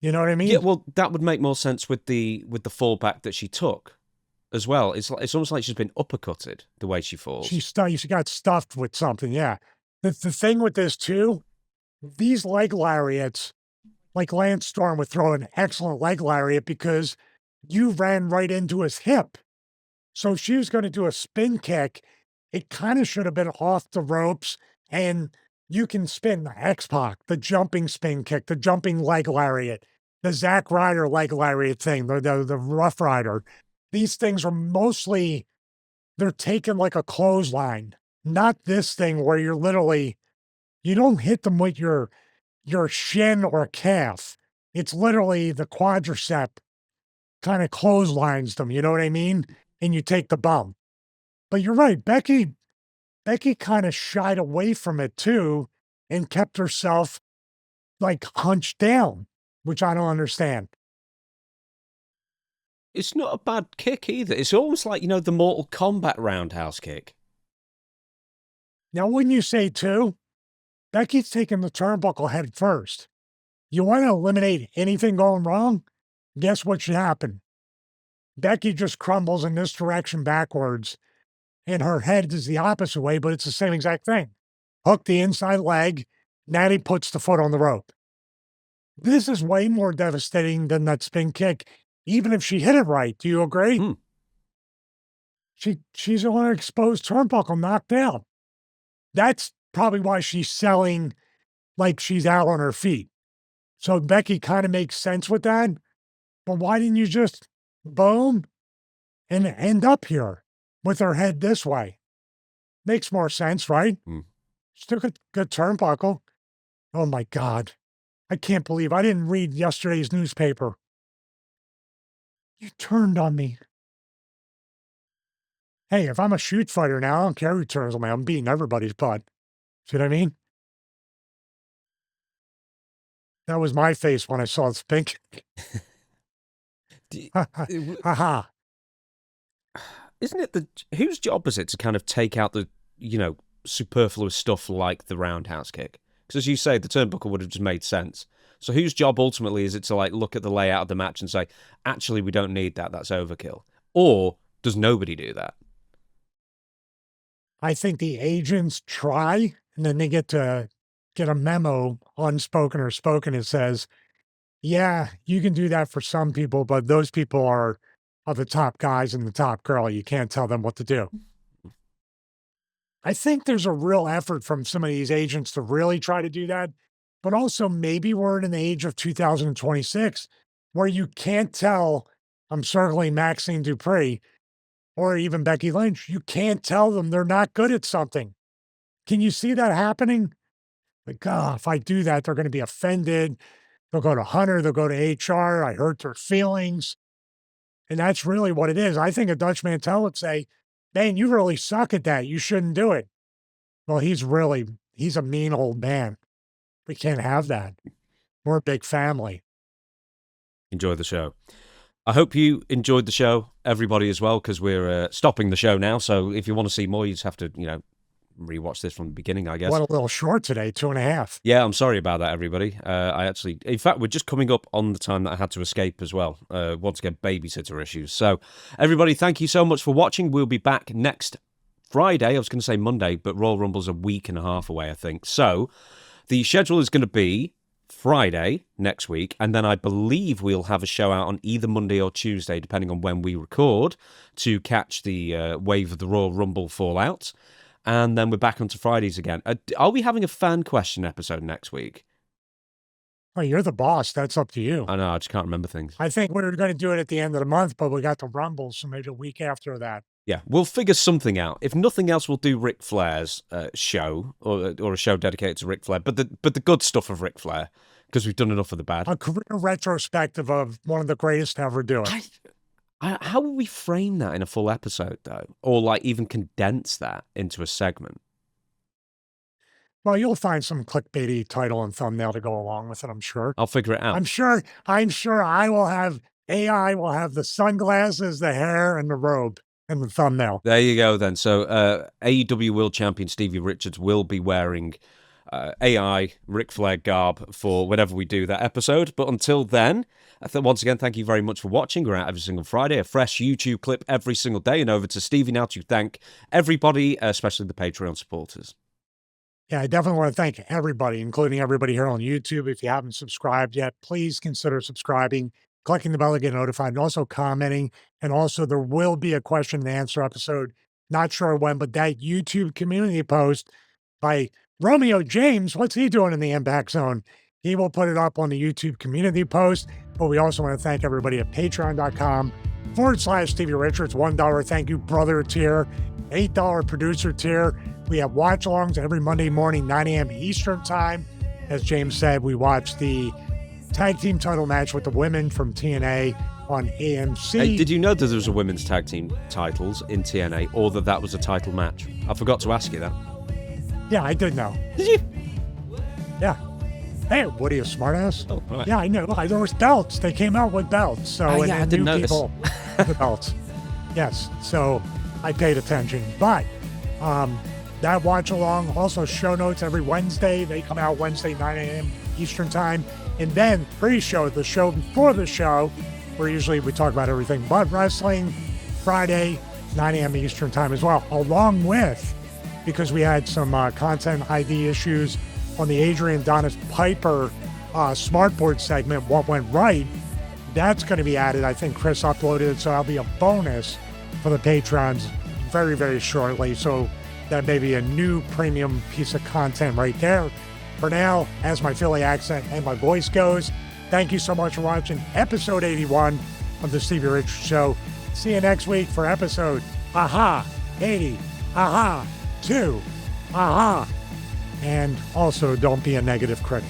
You know what I Yeah, mean? well, that would make more sense with the fallback that she took as well. It's almost like she's been uppercutted the way she falls. She got stuffed with something. Yeah. The thing with this too, these leg lariats, like Lance Storm would throw an excellent leg lariat because you ran right into his hip. So if she was going to do a spin kick, it kind of should have been off the ropes. And you can spin the X-Pac, the jumping spin kick, the jumping leg lariat, the Zack Ryder leg lariat thing, the Rough Rider. These things are mostly, they're taken like a clothesline, not this thing where you're literally, you don't hit them with your shin or calf. It's literally the quadricep kind of clotheslines them, you know what I mean? And you take the bump. But you're right, Becky kind of shied away from it too and kept herself like hunched down, which I don't understand. It's not a bad kick either. It's almost like, the Mortal Kombat roundhouse kick. Now, wouldn't you say too? Becky's taking the turnbuckle head first. You want to eliminate anything going wrong? Guess what should happen? Becky just crumbles in this direction backwards, and her head is the opposite way, but it's the same exact thing. Hook the inside leg, Natty puts the foot on the rope. This is way more devastating than that spin kick, even if she hit it right. Do you agree? Hmm. She's on her exposed turnbuckle knocked out. That's probably why she's selling like she's out on her feet. So Becky kind of makes sense with that. But why didn't you just boom and end up here with her head this way? Makes more sense, right? Hmm. She took a good turnbuckle. Oh my God. I can't believe I didn't read yesterday's newspaper. You turned on me. Hey, if I'm a shoot fighter now, I don't care who turns on me. I'm beating everybody's butt. See what I mean? That was my face when I saw the pink. Ha ha. Isn't it whose job is it to kind of take out the, superfluous stuff like the roundhouse kick? Because as you say, the turnbuckle would have just made sense. So whose job ultimately is it to look at the layout of the match and say, actually, we don't need that. That's overkill. Or does nobody do that? I think the agents try, and then they get a memo, unspoken or spoken, that says, yeah, you can do that for some people, but those people are the top guys and the top girl. You can't tell them what to do. I think there's a real effort from some of these agents to really try to do that, but also maybe we're in an age of 2026 where you can't tell, I'm circling Maxine Dupri or even Becky Lynch, you can't tell them they're not good at something. Can you see that happening? Like, oh, if I do that, they're going to be offended. They'll go to Hunter, they'll go to HR. I hurt their feelings. And that's really what it is. I think a Dutch Mantel would say, man, you really suck at that. You shouldn't do it. Well, he's a mean old man. We can't have that. We're a big family. Enjoy the show. I hope you enjoyed the show, everybody, as well, because we're stopping the show now. So if you want to see more, you just have to, rewatch this from the beginning, I guess. What a little short today, 2.5. Yeah, I'm sorry about that, everybody. In fact, we're just coming up on the time that I had to escape as well. Once again, babysitter issues. So, everybody, thank you so much for watching. We'll be back next Friday. I was going to say Monday, but Royal Rumble's a week and a half away, I think. So, the schedule is going to be Friday next week, and then I believe we'll have a show out on either Monday or Tuesday, depending on when we record, to catch the wave of the Royal Rumble fallout. And then we're back onto Fridays again. Are we having a fan question episode next week? Oh, you're the boss. That's up to you. I know, I just can't remember things. I think we were going to do it at the end of the month, but we got the Rumble, so maybe a week after that. Yeah, we'll figure something out. If nothing else, we'll do Ric Flair's show or a show dedicated to Ric Flair, but the good stuff of Ric Flair, because we've done enough of the bad. A career retrospective of one of the greatest to ever do it. How will we frame that in a full episode, though? Or, like, even condense that into a segment? Well, you'll find some clickbaity title and thumbnail to go along with it, I'm sure. I'll figure it out. I'm sure I will have AI will have the sunglasses, the hair, and the robe in the thumbnail. There you go, then. So AEW World Champion Stevie Richards will be wearing AI Ric Flair garb for whenever we do that episode. But until then, once again, thank you very much for watching. We're out every single Friday, a fresh YouTube clip every single day. And over to Stevie now to thank everybody, especially the Patreon supporters. Yeah, I definitely want to thank everybody, including everybody here on YouTube. If you haven't subscribed yet, please consider subscribing, clicking the bell to get notified, and also commenting. And also, there will be a question and answer episode. Not sure when, but that YouTube community post by Romeo James, what's he doing in the Impact Zone? He will put it up on the YouTube community post. But we also want to thank everybody at patreon.com/Stevie Richards, $1 thank you brother tier, $8 producer tier. We have watch-alongs every Monday morning, 9 a.m. Eastern time. As James said, we watch the tag team title match with the women from TNA on AMC. Hey, did you know that there was a women's tag team titles in TNA, or that was a title match? I forgot to ask you that. Yeah, I did know. Did you? Yeah. Hey, what are you, smartass? Oh, right. Yeah, I know. There was belts. They came out with belts. So, yeah, I didn't notice. People with the belts. Yes. So I paid attention. But that watch along, also show notes every Wednesday. They come out Wednesday, 9 a.m. Eastern time. And then pre-show, the show before the show, where usually we talk about everything but wrestling, Friday, 9 a.m. Eastern time as well. Along with, because we had some content ID issues on the Adrian Donis Piper smartboard segment, what went right, that's going to be added. I think Chris uploaded it, so that'll be a bonus for the patrons very, very shortly. So that may be a new premium piece of content right there. For now, as my Philly accent and my voice goes, thank you so much for watching episode 81 of the Stevie Richards Show. See you next week for episode 80, 2, and also don't be a negative critic.